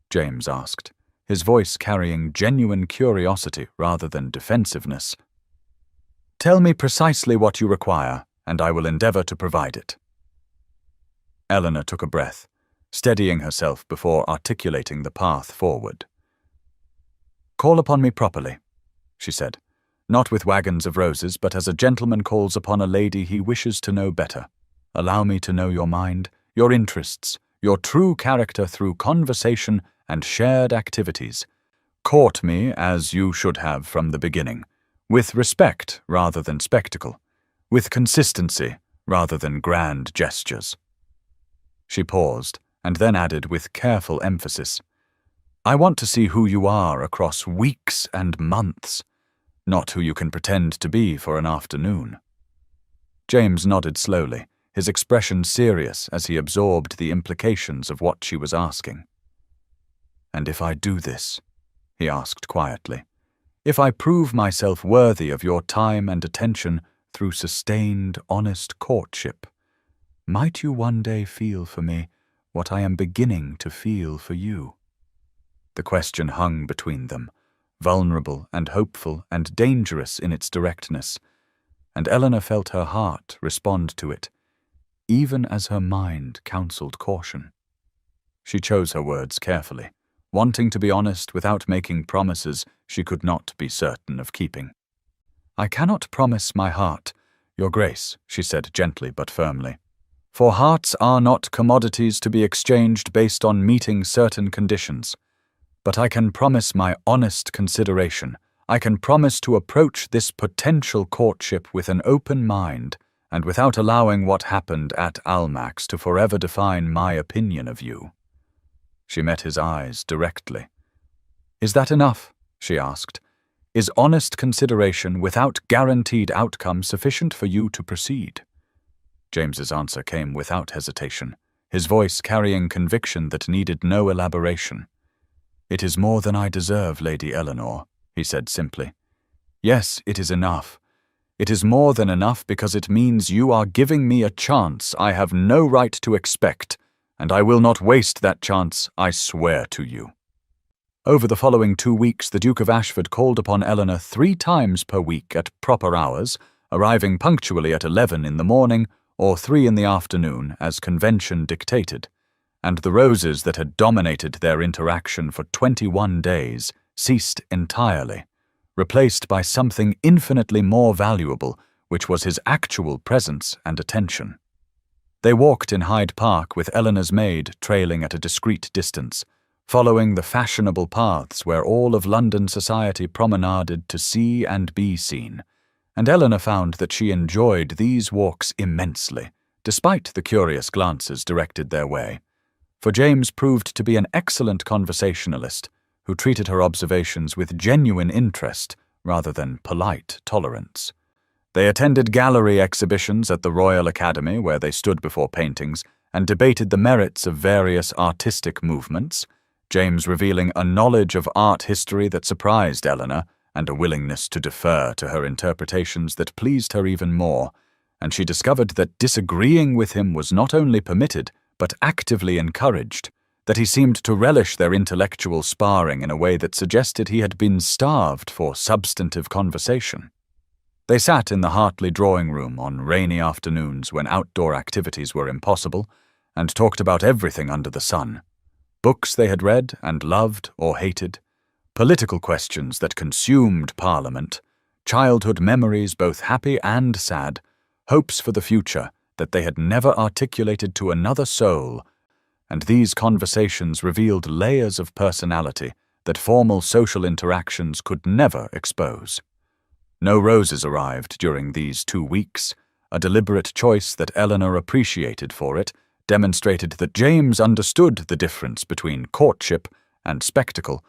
Speaker 1: James asked, his voice carrying genuine curiosity rather than defensiveness. "Tell me precisely what you require, and I will endeavor to provide it." Eleanor took a breath, steadying herself before articulating the path forward. "Call upon me properly," she said, "not with wagons of roses, but as a gentleman calls upon a lady he wishes to know better. Allow me to know your mind, your interests, your true character through conversation and shared activities. Court me as you should have from the beginning, with respect rather than spectacle, with consistency rather than grand gestures. She paused, and then added with careful emphasis, "I want to see who you are across weeks and months, not who you can pretend to be for an afternoon." James nodded slowly, his expression serious as he absorbed the implications of what she was asking. "And if I do this," he asked quietly, "if I prove myself worthy of your time and attention through sustained, honest courtship, might you one day feel for me what I am beginning to feel for you?" The question hung between them, vulnerable and hopeful and dangerous in its directness, and Eleanor felt her heart respond to it, even as her mind counseled caution. She chose her words carefully, wanting to be honest without making promises she could not be certain of keeping. "I cannot promise my heart, Your Grace," she said gently but firmly, "for hearts are not commodities to be exchanged based on meeting certain conditions. But I can promise my honest consideration. I can promise to approach this potential courtship with an open mind and without allowing what happened at Almack's to forever define my opinion of you." She met his eyes directly. "Is that enough?" she asked. "Is honest consideration without guaranteed outcome sufficient for you to proceed?" James's answer came without hesitation, his voice carrying conviction that needed no elaboration. "It is more than I deserve, Lady Eleanor," he said simply. "Yes, it is enough. It is more than enough because it means you are giving me a chance I have no right to expect, and I will not waste that chance, I swear to you." Over the following 2 weeks, the Duke of Ashford called upon Eleanor 3 times per week at proper hours, arriving punctually at 11 in the morning or 3 in the afternoon, as convention dictated, and the roses that had dominated their interaction for 21 days ceased entirely, replaced by something infinitely more valuable, which was his actual presence and attention. They walked in Hyde Park with Eleanor's maid trailing at a discreet distance, following the fashionable paths where all of London society promenaded to see and be seen, and Eleanor found that she enjoyed these walks immensely, despite the curious glances directed their way, for James proved to be an excellent conversationalist who treated her observations with genuine interest rather than polite tolerance. They attended gallery exhibitions at the Royal Academy where they stood before paintings and debated the merits of various artistic movements, James revealing a knowledge of art history that surprised Eleanor and a willingness to defer to her interpretations that pleased her even more, and she discovered that disagreeing with him was not only permitted but actively encouraged, that he seemed to relish their intellectual sparring in a way that suggested he had been starved for substantive conversation. They sat in the Hartley drawing room on rainy afternoons when outdoor activities were impossible, and talked about everything under the sun. Books they had read and loved or hated, political questions that consumed Parliament, childhood memories both happy and sad, hopes for the future that they had never articulated to another soul, and these conversations revealed layers of personality that formal social interactions could never expose. No roses arrived during these 2 weeks, a deliberate choice that Eleanor appreciated for it, demonstrated that James understood the difference between courtship and spectacle,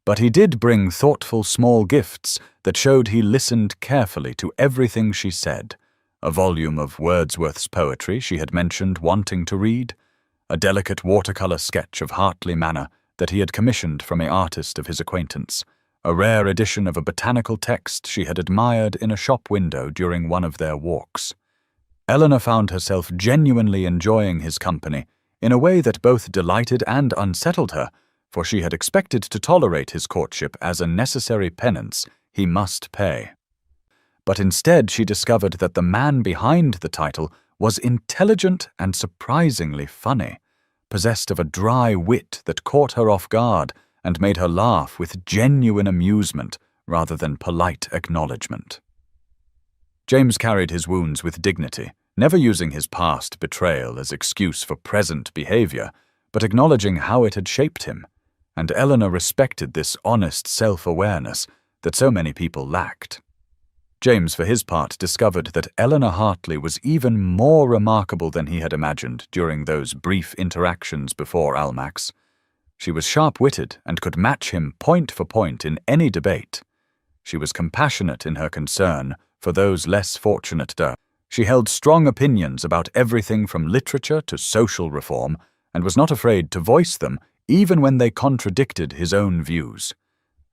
Speaker 1: but he did bring thoughtful small gifts that showed he listened carefully to everything she said, a volume of Wordsworth's poetry she had mentioned wanting to read, a delicate watercolor sketch of Hartley Manor that he had commissioned from an artist of his acquaintance, a rare edition of a botanical text she had admired in a shop window during one of their walks. Eleanor found herself genuinely enjoying his company in a way that both delighted and unsettled her, for she had expected to tolerate his courtship as a necessary penance he must pay. But instead she discovered that the man behind the title was intelligent and surprisingly funny, possessed of a dry wit that caught her off guard and made her laugh with genuine amusement rather than polite acknowledgement. James carried his wounds with dignity, never using his past betrayal as excuse for present behavior, but acknowledging how it had shaped him, and Eleanor respected this honest self-awareness that so many people lacked. James, for his part, discovered that Eleanor Hartley was even more remarkable than he had imagined during those brief interactions before Almack's. She was sharp-witted and could match him point for point in any debate. She was compassionate in her concern for those less fortunate. She held strong opinions about everything from literature to social reform, and was not afraid to voice them even when they contradicted his own views.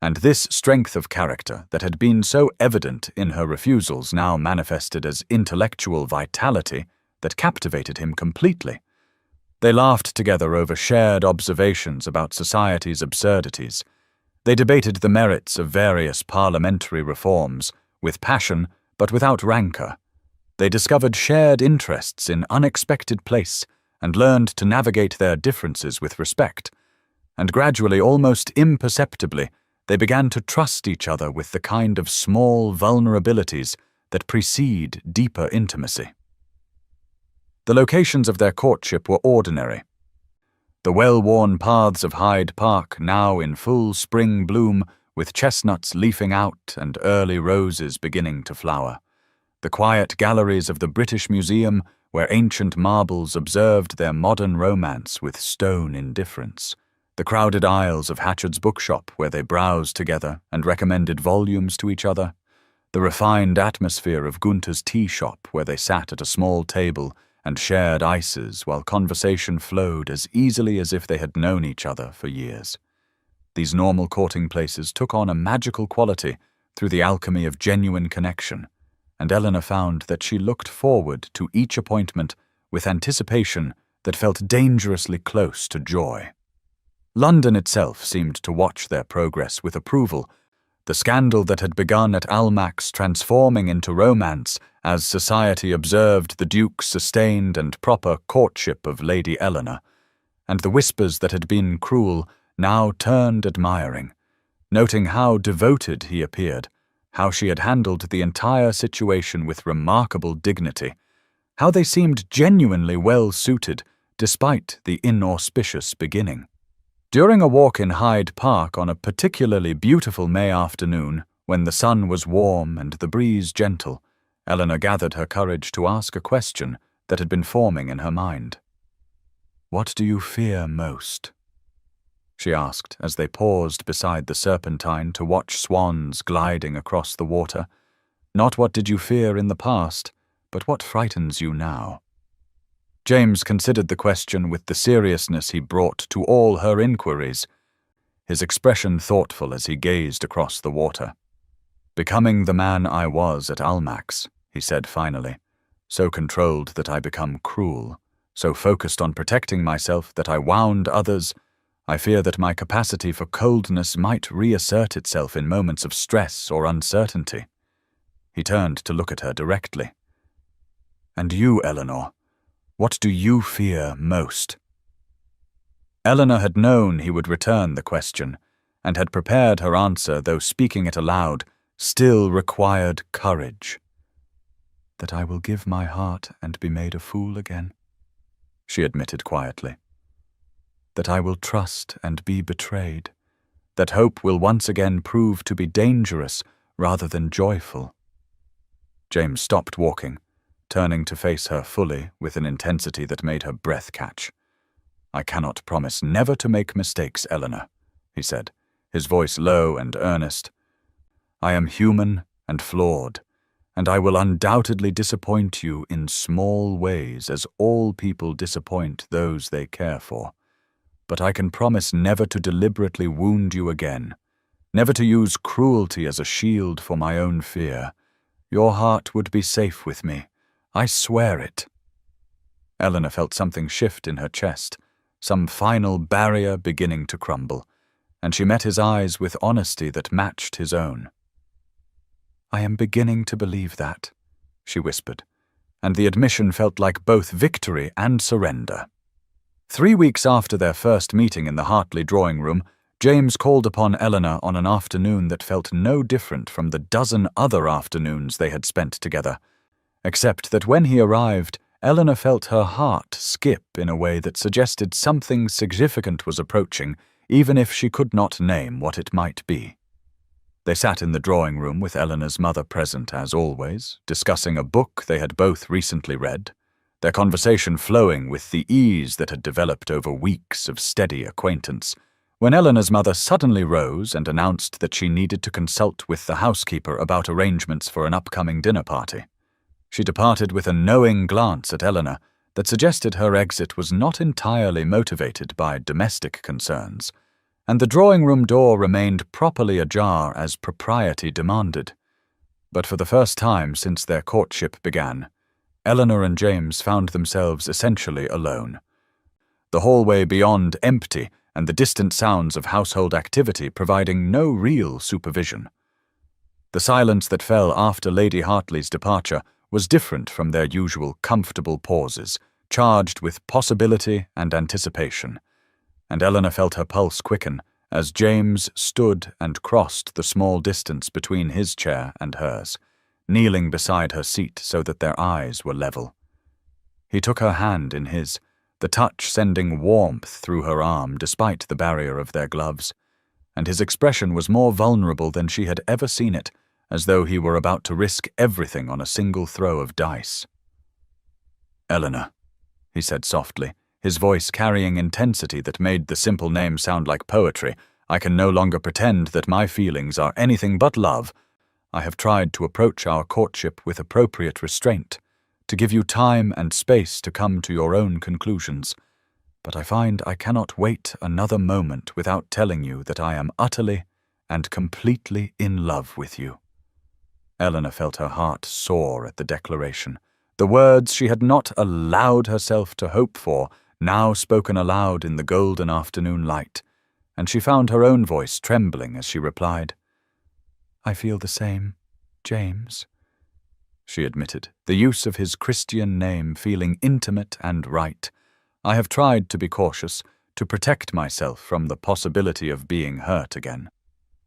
Speaker 1: And this strength of character that had been so evident in her refusals now manifested as intellectual vitality that captivated him completely. They laughed together over shared observations about society's absurdities. They debated the merits of various parliamentary reforms, with passion but without rancor. They discovered shared interests in unexpected places and learned to navigate their differences with respect. And gradually, almost imperceptibly, they began to trust each other with the kind of small vulnerabilities that precede deeper intimacy. The locations of their courtship were ordinary. The well-worn paths of Hyde Park, now in full spring bloom, with chestnuts leafing out and early roses beginning to flower. The quiet galleries of the British Museum, where ancient marbles observed their modern romance with stone indifference. The crowded aisles of Hatchard's bookshop, where they browsed together and recommended volumes to each other. The refined atmosphere of Gunther's tea shop, where they sat at a small table and shared ices while conversation flowed as easily as if they had known each other for years. These normal courting places took on a magical quality through the alchemy of genuine connection, and Eleanor found that she looked forward to each appointment with anticipation that felt dangerously close to joy. London itself seemed to watch their progress with approval, the scandal that had begun at Almack's transforming into romance as society observed the Duke's sustained and proper courtship of Lady Eleanor, and the whispers that had been cruel now turned admiring, noting how devoted he appeared, how she had handled the entire situation with remarkable dignity, how they seemed genuinely well-suited despite the inauspicious beginning. During a walk in Hyde Park on a particularly beautiful May afternoon, when the sun was warm and the breeze gentle, Eleanor gathered her courage to ask a question that had been forming in her mind. "What do you fear most?" she asked as they paused beside the Serpentine to watch swans gliding across the water. "Not what did you fear in the past, but what frightens you now?" James considered the question with the seriousness he brought to all her inquiries, his expression thoughtful as he gazed across the water. "Becoming the man I was at Almack's," he said finally, "so controlled that I become cruel, so focused on protecting myself that I wound others. I fear that my capacity for coldness might reassert itself in moments of stress or uncertainty." He turned to look at her directly. "And you, Eleanor? What do you fear most?" Eleanor had known he would return the question, and had prepared her answer, though speaking it aloud still required courage. "That I will give my heart and be made a fool again," she admitted quietly. "That I will trust and be betrayed. That hope will once again prove to be dangerous rather than joyful." James stopped walking, turning to face her fully with an intensity that made her breath catch. "I cannot promise never to make mistakes, Eleanor," he said, his voice low and earnest. "I am human and flawed, and I will undoubtedly disappoint you in small ways as all people disappoint those they care for. But I can promise never to deliberately wound you again, never to use cruelty as a shield for my own fear. Your heart would be safe with me. I swear it." Eleanor felt something shift in her chest, some final barrier beginning to crumble, and she met his eyes with honesty that matched his own. "I am beginning to believe that," she whispered, and the admission felt like both victory and surrender. 3 weeks after their first meeting in the Hartley drawing room, James called upon Eleanor on an afternoon that felt no different from the dozen other afternoons they had spent together, except that when he arrived, Eleanor felt her heart skip in a way that suggested something significant was approaching, even if she could not name what it might be. They sat in the drawing room with Eleanor's mother present as always, discussing a book they had both recently read, their conversation flowing with the ease that had developed over weeks of steady acquaintance, when Eleanor's mother suddenly rose and announced that she needed to consult with the housekeeper about arrangements for an upcoming dinner party. She departed with a knowing glance at Eleanor that suggested her exit was not entirely motivated by domestic concerns, and the drawing-room door remained properly ajar as propriety demanded. But for the first time since their courtship began, Eleanor and James found themselves essentially alone. The hallway beyond empty and the distant sounds of household activity providing no real supervision. The silence that fell after Lady Hartley's departure was different from their usual comfortable pauses, charged with possibility and anticipation, and Eleanor felt her pulse quicken as James stood and crossed the small distance between his chair and hers, kneeling beside her seat so that their eyes were level. He took her hand in his, the touch sending warmth through her arm despite the barrier of their gloves, and his expression was more vulnerable than she had ever seen it, as though he were about to risk everything on a single throw of dice. "Eleanor," he said softly, his voice carrying intensity that made the simple name sound like poetry, "I can no longer pretend that my feelings are anything but love. I have tried to approach our courtship with appropriate restraint, to give you time and space to come to your own conclusions. But I find I cannot wait another moment without telling you that I am utterly and completely in love with you." Eleanor felt her heart soar at the declaration. The words she had not allowed herself to hope for, now spoken aloud in the golden afternoon light, and she found her own voice trembling as she replied, "I feel the same, James," she admitted, the use of his Christian name feeling intimate and right. "I have tried to be cautious, to protect myself from the possibility of being hurt again.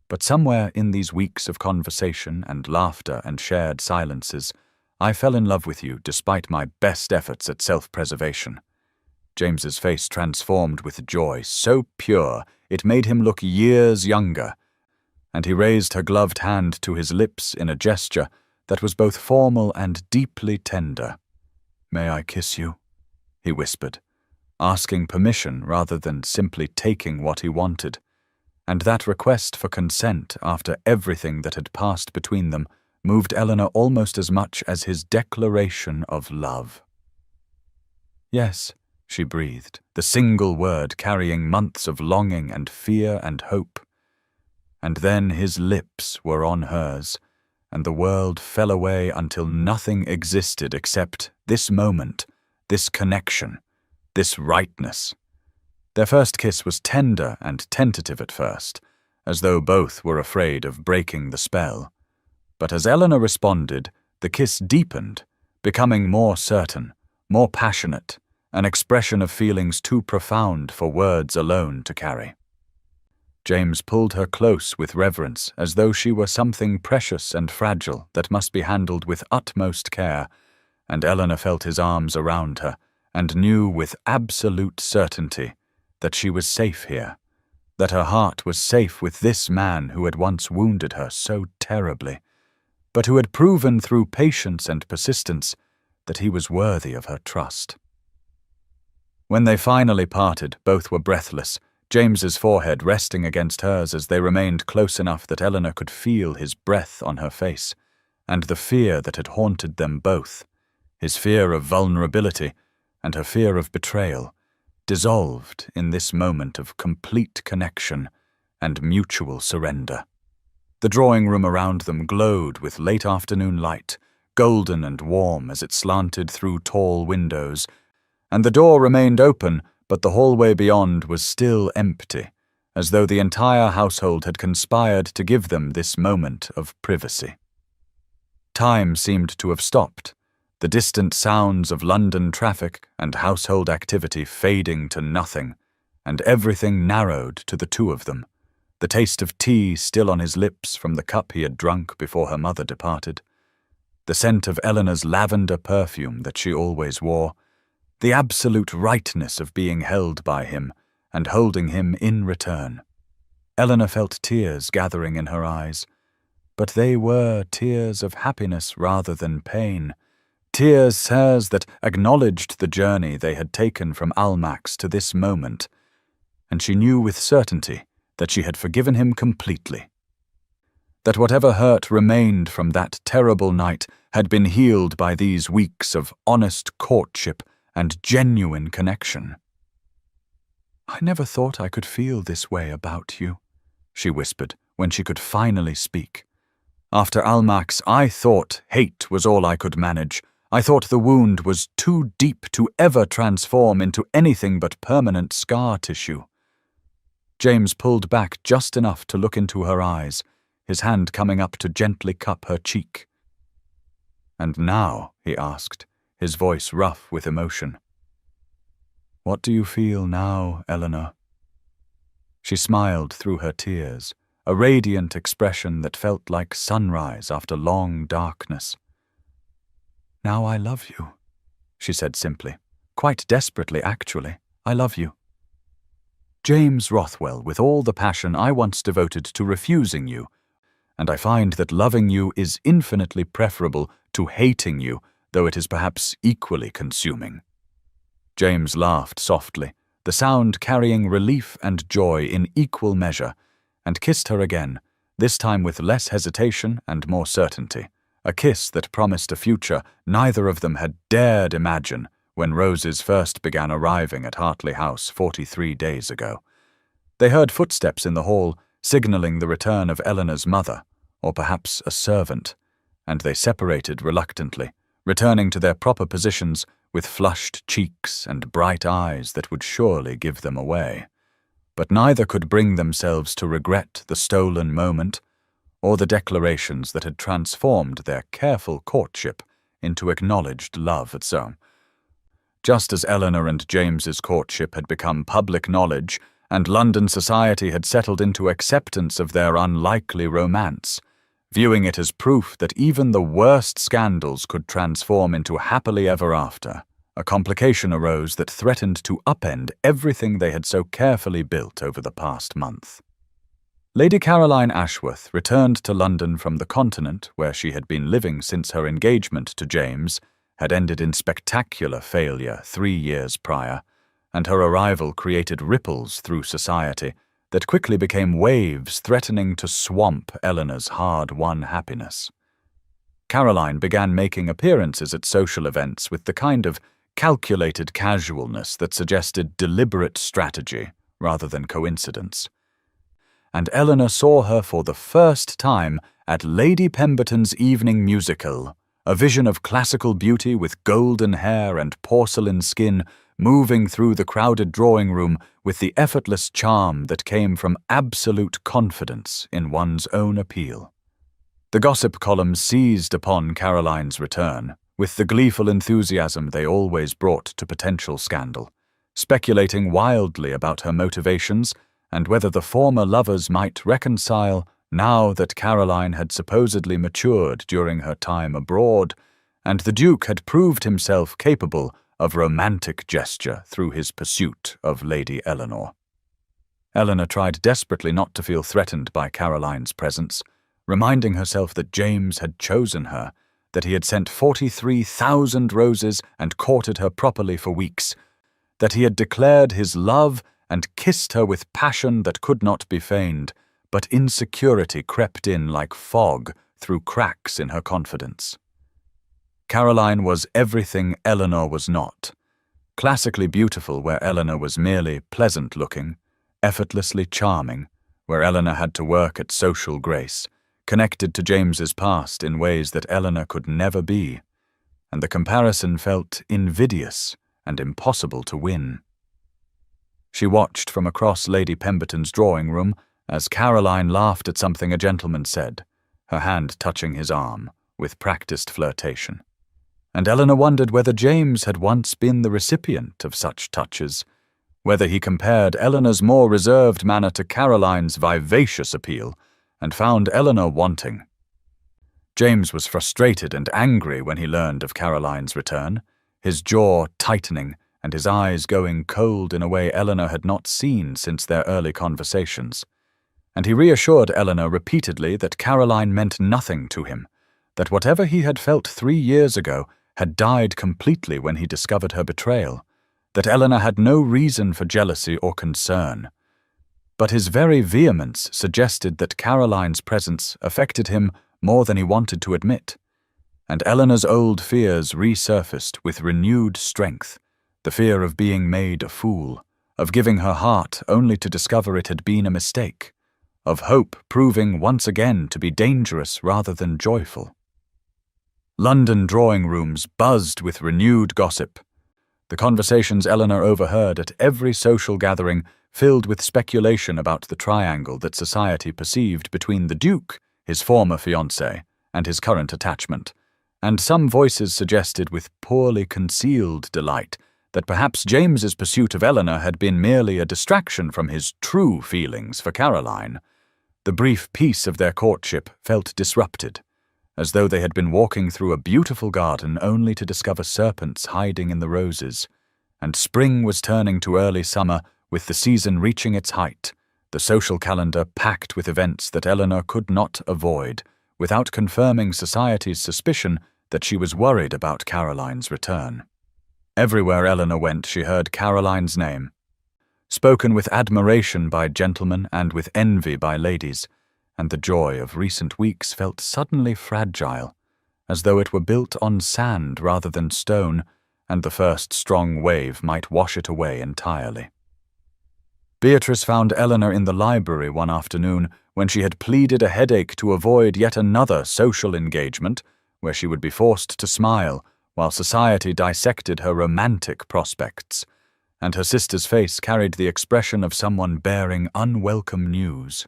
Speaker 1: But somewhere in these weeks of conversation and laughter and shared silences, I fell in love with you despite my best efforts at self-preservation." James's face transformed with joy so pure it made him look years younger, and he raised her gloved hand to his lips in a gesture that was both formal and deeply tender. "May I kiss you?" he whispered, asking permission rather than simply taking what he wanted. And that request for consent after everything that had passed between them moved Eleanor almost as much as his declaration of love. "Yes," she breathed, the single word carrying months of longing and fear and hope. And then his lips were on hers, and the world fell away until nothing existed except this moment, this connection, this rightness. Their first kiss was tender and tentative at first, as though both were afraid of breaking the spell. But as Eleanor responded, the kiss deepened, becoming more certain, more passionate, an expression of feelings too profound for words alone to carry. James pulled her close with reverence, as though she were something precious and fragile that must be handled with utmost care, and Eleanor felt his arms around her and knew with absolute certainty that she was safe here, that her heart was safe with this man who had once wounded her so terribly, but who had proven through patience and persistence that he was worthy of her trust. When they finally parted, both were breathless, James's forehead resting against hers as they remained close enough that Eleanor could feel his breath on her face, and the fear that had haunted them both, his fear of vulnerability and her fear of betrayal, dissolved in this moment of complete connection and mutual surrender. The drawing room around them glowed with late afternoon light, golden and warm as it slanted through tall windows, and the door remained open, but the hallway beyond was still empty, as though the entire household had conspired to give them this moment of privacy. Time seemed to have stopped, the distant sounds of London traffic and household activity fading to nothing, and everything narrowed to the two of them, the taste of tea still on his lips from the cup he had drunk before her mother departed, the scent of Eleanor's lavender perfume that she always wore, the absolute rightness of being held by him and holding him in return. Eleanor felt tears gathering in her eyes, but they were tears of happiness rather than pain. Tears that acknowledged the journey they had taken from Almack's to this moment, and she knew with certainty that she had forgiven him completely. That whatever hurt remained from that terrible night had been healed by these weeks of honest courtship and genuine connection. "I never thought I could feel this way about you," she whispered when she could finally speak. "After Almack's, I thought hate was all I could manage. I thought the wound was too deep to ever transform into anything but permanent scar tissue." James pulled back just enough to look into her eyes, his hand coming up to gently cup her cheek. "And now," he asked, his voice rough with emotion, "what do you feel now, Eleanor?" She smiled through her tears, a radiant expression that felt like sunrise after long darkness. "Now I love you," she said simply, quite desperately actually. "I love you. James Rothwell, with all the passion I once devoted to refusing you, and I find that loving you is infinitely preferable to hating you, though it is perhaps equally consuming." James laughed softly, the sound carrying relief and joy in equal measure, and kissed her again, this time with less hesitation and more certainty, a kiss that promised a future neither of them had dared imagine when roses first began arriving at Hartley House 43 days ago. They heard footsteps in the hall, signaling the return of Eleanor's mother, or perhaps a servant, and they separated reluctantly, returning to their proper positions with flushed cheeks and bright eyes that would surely give them away. But neither could bring themselves to regret the stolen moment or the declarations that had transformed their careful courtship into acknowledged love. So, just as Eleanor and James's courtship had become public knowledge and London society had settled into acceptance of their unlikely romance, viewing it as proof that even the worst scandals could transform into happily ever after, a complication arose that threatened to upend everything they had so carefully built over the past month. Lady Caroline Ashworth returned to London from the continent, where she had been living since her engagement to James had ended in spectacular failure 3 years prior, and her arrival created ripples through society that quickly became waves threatening to swamp Eleanor's hard-won happiness. Caroline began making appearances at social events with the kind of calculated casualness that suggested deliberate strategy rather than coincidence. And Eleanor saw her for the first time at Lady Pemberton's evening musical, a vision of classical beauty with golden hair and porcelain skin moving through the crowded drawing room with the effortless charm that came from absolute confidence in one's own appeal. The gossip columns seized upon Caroline's return, with the gleeful enthusiasm they always brought to potential scandal, speculating wildly about her motivations and whether the former lovers might reconcile now that Caroline had supposedly matured during her time abroad, and the Duke had proved himself capable of romantic gesture through his pursuit of Lady Eleanor. Eleanor tried desperately not to feel threatened by Caroline's presence, reminding herself that James had chosen her, that he had sent 43,000 roses and courted her properly for weeks, that he had declared his love and kissed her with passion that could not be feigned, but insecurity crept in like fog through cracks in her confidence. Caroline was everything Eleanor was not, classically beautiful where Eleanor was merely pleasant-looking, effortlessly charming where Eleanor had to work at social grace, connected to James's past in ways that Eleanor could never be, and the comparison felt invidious and impossible to win. She watched from across Lady Pemberton's drawing room as Caroline laughed at something a gentleman said, her hand touching his arm with practiced flirtation. And Eleanor wondered whether James had once been the recipient of such touches, whether he compared Eleanor's more reserved manner to Caroline's vivacious appeal, and found Eleanor wanting. James was frustrated and angry when he learned of Caroline's return, his jaw tightening and his eyes going cold in a way Eleanor had not seen since their early conversations. and he reassured Eleanor repeatedly that Caroline meant nothing to him, that whatever he had felt 3 years ago had died completely when he discovered her betrayal, that Eleanor had no reason for jealousy or concern. But his very vehemence suggested that Caroline's presence affected him more than he wanted to admit, and Eleanor's old fears resurfaced with renewed strength, the fear of being made a fool, of giving her heart only to discover it had been a mistake, of hope proving once again to be dangerous rather than joyful. London drawing rooms buzzed with renewed gossip. The conversations Eleanor overheard at every social gathering filled with speculation about the triangle that society perceived between the Duke, his former fiancé, and his current attachment, and some voices suggested with poorly concealed delight that perhaps James's pursuit of Eleanor had been merely a distraction from his true feelings for Caroline. The brief peace of their courtship felt disrupted, as though they had been walking through a beautiful garden only to discover serpents hiding in the roses, and spring was turning to early summer with the season reaching its height, the social calendar packed with events that Eleanor could not avoid, without confirming society's suspicion that she was worried about Caroline's return. Everywhere Eleanor went, she heard Caroline's name, spoken with admiration by gentlemen and with envy by ladies, and the joy of recent weeks felt suddenly fragile, as though it were built on sand rather than stone, and the first strong wave might wash it away entirely. Beatrice found Eleanor in the library one afternoon when she had pleaded a headache to avoid yet another social engagement where she would be forced to smile while society dissected her romantic prospects, and her sister's face carried the expression of someone bearing unwelcome news.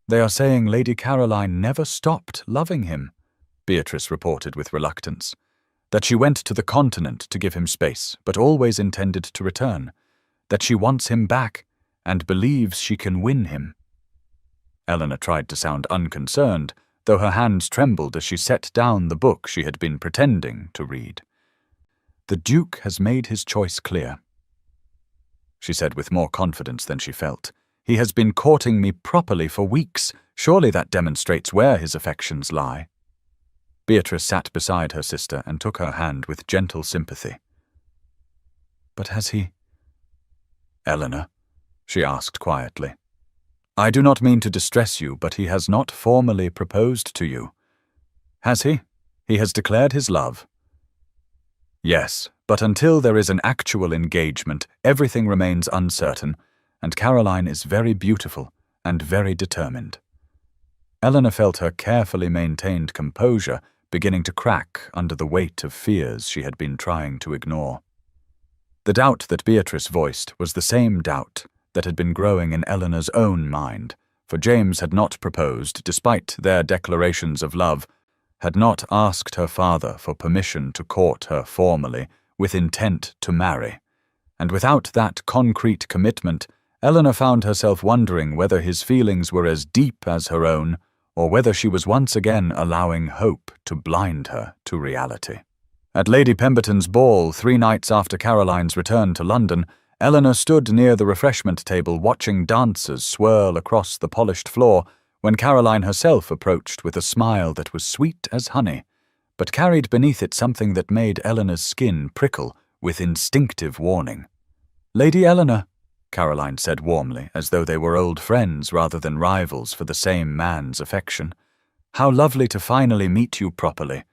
Speaker 1: "They are saying Lady Caroline never stopped loving him," Beatrice reported with reluctance, "that she went to the continent to give him space, but always intended to return, that she wants him back and believes she can win him." Eleanor tried to sound unconcerned, though her hands trembled as she set down the book she had been pretending to read. "The Duke has made his choice clear," she said with more confidence than she felt. "He has been courting me properly for weeks. Surely that demonstrates where his affections lie." Beatrice sat beside her sister and took her hand with gentle sympathy. "But has he—" "Eleanor?" she asked quietly. "I do not mean to distress you, but he has not formally proposed to you. Has he? He has declared his love." "Yes, but until there is an actual engagement, everything remains uncertain, and Caroline is very beautiful and very determined." Eleanor felt her carefully maintained composure beginning to crack under the weight of fears she had been trying to ignore. The doubt that Beatrice voiced was the same doubt that had been growing in Eleanor's own mind, for James had not proposed despite their declarations of love, had not asked her father for permission to court her formally with intent to marry, and without that concrete commitment, Eleanor found herself wondering whether his feelings were as deep as her own, or whether she was once again allowing hope to blind her to reality. At Lady Pemberton's ball 3 nights after Caroline's return to London, Eleanor stood near the refreshment table watching dancers swirl across the polished floor when Caroline herself approached with a smile that was sweet as honey, but carried beneath it something that made Eleanor's skin prickle with instinctive warning. "Lady Eleanor," Caroline said warmly, as though they were old friends rather than rivals for the same man's affection. "How lovely to finally meet you properly.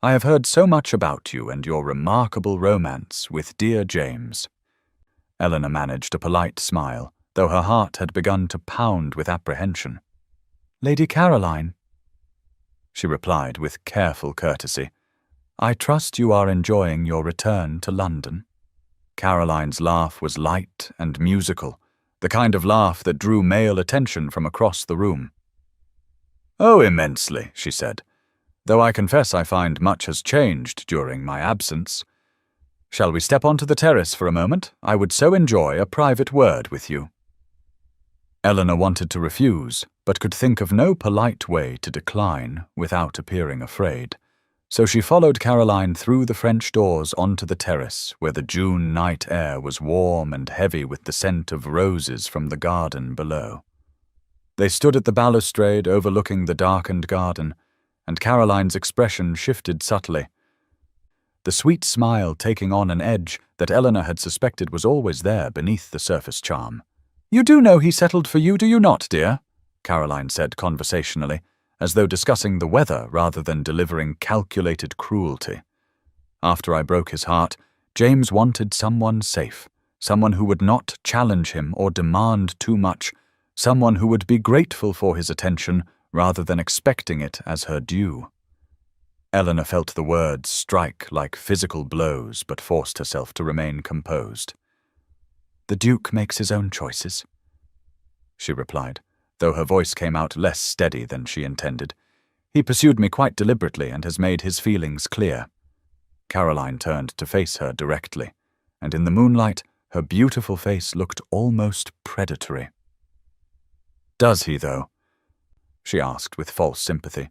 Speaker 1: I have heard so much about you and your remarkable romance with dear James." Eleanor managed a polite smile, though her heart had begun to pound with apprehension. "Lady Caroline," she replied with careful courtesy, "I trust you are enjoying your return to London." Caroline's laugh was light and musical, the kind of laugh that drew male attention from across the room. "Oh, immensely," she said, "though I confess I find much has changed during my absence. Shall we step onto the terrace for a moment? I would so enjoy a private word with you." Eleanor wanted to refuse, but could think of no polite way to decline without appearing afraid, so she followed Caroline through the French doors onto the terrace where the June night air was warm and heavy with the scent of roses from the garden below. They stood at the balustrade overlooking the darkened garden, and Caroline's expression shifted subtly, the sweet smile taking on an edge that Eleanor had suspected was always there beneath the surface charm. "You do know he settled for you, do you not, dear?" Caroline said conversationally, as though discussing the weather rather than delivering calculated cruelty. "After I broke his heart, James wanted someone safe, someone who would not challenge him or demand too much, someone who would be grateful for his attention rather than expecting it as her due." Eleanor felt the words strike like physical blows, but forced herself to remain composed. "The Duke makes his own choices," she replied, though her voice came out less steady than she intended. "He pursued me quite deliberately and has made his feelings clear." Caroline turned to face her directly, and in the moonlight, her beautiful face looked almost predatory. "Does he, though?" she asked with false sympathy.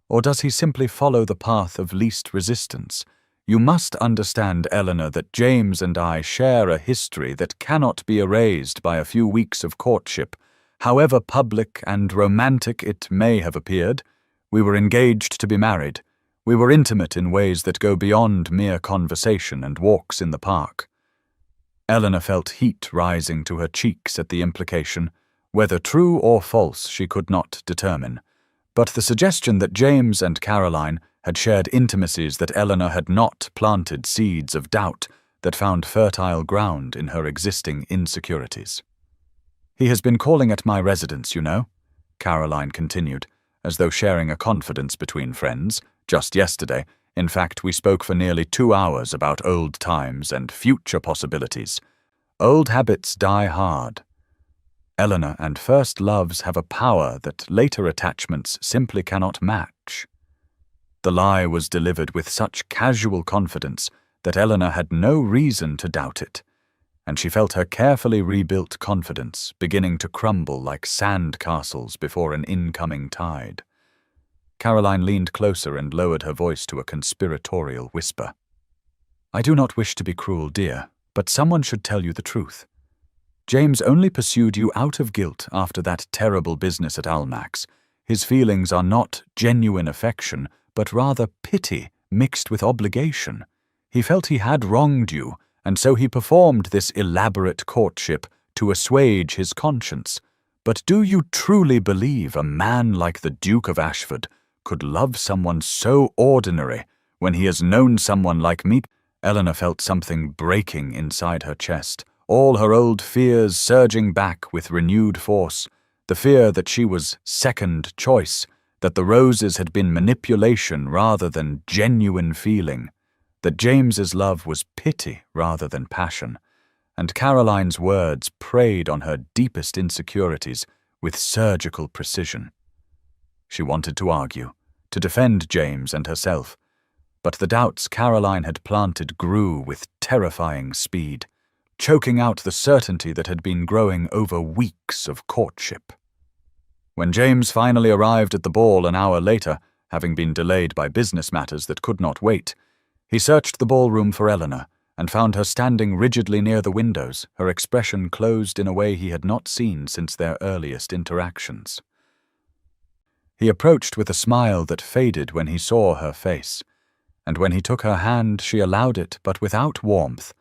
Speaker 1: "Or does he simply follow the path of least resistance? You must understand, Eleanor, that James and I share a history that cannot be erased by a few weeks of courtship. However public and romantic it may have appeared, we were engaged to be married. We were intimate in ways that go beyond mere conversation and walks in the park." Eleanor felt heat rising to her cheeks at the implication. Whether true or false she could not determine. But the suggestion that James and Caroline had shared intimacies that Eleanor had not planted seeds of doubt that found fertile ground in her existing insecurities. "He has been calling at my residence, you know," Caroline continued, as though sharing a confidence between friends. "Just yesterday, in fact, we spoke for nearly 2 hours about old times and future possibilities. Old habits die hard. Eleanor and first loves have a power that later attachments simply cannot match." The lie was delivered with such casual confidence that Eleanor had no reason to doubt it, and she felt her carefully rebuilt confidence beginning to crumble like sand castles before an incoming tide. Caroline leaned closer and lowered her voice to a conspiratorial whisper. "I do not wish to be cruel, dear, but someone should tell you the truth. James only pursued you out of guilt after that terrible business at Almack's. His feelings are not genuine affection, but rather pity mixed with obligation. He felt he had wronged you, and so he performed this elaborate courtship to assuage his conscience. But do you truly believe a man like the Duke of Ashford could love someone so ordinary when he has known someone like me?" Eleanor felt something breaking inside her chest, all her old fears surging back with renewed force, the fear that she was second choice, that the roses had been manipulation rather than genuine feeling, that James's love was pity rather than passion, and Caroline's words preyed on her deepest insecurities with surgical precision. She wanted to argue, to defend James and herself, but the doubts Caroline had planted grew with terrifying speed, choking out the certainty that had been growing over weeks of courtship. When James finally arrived at the ball an hour later, having been delayed by business matters that could not wait, he searched the ballroom for Eleanor and found her standing rigidly near the windows, her expression closed in a way he had not seen since their earliest interactions. He approached with a smile that faded when he saw her face, and when he took her hand she allowed it but without warmth,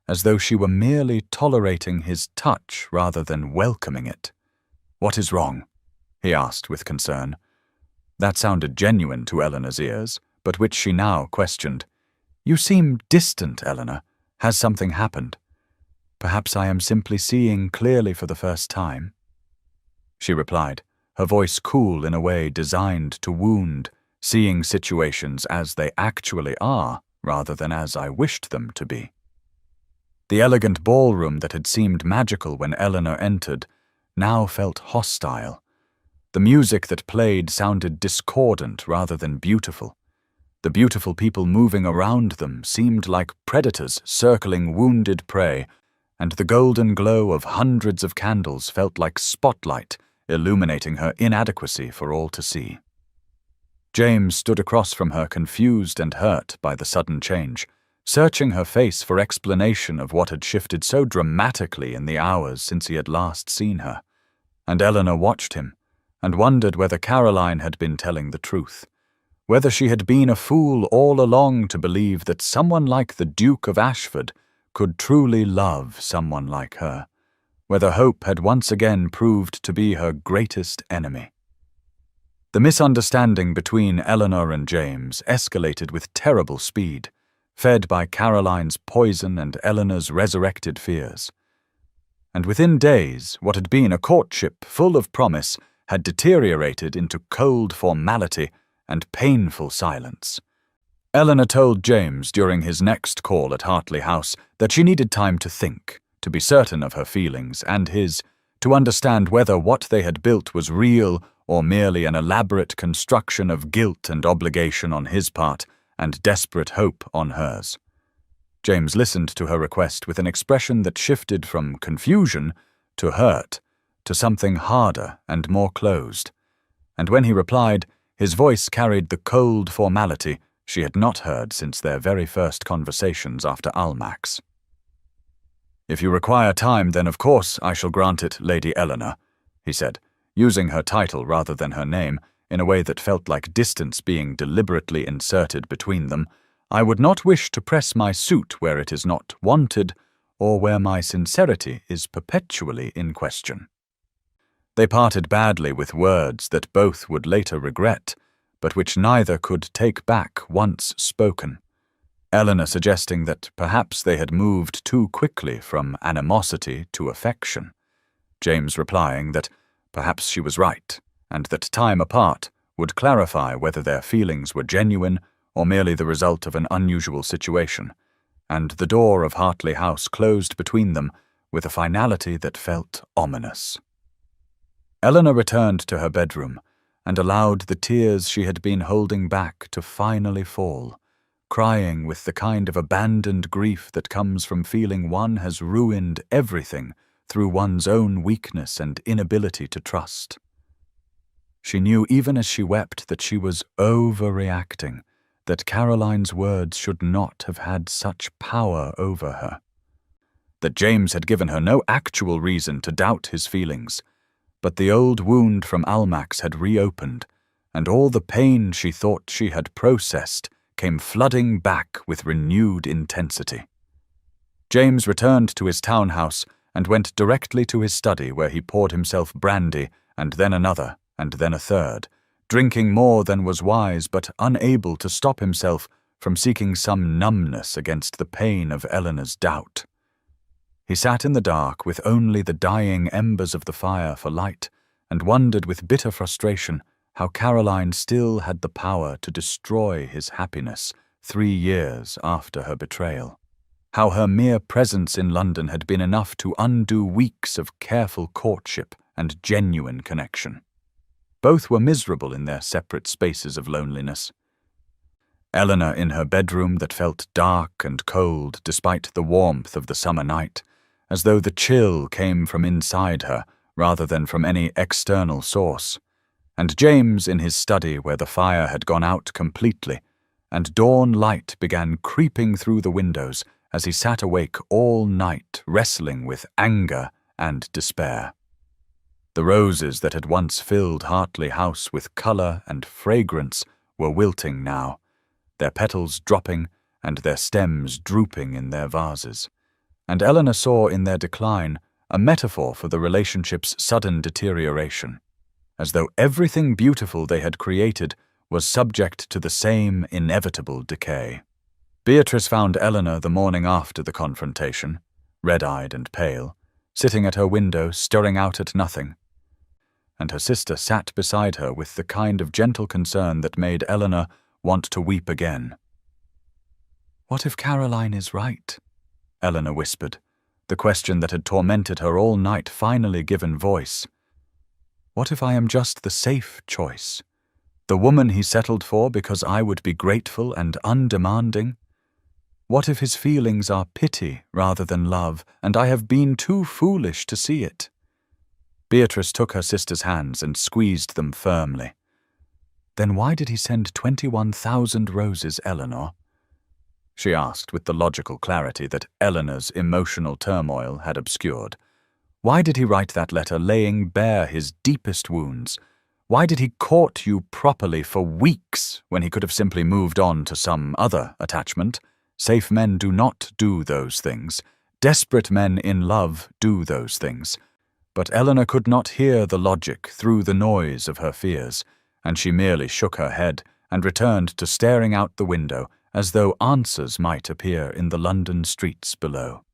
Speaker 1: as though she were merely tolerating his touch rather than welcoming it. "What is wrong?" he asked with concern. That sounded genuine to Eleanor's ears, but which she now questioned. "You seem distant, Eleanor. Has something happened? Perhaps I am simply seeing clearly for the first time," she replied, her voice cool in a way designed to wound, seeing situations as they actually are rather than as I wished them to be. The elegant ballroom that had seemed magical when Eleanor entered now felt hostile. The music that played sounded discordant rather than beautiful. The beautiful people moving around them seemed like predators circling wounded prey, and the golden glow of hundreds of candles felt like spotlight illuminating her inadequacy for all to see. James stood across from her, confused and hurt by the sudden change, searching her face for explanation of what had shifted so dramatically in the hours since he had last seen her. And Eleanor watched him, and wondered whether Caroline had been telling the truth, whether she had been a fool all along to believe that someone like the Duke of Ashford could truly love someone like her, whether hope had once again proved to be her greatest enemy. The misunderstanding between Eleanor and James escalated with terrible speed, fed by Caroline's poison and Eleanor's resurrected fears. And within days, what had been a courtship full of promise had deteriorated into cold formality and painful silence. Eleanor told James during his next call at Hartley House that she needed time to think, to be certain of her feelings and his, to understand whether what they had built was real or merely an elaborate construction of guilt and obligation on his part and desperate hope on hers. James listened to her request with an expression that shifted from confusion to hurt, to something harder and more closed. And when he replied, his voice carried the cold formality she had not heard since their very first conversations after Almack's. "If you require time, then of course I shall grant it, Lady Eleanor," he said, using her title rather than her name, in a way that felt like distance being deliberately inserted between them. "I would not wish to press my suit where it is not wanted, or where my sincerity is perpetually in question." They parted badly with words that both would later regret, but which neither could take back once spoken. Eleanor suggesting that perhaps they had moved too quickly from animosity to affection. James replying that perhaps she was right, and that time apart would clarify whether their feelings were genuine or merely the result of an unusual situation, and the door of Hartley House closed between them with a finality that felt ominous. Eleanor returned to her bedroom and allowed the tears she had been holding back to finally fall, crying with the kind of abandoned grief that comes from feeling one has ruined everything through one's own weakness and inability to trust. She knew even as she wept that she was overreacting, that Caroline's words should not have had such power over her, that James had given her no actual reason to doubt his feelings, but the old wound from Almack's had reopened, and all the pain she thought she had processed came flooding back with renewed intensity. James returned to his townhouse and went directly to his study, where he poured himself brandy and then another and then a third, drinking more than was wise but unable to stop himself from seeking some numbness against the pain of Eleanor's doubt. He sat in the dark with only the dying embers of the fire for light and wondered with bitter frustration how Caroline still had the power to destroy his happiness 3 years after her betrayal. How her mere presence in London had been enough to undo weeks of careful courtship and genuine connection. Both were miserable in their separate spaces of loneliness. Eleanor in her bedroom that felt dark and cold despite the warmth of the summer night, as though the chill came from inside her rather than from any external source, and James in his study where the fire had gone out completely, and dawn light began creeping through the windows as he sat awake all night wrestling with anger and despair. The roses that had once filled Hartley House with colour and fragrance were wilting now, their petals dropping and their stems drooping in their vases, and Eleanor saw in their decline a metaphor for the relationship's sudden deterioration, as though everything beautiful they had created was subject to the same inevitable decay. Beatrice found Eleanor the morning after the confrontation, red-eyed and pale, sitting at her window staring out at nothing, and her sister sat beside her with the kind of gentle concern that made Eleanor want to weep again. "What if Caroline is right?" Eleanor whispered, the question that had tormented her all night finally given voice. "What if I am just the safe choice? The woman he settled for because I would be grateful and undemanding? What if his feelings are pity rather than love, and I have been too foolish to see it?" Beatrice took her sister's hands and squeezed them firmly. "Then why did he send 21,000 roses, Eleanor?" she asked with the logical clarity that Eleanor's emotional turmoil had obscured. "Why did he write that letter laying bare his deepest wounds? Why did he court you properly for weeks when he could have simply moved on to some other attachment? Safe men do not do those things. Desperate men in love do those things. But Eleanor could not hear the logic through the noise of her fears, and she merely shook her head and returned to staring out the window as though answers might appear in the London streets below.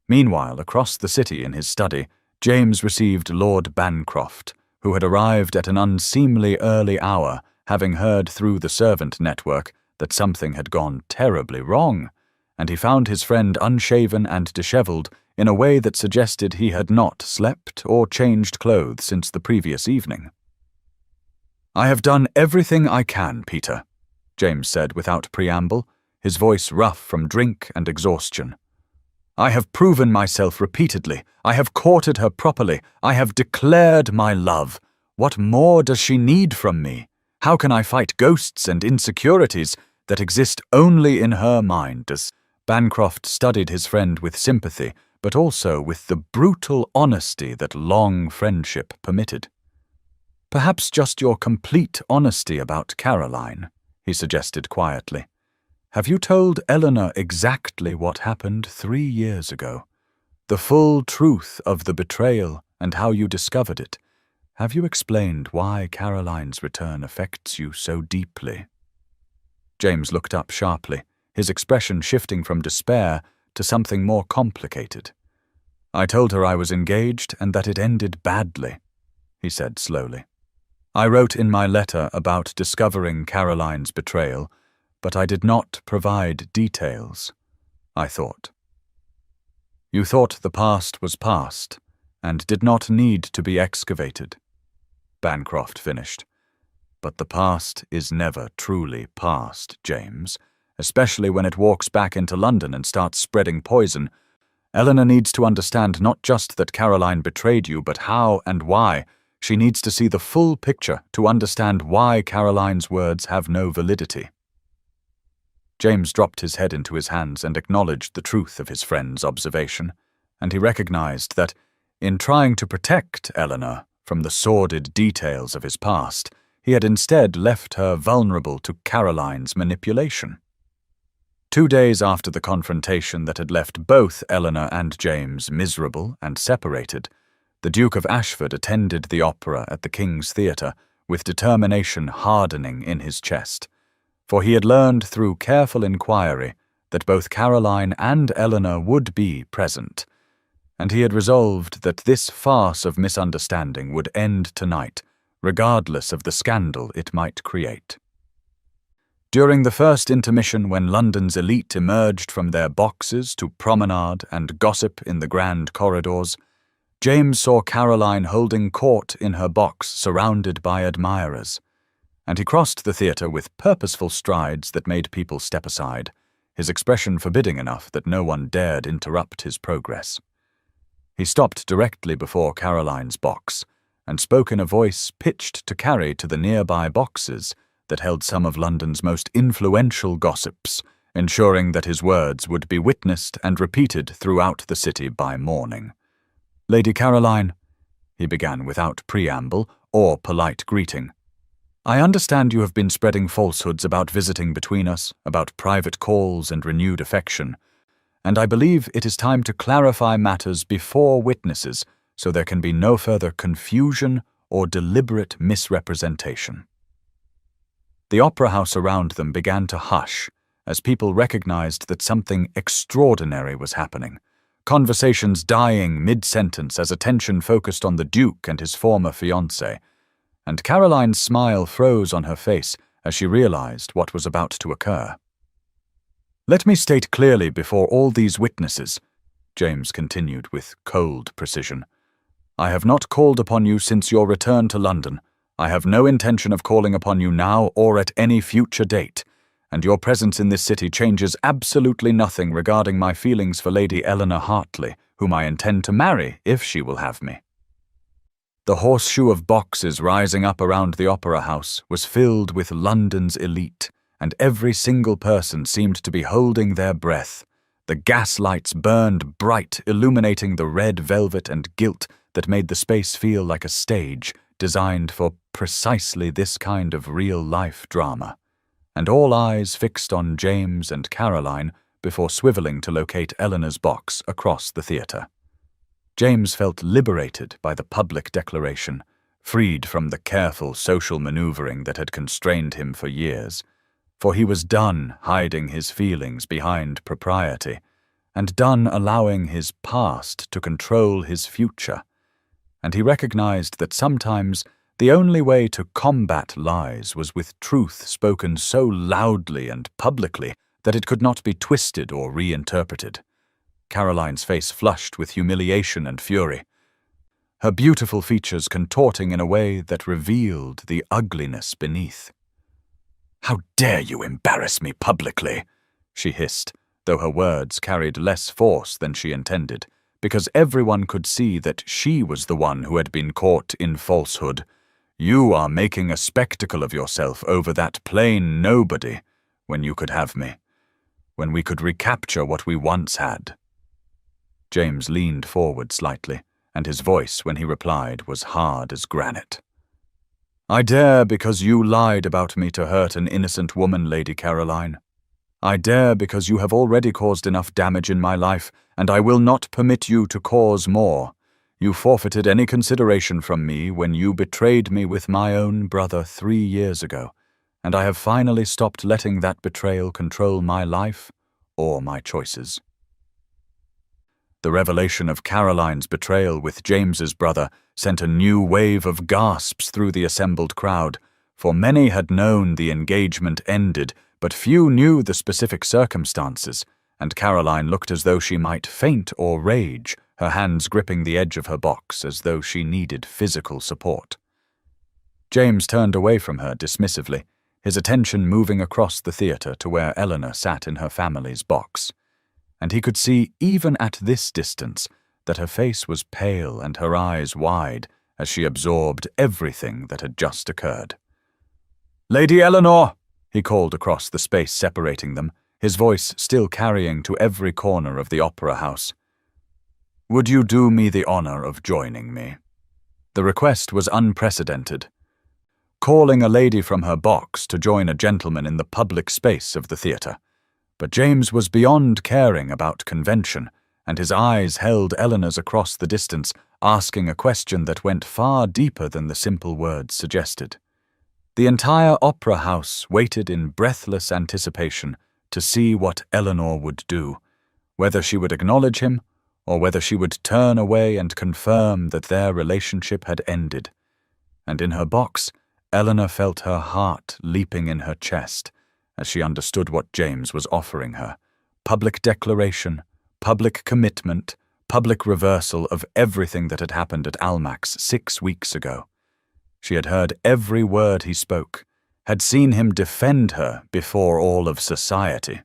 Speaker 1: Meanwhile, across the city in his study, James received Lord Bancroft, who had arrived at an unseemly early hour, having heard through the servant network that something had gone terribly wrong, and he found his friend unshaven and dishevelled in a way that suggested he had not slept or changed clothes since the previous evening. "I have done everything I can, Peter," James said without preamble, his voice rough from drink and exhaustion. "I have proven myself repeatedly. I have courted her properly. I have declared my love. What more does she need from me? How can I fight ghosts and insecurities that exist only in her mind?" As Bancroft studied his friend with sympathy, but also with the brutal honesty that long friendship permitted. "Perhaps just your complete honesty about Caroline," he suggested quietly. "Have you told Eleanor exactly what happened 3 years ago? The full truth of the betrayal and how you discovered it? Have you explained why Caroline's return affects you so deeply?" James looked up sharply, his expression shifting from despair to something more complicated. "I told her I was engaged and that it ended badly," he said slowly. "I wrote in my letter about discovering Caroline's betrayal, but I did not provide details, I thought." "You thought the past was past, and did not need to be excavated," Bancroft finished. "But the past is never truly past, James, especially when it walks back into London and starts spreading poison. Eleanor needs to understand not just that Caroline betrayed you, but how and why. She needs to see the full picture to understand why Caroline's words have no validity." James dropped his head into his hands and acknowledged the truth of his friend's observation, and he recognized that, in trying to protect Eleanor from the sordid details of his past, he had instead left her vulnerable to Caroline's manipulation. 2 days after the confrontation that had left both Eleanor and James miserable and separated, the Duke of Ashford attended the opera at the King's Theatre with determination hardening in his chest, for he had learned through careful inquiry that both Caroline and Eleanor would be present, and he had resolved that this farce of misunderstanding would end tonight, regardless of the scandal it might create. During the first intermission, when London's elite emerged from their boxes to promenade and gossip in the grand corridors, James saw Caroline holding court in her box surrounded by admirers, and he crossed the theatre with purposeful strides that made people step aside, his expression forbidding enough that no one dared interrupt his progress. He stopped directly before Caroline's box and spoke in a voice pitched to carry to the nearby boxes that held some of London's most influential gossips, ensuring that his words would be witnessed and repeated throughout the city by morning. "Lady Caroline," he began without preamble or polite greeting, "I understand you have been spreading falsehoods about visiting between us, about private calls and renewed affection, and I believe it is time to clarify matters before witnesses so there can be no further confusion or deliberate misrepresentation." The opera house around them began to hush as people recognized that something extraordinary was happening, conversations dying mid-sentence as attention focused on the Duke and his former fiancée, and Caroline's smile froze on her face as she realized what was about to occur. "Let me state clearly before all these witnesses," James continued with cold precision, "I have not called upon you since your return to London. I have no intention of calling upon you now or at any future date, and your presence in this city changes absolutely nothing regarding my feelings for Lady Eleanor Hartley, whom I intend to marry if she will have me." The horseshoe of boxes rising up around the opera house was filled with London's elite, and every single person seemed to be holding their breath. The gas lights burned bright, illuminating the red velvet and gilt that made the space feel like a stage designed for precisely this kind of real-life drama, and all eyes fixed on James and Caroline before swiveling to locate Eleanor's box across the theatre. James felt liberated by the public declaration, freed from the careful social maneuvering that had constrained him for years, for he was done hiding his feelings behind propriety, and done allowing his past to control his future, and he recognized that sometimes the only way to combat lies was with truth spoken so loudly and publicly that it could not be twisted or reinterpreted. Caroline's face flushed with humiliation and fury, her beautiful features contorting in a way that revealed the ugliness beneath. "How dare you embarrass me publicly?" she hissed, though her words carried less force than she intended, because everyone could see that she was the one who had been caught in falsehood. "You are making a spectacle of yourself over that plain nobody, when you could have me, when we could recapture what we once had." James leaned forward slightly, and his voice, when he replied, was hard as granite. "I dare because you lied about me to hurt an innocent woman, Lady Caroline. I dare because you have already caused enough damage in my life, and I will not permit you to cause more. You forfeited any consideration from me when you betrayed me with my own brother 3 years ago, and I have finally stopped letting that betrayal control my life or my choices." The revelation of Caroline's betrayal with James's brother sent a new wave of gasps through the assembled crowd, for many had known the engagement ended, but few knew the specific circumstances, and Caroline looked as though she might faint or rage, her hands gripping the edge of her box as though she needed physical support. James turned away from her dismissively, his attention moving across the theatre to where Eleanor sat in her family's box, and he could see, even at this distance, that her face was pale and her eyes wide as she absorbed everything that had just occurred. "Lady Eleanor!" he called across the space separating them, his voice still carrying to every corner of the opera house. "Would you do me the honor of joining me?" The request was unprecedented. Calling a lady from her box to join a gentleman in the public space of the theatre. But James was beyond caring about convention, and his eyes held Eleanor's across the distance, asking a question that went far deeper than the simple words suggested. The entire opera house waited in breathless anticipation to see what Eleanor would do, whether she would acknowledge him, or whether she would turn away and confirm that their relationship had ended. And in her box, Eleanor felt her heart leaping in her chest, as she understood what James was offering her: public declaration, public commitment, public reversal of everything that had happened at Almack's 6 weeks ago. She had heard every word he spoke, had seen him defend her before all of society,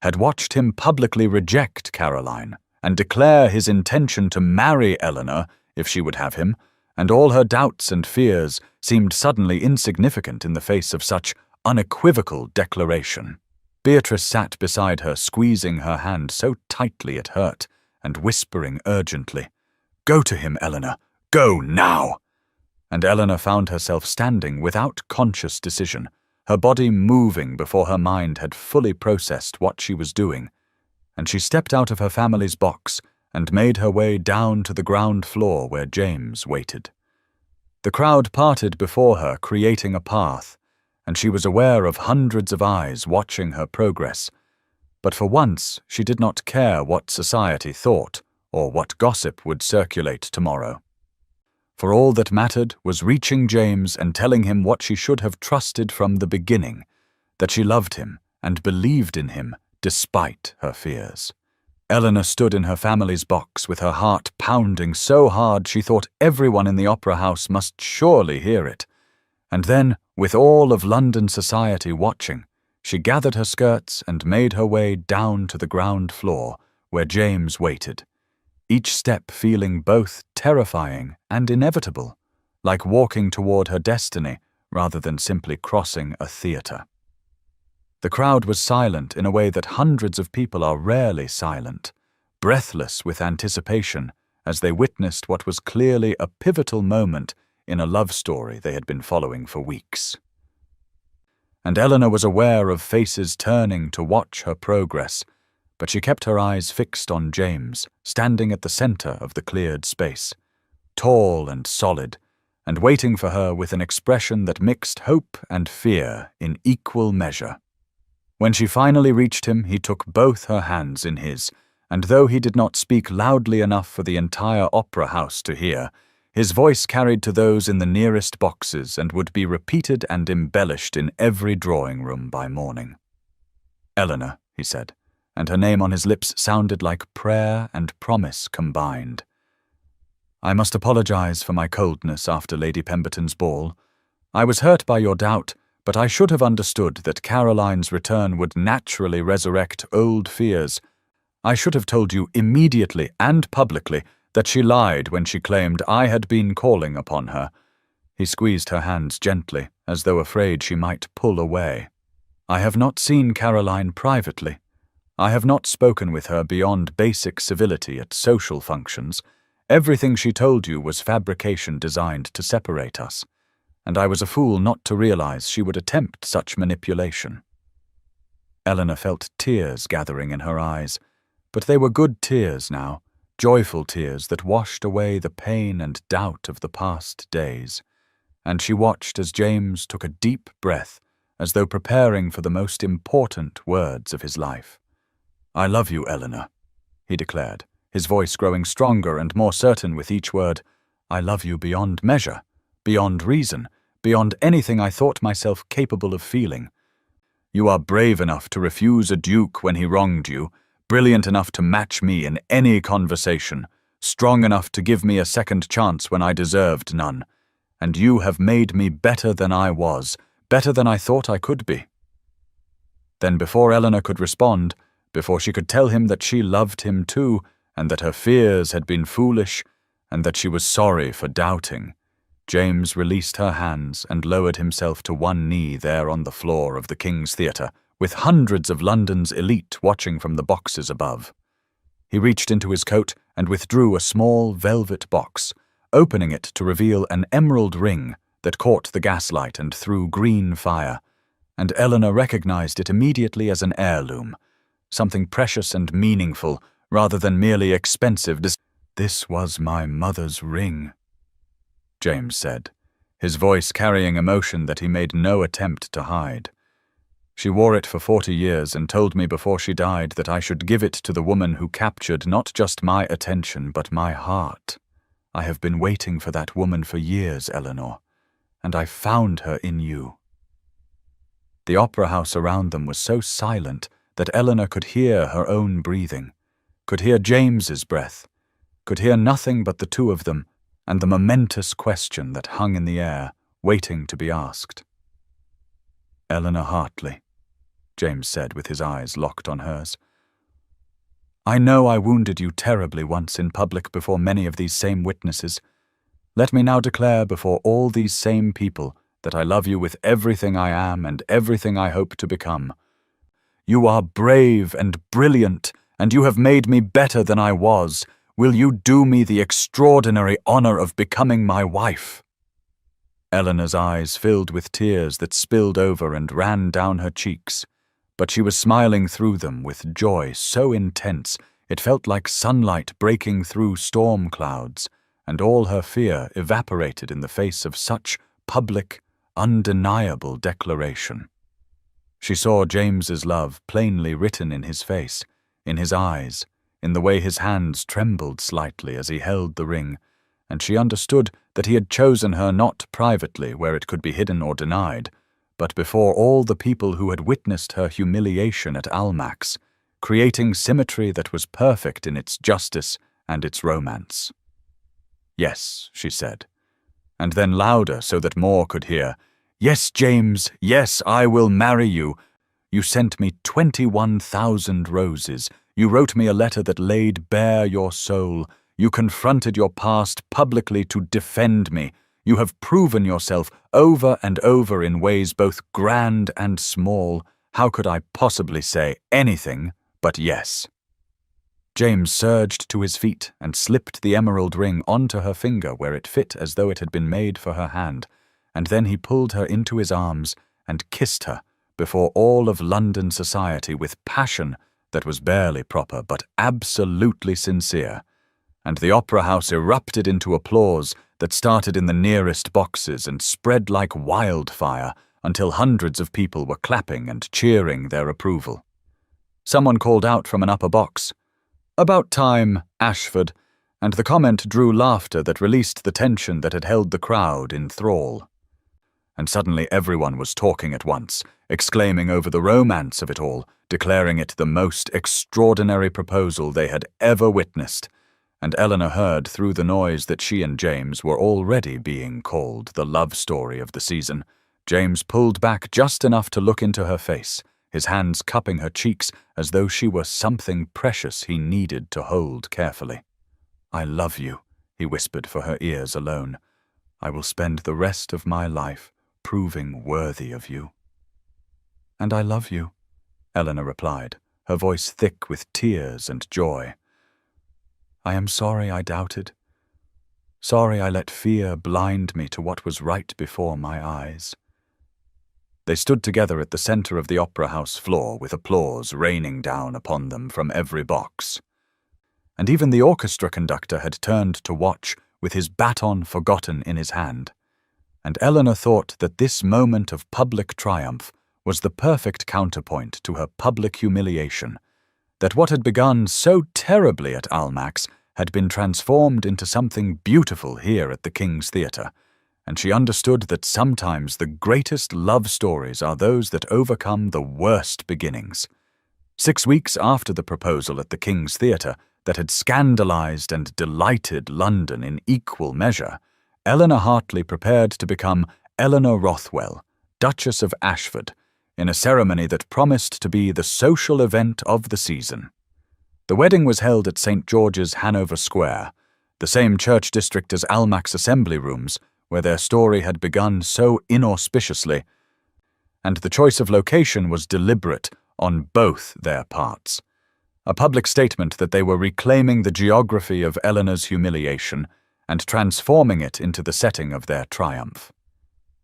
Speaker 1: had watched him publicly reject Caroline and declare his intention to marry Eleanor if she would have him, and all her doubts and fears seemed suddenly insignificant in the face of such unequivocal declaration. Beatrice sat beside her, squeezing her hand so tightly it hurt, and whispering urgently, "Go to him, Eleanor, go now!" And Eleanor found herself standing without conscious decision, her body moving before her mind had fully processed what she was doing, and she stepped out of her family's box and made her way down to the ground floor where James waited. The crowd parted before her, creating a path, and she was aware of hundreds of eyes watching her progress. But for once, she did not care what society thought or what gossip would circulate tomorrow. For all that mattered was reaching James and telling him what she should have trusted from the beginning, that she loved him and believed in him despite her fears. Eleanor stood in her family's box with her heart pounding so hard she thought everyone in the opera house must surely hear it. And then, with all of London society watching, she gathered her skirts and made her way down to the ground floor where James waited, each step feeling both terrifying and inevitable, like walking toward her destiny rather than simply crossing a theatre. The crowd was silent in a way that hundreds of people are rarely silent, breathless with anticipation as they witnessed what was clearly a pivotal moment in a love story they had been following for weeks. And Eleanor was aware of faces turning to watch her progress, but she kept her eyes fixed on James, standing at the center of the cleared space, tall and solid, and waiting for her with an expression that mixed hope and fear in equal measure. When she finally reached him, he took both her hands in his, and though he did not speak loudly enough for the entire opera house to hear, his voice carried to those in the nearest boxes and would be repeated and embellished in every drawing-room by morning. "Eleanor," he said, and her name on his lips sounded like prayer and promise combined. "I must apologize for my coldness after Lady Pemberton's ball. I was hurt by your doubt, but I should have understood that Caroline's return would naturally resurrect old fears. I should have told you immediately and publicly that she lied when she claimed I had been calling upon her." He squeezed her hands gently, as though afraid she might pull away. "I have not seen Caroline privately. I have not spoken with her beyond basic civility at social functions. Everything she told you was fabrication designed to separate us, and I was a fool not to realize she would attempt such manipulation." Eleanor felt tears gathering in her eyes, but they were good tears now, joyful tears that washed away the pain and doubt of the past days, and she watched as James took a deep breath, as though preparing for the most important words of his life. "I love you, Eleanor," he declared, his voice growing stronger and more certain with each word. "I love you beyond measure, beyond reason, beyond anything I thought myself capable of feeling. You are brave enough to refuse a duke when he wronged you, brilliant enough to match me in any conversation, strong enough to give me a second chance when I deserved none, and you have made me better than I was, better than I thought I could be." Then before Eleanor could respond, before she could tell him that she loved him too, and that her fears had been foolish, and that she was sorry for doubting, James released her hands and lowered himself to one knee there on the floor of the King's Theatre, with hundreds of London's elite watching from the boxes above. He reached into his coat and withdrew a small velvet box, opening it to reveal an emerald ring that caught the gaslight and threw green fire, and Eleanor recognized it immediately as an heirloom, something precious and meaningful rather than merely expensive. "This was my mother's ring," James said, his voice carrying emotion that he made no attempt to hide. "She wore it for 40 years and told me before she died that I should give it to the woman who captured not just my attention but my heart. I have been waiting for that woman for years, Eleanor, and I found her in you." The opera house around them was so silent that Eleanor could hear her own breathing, could hear James's breath, could hear nothing but the two of them and the momentous question that hung in the air, waiting to be asked. "Eleanor Hartley," James said with his eyes locked on hers. "I know I wounded you terribly once in public before many of these same witnesses. Let me now declare before all these same people that I love you with everything I am and everything I hope to become. You are brave and brilliant, and you have made me better than I was. Will you do me the extraordinary honor of becoming my wife?" Eleanor's eyes filled with tears that spilled over and ran down her cheeks, but she was smiling through them with joy so intense it felt like sunlight breaking through storm clouds, and all her fear evaporated in the face of such public, undeniable declaration. She saw James's love plainly written in his face, in his eyes, in the way his hands trembled slightly as he held the ring, and she understood that he had chosen her not privately where it could be hidden or denied, but before all the people who had witnessed her humiliation at Almack's, creating symmetry that was perfect in its justice and its romance. "Yes," she said, and then louder so that more could hear, "Yes, James, yes, I will marry you. You sent me 21,000 roses. You wrote me a letter that laid bare your soul. You confronted your past publicly to defend me. You have proven yourself over and over in ways both grand and small. How could I possibly say anything but yes?" James surged to his feet and slipped the emerald ring onto her finger where it fit as though it had been made for her hand, and then he pulled her into his arms and kissed her before all of London society with passion that was barely proper but absolutely sincere, and the opera house erupted into applause that started in the nearest boxes and spread like wildfire until hundreds of people were clapping and cheering their approval. Someone called out from an upper box, "About time, Ashford," and the comment drew laughter that released the tension that had held the crowd in thrall. And suddenly everyone was talking at once, exclaiming over the romance of it all, declaring it the most extraordinary proposal they had ever witnessed, and Eleanor heard through the noise that she and James were already being called the love story of the season. James pulled back just enough to look into her face, his hands cupping her cheeks as though she were something precious he needed to hold carefully. "I love you," he whispered for her ears alone. "I will spend the rest of my life proving worthy of you." "And I love you," Eleanor replied, her voice thick with tears and joy. "I am sorry I doubted. Sorry I let fear blind me to what was right before my eyes." They stood together at the center of the opera house floor with applause raining down upon them from every box. And even the orchestra conductor had turned to watch with his baton forgotten in his hand. And Eleanor thought that this moment of public triumph was the perfect counterpoint to her public humiliation, that what had begun so terribly at Almack's had been transformed into something beautiful here at the King's Theatre, and she understood that sometimes the greatest love stories are those that overcome the worst beginnings. 6 weeks after the proposal at the King's Theatre that had scandalized and delighted London in equal measure, Eleanor Hartley prepared to become Eleanor Rothwell, Duchess of Ashford, in a ceremony that promised to be the social event of the season. The wedding was held at St. George's, Hanover Square, the same church district as Almack's assembly rooms, where their story had begun so inauspiciously, and the choice of location was deliberate on both their parts. A public statement that they were reclaiming the geography of Eleanor's humiliation and transforming it into the setting of their triumph.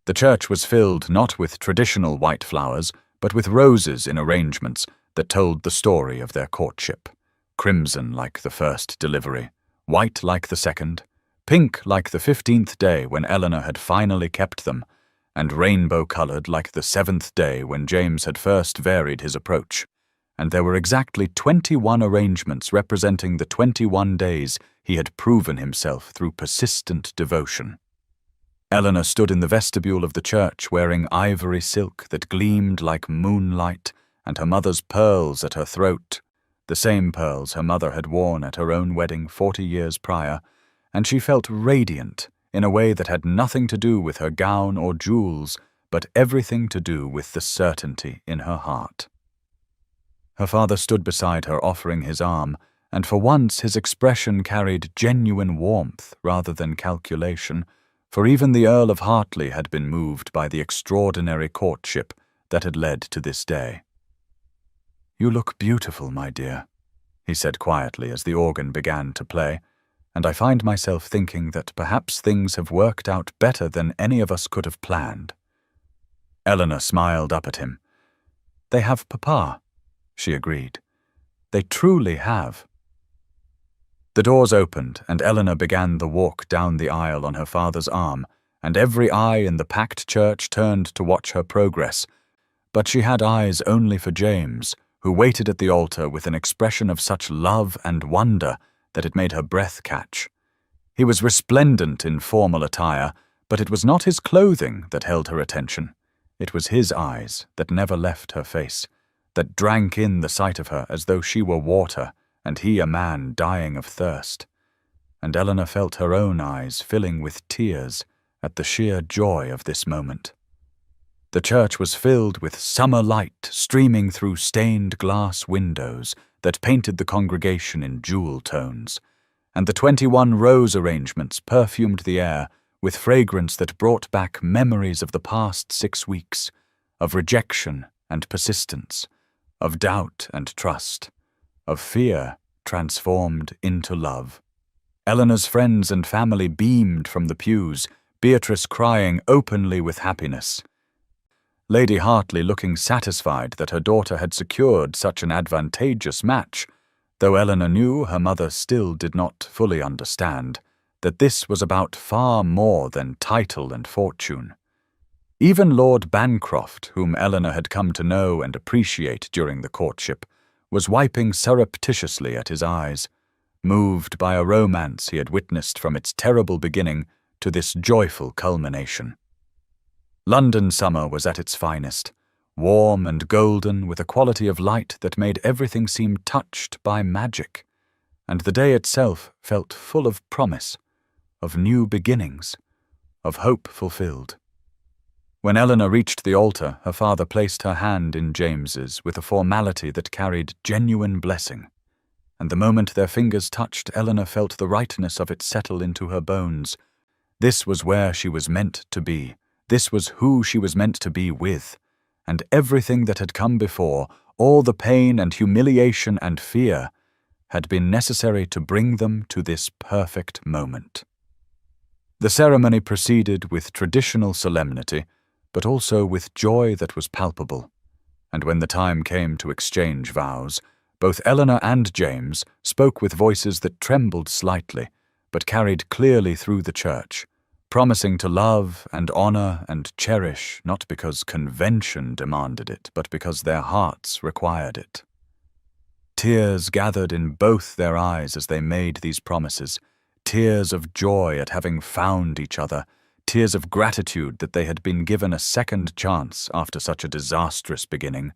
Speaker 1: The church was filled not with traditional white flowers, but with roses in arrangements that told the story of their courtship. Crimson like the first delivery, white like the second, pink like the 15th day when Eleanor had finally kept them, and rainbow-colored like the 7th day when James had first varied his approach. And there were exactly 21 arrangements representing the 21 days he had proven himself through persistent devotion. Eleanor stood in the vestibule of the church wearing ivory silk that gleamed like moonlight and her mother's pearls at her throat, the same pearls her mother had worn at her own wedding 40 years prior, and she felt radiant in a way that had nothing to do with her gown or jewels, but everything to do with the certainty in her heart. Her father stood beside her offering his arm, and for once his expression carried genuine warmth rather than calculation, for even the Earl of Hartley had been moved by the extraordinary courtship that had led to this day. "You look beautiful, my dear," he said quietly as the organ began to play, "and I find myself thinking that perhaps things have worked out better than any of us could have planned." Eleanor smiled up at him. "They have Papa," she agreed. "They truly have." The doors opened, and Eleanor began the walk down the aisle on her father's arm, and every eye in the packed church turned to watch her progress. But she had eyes only for James, who waited at the altar with an expression of such love and wonder that it made her breath catch. He was resplendent in formal attire, but it was not his clothing that held her attention. It was his eyes that never left her face, that drank in the sight of her as though she were water, and he a man dying of thirst. And Eleanor felt her own eyes filling with tears at the sheer joy of this moment. The church was filled with summer light streaming through stained glass windows that painted the congregation in jewel tones, and the 21 rose arrangements perfumed the air with fragrance that brought back memories of the past 6 weeks, of rejection and persistence, of doubt and trust, of fear transformed into love. Eleanor's friends and family beamed from the pews, Beatrice crying openly with happiness. Lady Hartley looking satisfied that her daughter had secured such an advantageous match, though Eleanor knew her mother still did not fully understand that this was about far more than title and fortune. Even Lord Bancroft, whom Eleanor had come to know and appreciate during the courtship, was wiping surreptitiously at his eyes, moved by a romance he had witnessed from its terrible beginning to this joyful culmination. London summer was at its finest, warm and golden with a quality of light that made everything seem touched by magic, and the day itself felt full of promise, of new beginnings, of hope fulfilled. When Eleanor reached the altar, her father placed her hand in James's with a formality that carried genuine blessing, and the moment their fingers touched, Eleanor felt the rightness of it settle into her bones. This was where she was meant to be. This was who she was meant to be with, and everything that had come before, all the pain and humiliation and fear, had been necessary to bring them to this perfect moment. The ceremony proceeded with traditional solemnity, but also with joy that was palpable, and when the time came to exchange vows, both Eleanor and James spoke with voices that trembled slightly, but carried clearly through the church, promising to love and honor and cherish not because convention demanded it, but because their hearts required it. Tears gathered in both their eyes as they made these promises, tears of joy at having found each other, tears of gratitude that they had been given a second chance after such a disastrous beginning,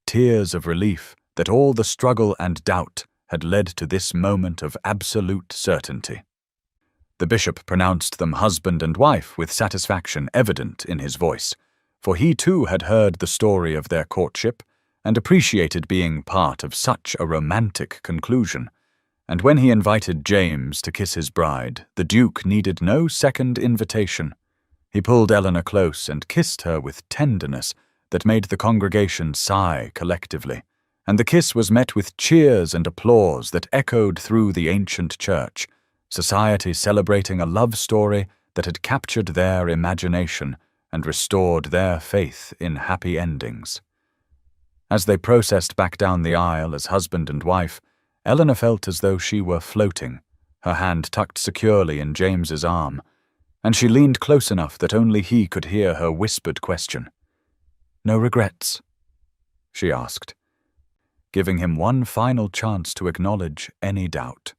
Speaker 1: tears of relief that all the struggle and doubt had led to this moment of absolute certainty. The bishop pronounced them husband and wife with satisfaction evident in his voice, for he too had heard the story of their courtship and appreciated being part of such a romantic conclusion, and when he invited James to kiss his bride, the Duke needed no second invitation. He pulled Eleanor close and kissed her with tenderness that made the congregation sigh collectively, and the kiss was met with cheers and applause that echoed through the ancient church, society celebrating a love story that had captured their imagination and restored their faith in happy endings. As they processed back down the aisle as husband and wife, Eleanor felt as though she were floating, her hand tucked securely in James's arm, and she leaned close enough that only he could hear her whispered question. "No regrets?" she asked, giving him one final chance to acknowledge any doubt.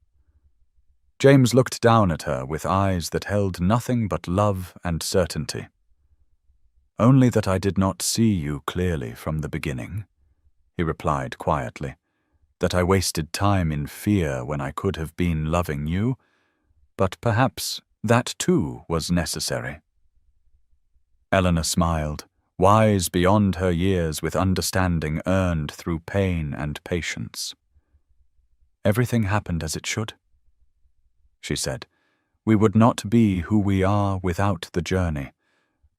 Speaker 1: James looked down at her with eyes that held nothing but love and certainty. "Only that I did not see you clearly from the beginning," he replied quietly. "That I wasted time in fear when I could have been loving you, but perhaps that too was necessary." Eleanor smiled, wise beyond her years with understanding earned through pain and patience. "Everything happened as it should," she said. "We would not be who we are without the journey.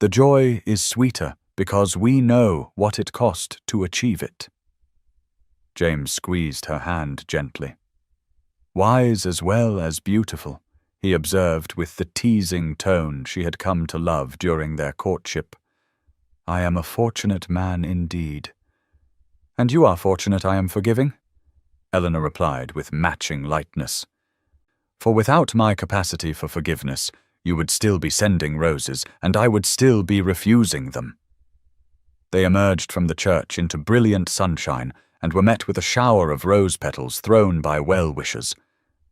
Speaker 1: The joy is sweeter because we know what it cost to achieve it." James squeezed her hand gently. "Wise as well as beautiful," he observed with the teasing tone she had come to love during their courtship. "I am a fortunate man indeed." "And you are fortunate I am forgiving," Eleanor replied with matching lightness. "For without my capacity for forgiveness, you would still be sending roses, and I would still be refusing them." They emerged from the church into brilliant sunshine and were met with a shower of rose petals thrown by well-wishers,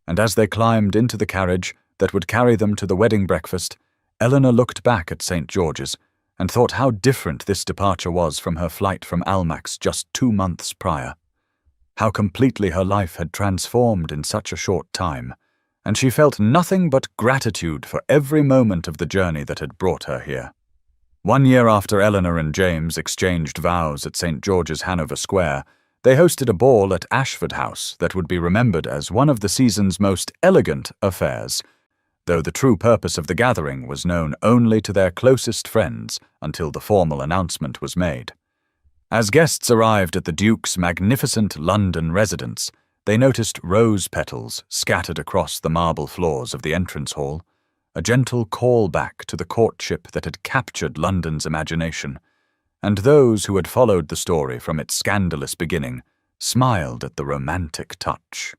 Speaker 1: and as they climbed into the carriage that would carry them to the wedding breakfast, Eleanor looked back at St. George's and thought how different this departure was from her flight from Almack's just 2 months prior, how completely her life had transformed in such a short time, and she felt nothing but gratitude for every moment of the journey that had brought her here. 1 year after Eleanor and James exchanged vows at St. George's, Hanover Square, they hosted a ball at Ashford House that would be remembered as one of the season's most elegant affairs, though the true purpose of the gathering was known only to their closest friends until the formal announcement was made. As guests arrived at the Duke's magnificent London residence, they noticed rose petals scattered across the marble floors of the entrance hall, a gentle callback to the courtship that had captured London's imagination, and those who had followed the story from its scandalous beginning smiled at the romantic touch.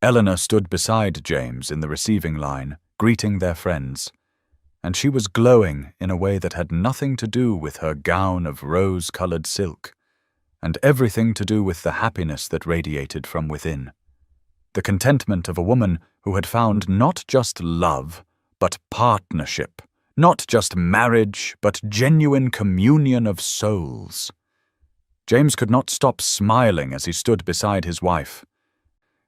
Speaker 1: Eleanor stood beside James in the receiving line, greeting their friends, and she was glowing in a way that had nothing to do with her gown of rose-colored silk, and everything to do with the happiness that radiated from within. The contentment of a woman who had found not just love, but partnership, not just marriage, but genuine communion of souls. James could not stop smiling as he stood beside his wife,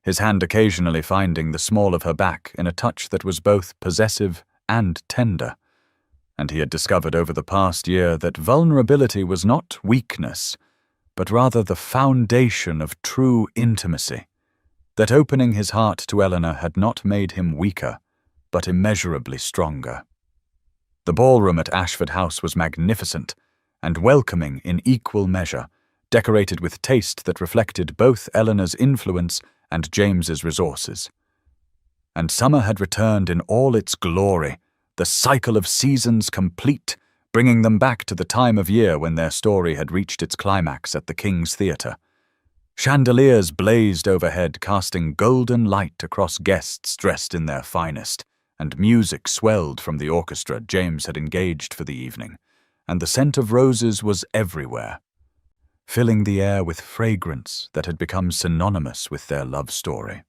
Speaker 1: his hand occasionally finding the small of her back in a touch that was both possessive and tender. And he had discovered over the past year that vulnerability was not weakness, but rather the foundation of true intimacy, that opening his heart to Eleanor had not made him weaker, but immeasurably stronger. The ballroom at Ashford House was magnificent and welcoming in equal measure, decorated with taste that reflected both Eleanor's influence and James's resources. And summer had returned in all its glory, the cycle of seasons complete, bringing them back to the time of year when their story had reached its climax at the King's Theatre. Chandeliers blazed overhead, casting golden light across guests dressed in their finest, and music swelled from the orchestra James had engaged for the evening, and the scent of roses was everywhere, filling the air with fragrance that had become synonymous with their love story.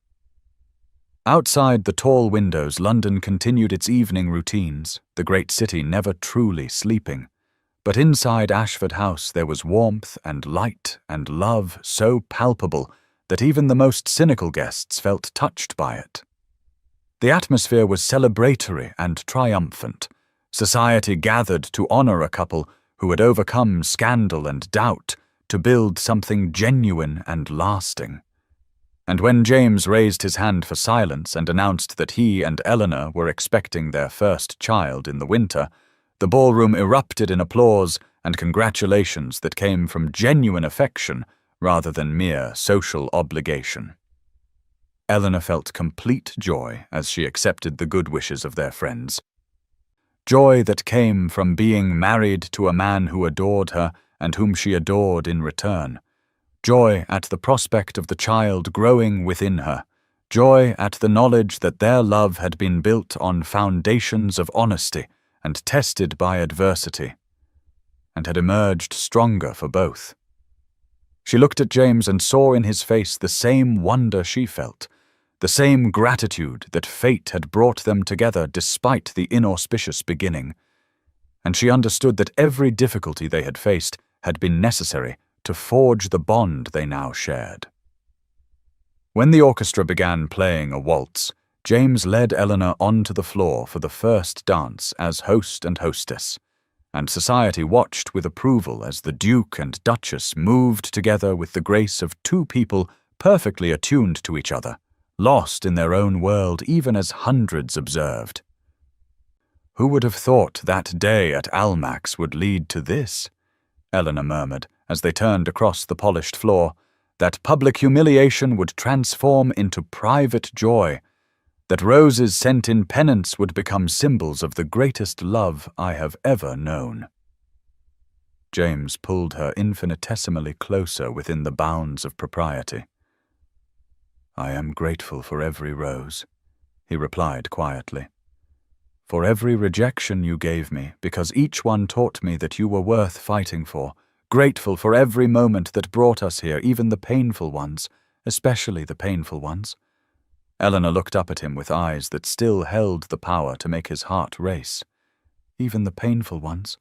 Speaker 1: Outside the tall windows, London continued its evening routines, the great city never truly sleeping. But inside Ashford House there was warmth and light and love so palpable that even the most cynical guests felt touched by it. The atmosphere was celebratory and triumphant. Society gathered to honor a couple who had overcome scandal and doubt to build something genuine and lasting. And when James raised his hand for silence and announced that he and Eleanor were expecting their first child in the winter, the ballroom erupted in applause and congratulations that came from genuine affection rather than mere social obligation. Eleanor felt complete joy as she accepted the good wishes of their friends. Joy that came from being married to a man who adored her and whom she adored in return. Joy at the prospect of the child growing within her. Joy at the knowledge that their love had been built on foundations of honesty and tested by adversity, and had emerged stronger for both. She looked at James and saw in his face the same wonder she felt, the same gratitude that fate had brought them together despite the inauspicious beginning, and she understood that every difficulty they had faced had been necessary to forge the bond they now shared. When the orchestra began playing a waltz, James led Eleanor onto the floor for the first dance as host and hostess, and society watched with approval as the Duke and Duchess moved together with the grace of two people perfectly attuned to each other, lost in their own world even as hundreds observed. "Who would have thought that day at Almack's would lead to this?" Eleanor murmured as they turned across the polished floor, "that public humiliation would transform into private joy, that roses sent in penance would become symbols of the greatest love I have ever known." James pulled her infinitesimally closer within the bounds of propriety. "I am grateful for every rose," he replied quietly. "For every rejection you gave me, because each one taught me that you were worth fighting for. Grateful for every moment that brought us here, even the painful ones, especially the painful ones." Eleanor looked up at him with eyes that still held the power to make his heart race. "Even the painful ones?"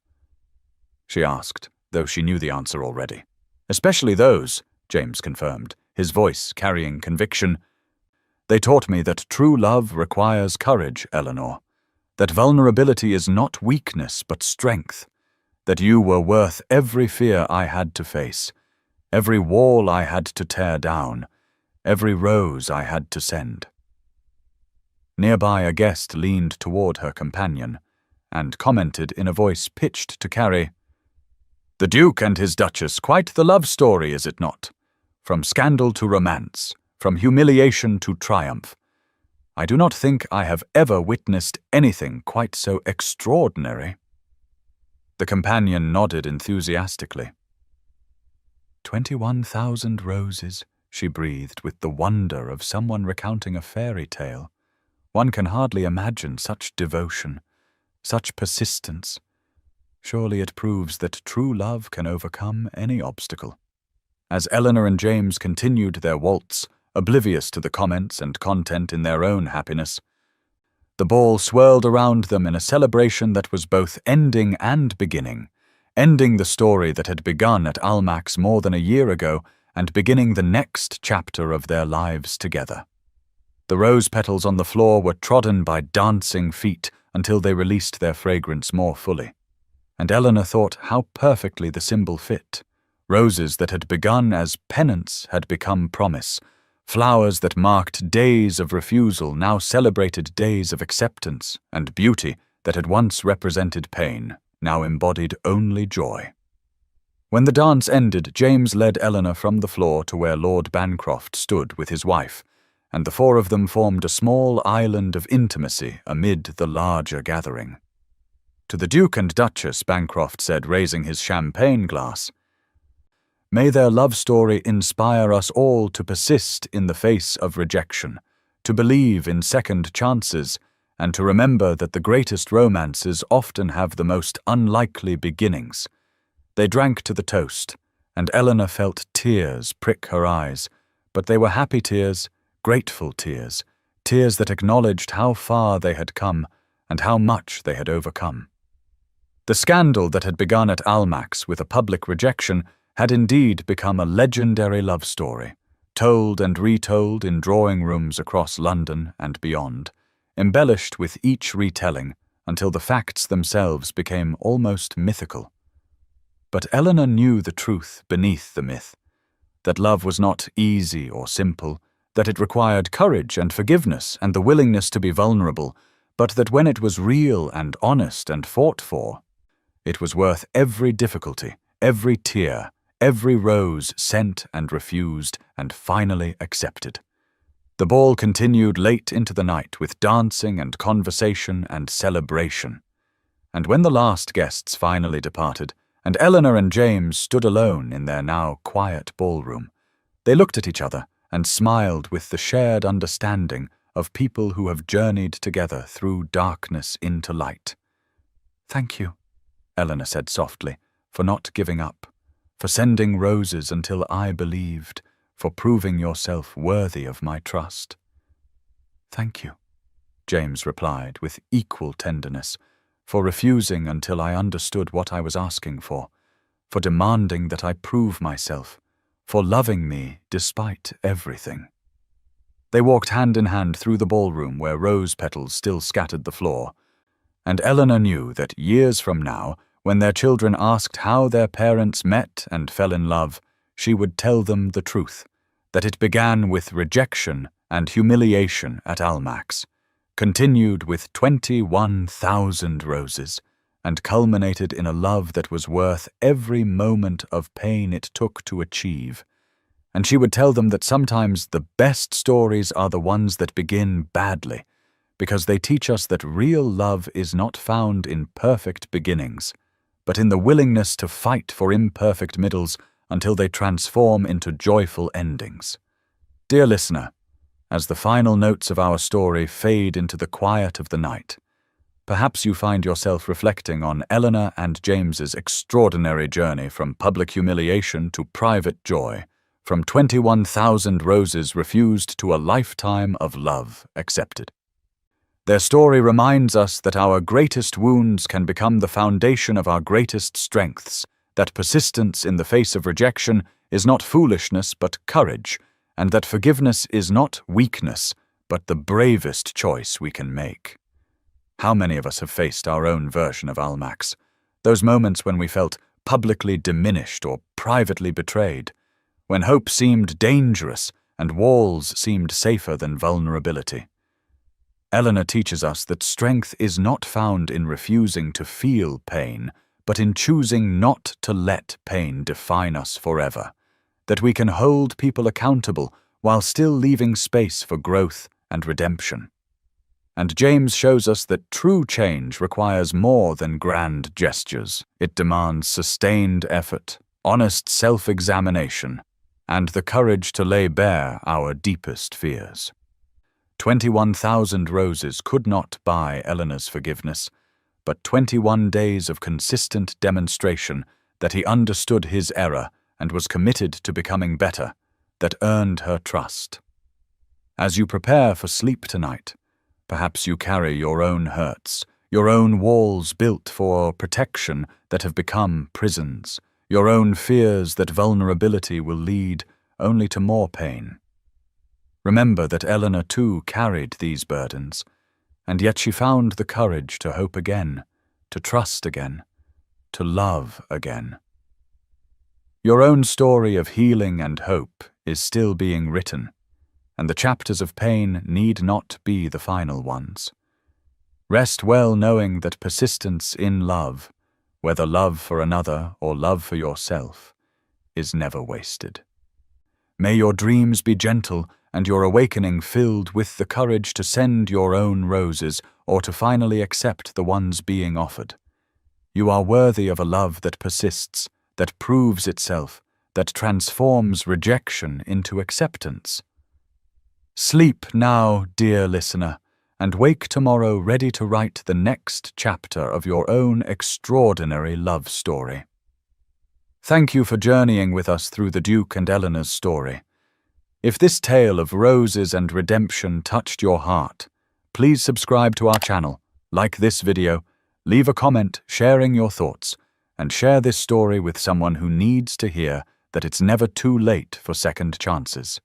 Speaker 1: she asked, though she knew the answer already. "Especially those," James confirmed, his voice carrying conviction. "They taught me that true love requires courage, Eleanor, that vulnerability is not weakness but strength, that you were worth every fear I had to face, every wall I had to tear down, every rose I had to send." Nearby, a guest leaned toward her companion and commented in a voice pitched to carry, "The Duke and his Duchess, quite the love story, is it not? From scandal to romance, from humiliation to triumph. I do not think I have ever witnessed anything quite so extraordinary." The companion nodded enthusiastically. 21,000 roses, she breathed with the wonder of someone recounting a fairy tale. One can hardly imagine such devotion, such persistence. Surely it proves that true love can overcome any obstacle. As Eleanor and James continued their waltz, oblivious to the comments and content in their own happiness, the ball swirled around them in a celebration that was both ending and beginning, ending the story that had begun at Almack's more than a year ago and beginning the next chapter of their lives together. The rose petals on the floor were trodden by dancing feet until they released their fragrance more fully. And Eleanor thought how perfectly the symbol fit. Roses that had begun as penance had become promise. Flowers that marked days of refusal now celebrated days of acceptance, and beauty that had once represented pain now embodied only joy. When the dance ended, James led Eleanor from the floor to where Lord Bancroft stood with his wife, and the four of them formed a small island of intimacy amid the larger gathering. To the Duke and Duchess, Bancroft said, raising his champagne glass, "May their love story inspire us all to persist in the face of rejection, to believe in second chances, and to remember that the greatest romances often have the most unlikely beginnings." They drank to the toast, and Eleanor felt tears prick her eyes, but they were happy tears, grateful tears, tears that acknowledged how far they had come and how much they had overcome. The scandal that had begun at Almack's with a public rejection had indeed become a legendary love story, told and retold in drawing rooms across London and beyond, embellished with each retelling until the facts themselves became almost mythical. But Eleanor knew the truth beneath the myth, that love was not easy or simple, that it required courage and forgiveness and the willingness to be vulnerable, but that when it was real and honest and fought for, it was worth every difficulty, every tear, every rose sent and refused and finally accepted. The ball continued late into the night with dancing and conversation and celebration. And when the last guests finally departed, and Eleanor and James stood alone in their now quiet ballroom, they looked at each other and smiled with the shared understanding of people who have journeyed together through darkness into light. "Thank you," Eleanor said softly, "for not giving up, for sending roses until I believed, for proving yourself worthy of my trust." "Thank you," James replied with equal tenderness, "for refusing until I understood what I was asking for demanding that I prove myself, for loving me despite everything." They walked hand in hand through the ballroom where rose petals still scattered the floor, and Eleanor knew that years from now, when their children asked how their parents met and fell in love, she would tell them the truth, that it began with rejection and humiliation at Almack's, continued with 21,000 roses, and culminated in a love that was worth every moment of pain it took to achieve. And she would tell them that sometimes the best stories are the ones that begin badly, because they teach us that real love is not found in perfect beginnings, but in the willingness to fight for imperfect middles until they transform into joyful endings. Dear listener, as the final notes of our story fade into the quiet of the night, perhaps you find yourself reflecting on Eleanor and James's extraordinary journey from public humiliation to private joy, from 21,000 roses refused to a lifetime of love accepted. Their story reminds us that our greatest wounds can become the foundation of our greatest strengths, that persistence in the face of rejection is not foolishness but courage, and that forgiveness is not weakness but the bravest choice we can make. How many of us have faced our own version of Almack's, those moments when we felt publicly diminished or privately betrayed, when hope seemed dangerous and walls seemed safer than vulnerability? Eleanor teaches us that strength is not found in refusing to feel pain, but in choosing not to let pain define us forever, that we can hold people accountable while still leaving space for growth and redemption. And James shows us that true change requires more than grand gestures. It demands sustained effort, honest self-examination, and the courage to lay bare our deepest fears. 21,000 roses could not buy Eleanor's forgiveness, but 21 days of consistent demonstration that he understood his error and was committed to becoming better, that earned her trust. As you prepare for sleep tonight, perhaps you carry your own hurts, your own walls built for protection that have become prisons, your own fears that vulnerability will lead only to more pain. Remember that Eleanor too carried these burdens, and yet she found the courage to hope again, to trust again, to love again. Your own story of healing and hope is still being written, and the chapters of pain need not be the final ones. Rest well knowing that persistence in love, whether love for another or love for yourself, is never wasted. May your dreams be gentle and your awakening filled with the courage to send your own roses or to finally accept the ones being offered. You are worthy of a love that persists, that proves itself, that transforms rejection into acceptance. Sleep now, dear listener, and wake tomorrow ready to write the next chapter of your own extraordinary love story. Thank you for journeying with us through the Duke and Eleanor's story. If this tale of roses and redemption touched your heart, please subscribe to our channel, like this video, leave a comment sharing your thoughts, and share this story with someone who needs to hear that it's never too late for second chances.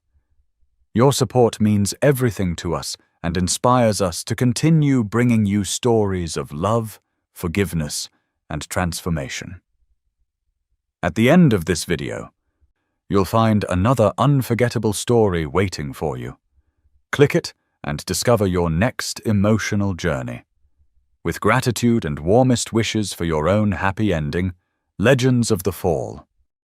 Speaker 1: Your support means everything to us and inspires us to continue bringing you stories of love, forgiveness, and transformation. At the end of this video, you'll find another unforgettable story waiting for you. Click it and discover your next emotional journey. With gratitude and warmest wishes for your own happy ending, Legends of the Fall.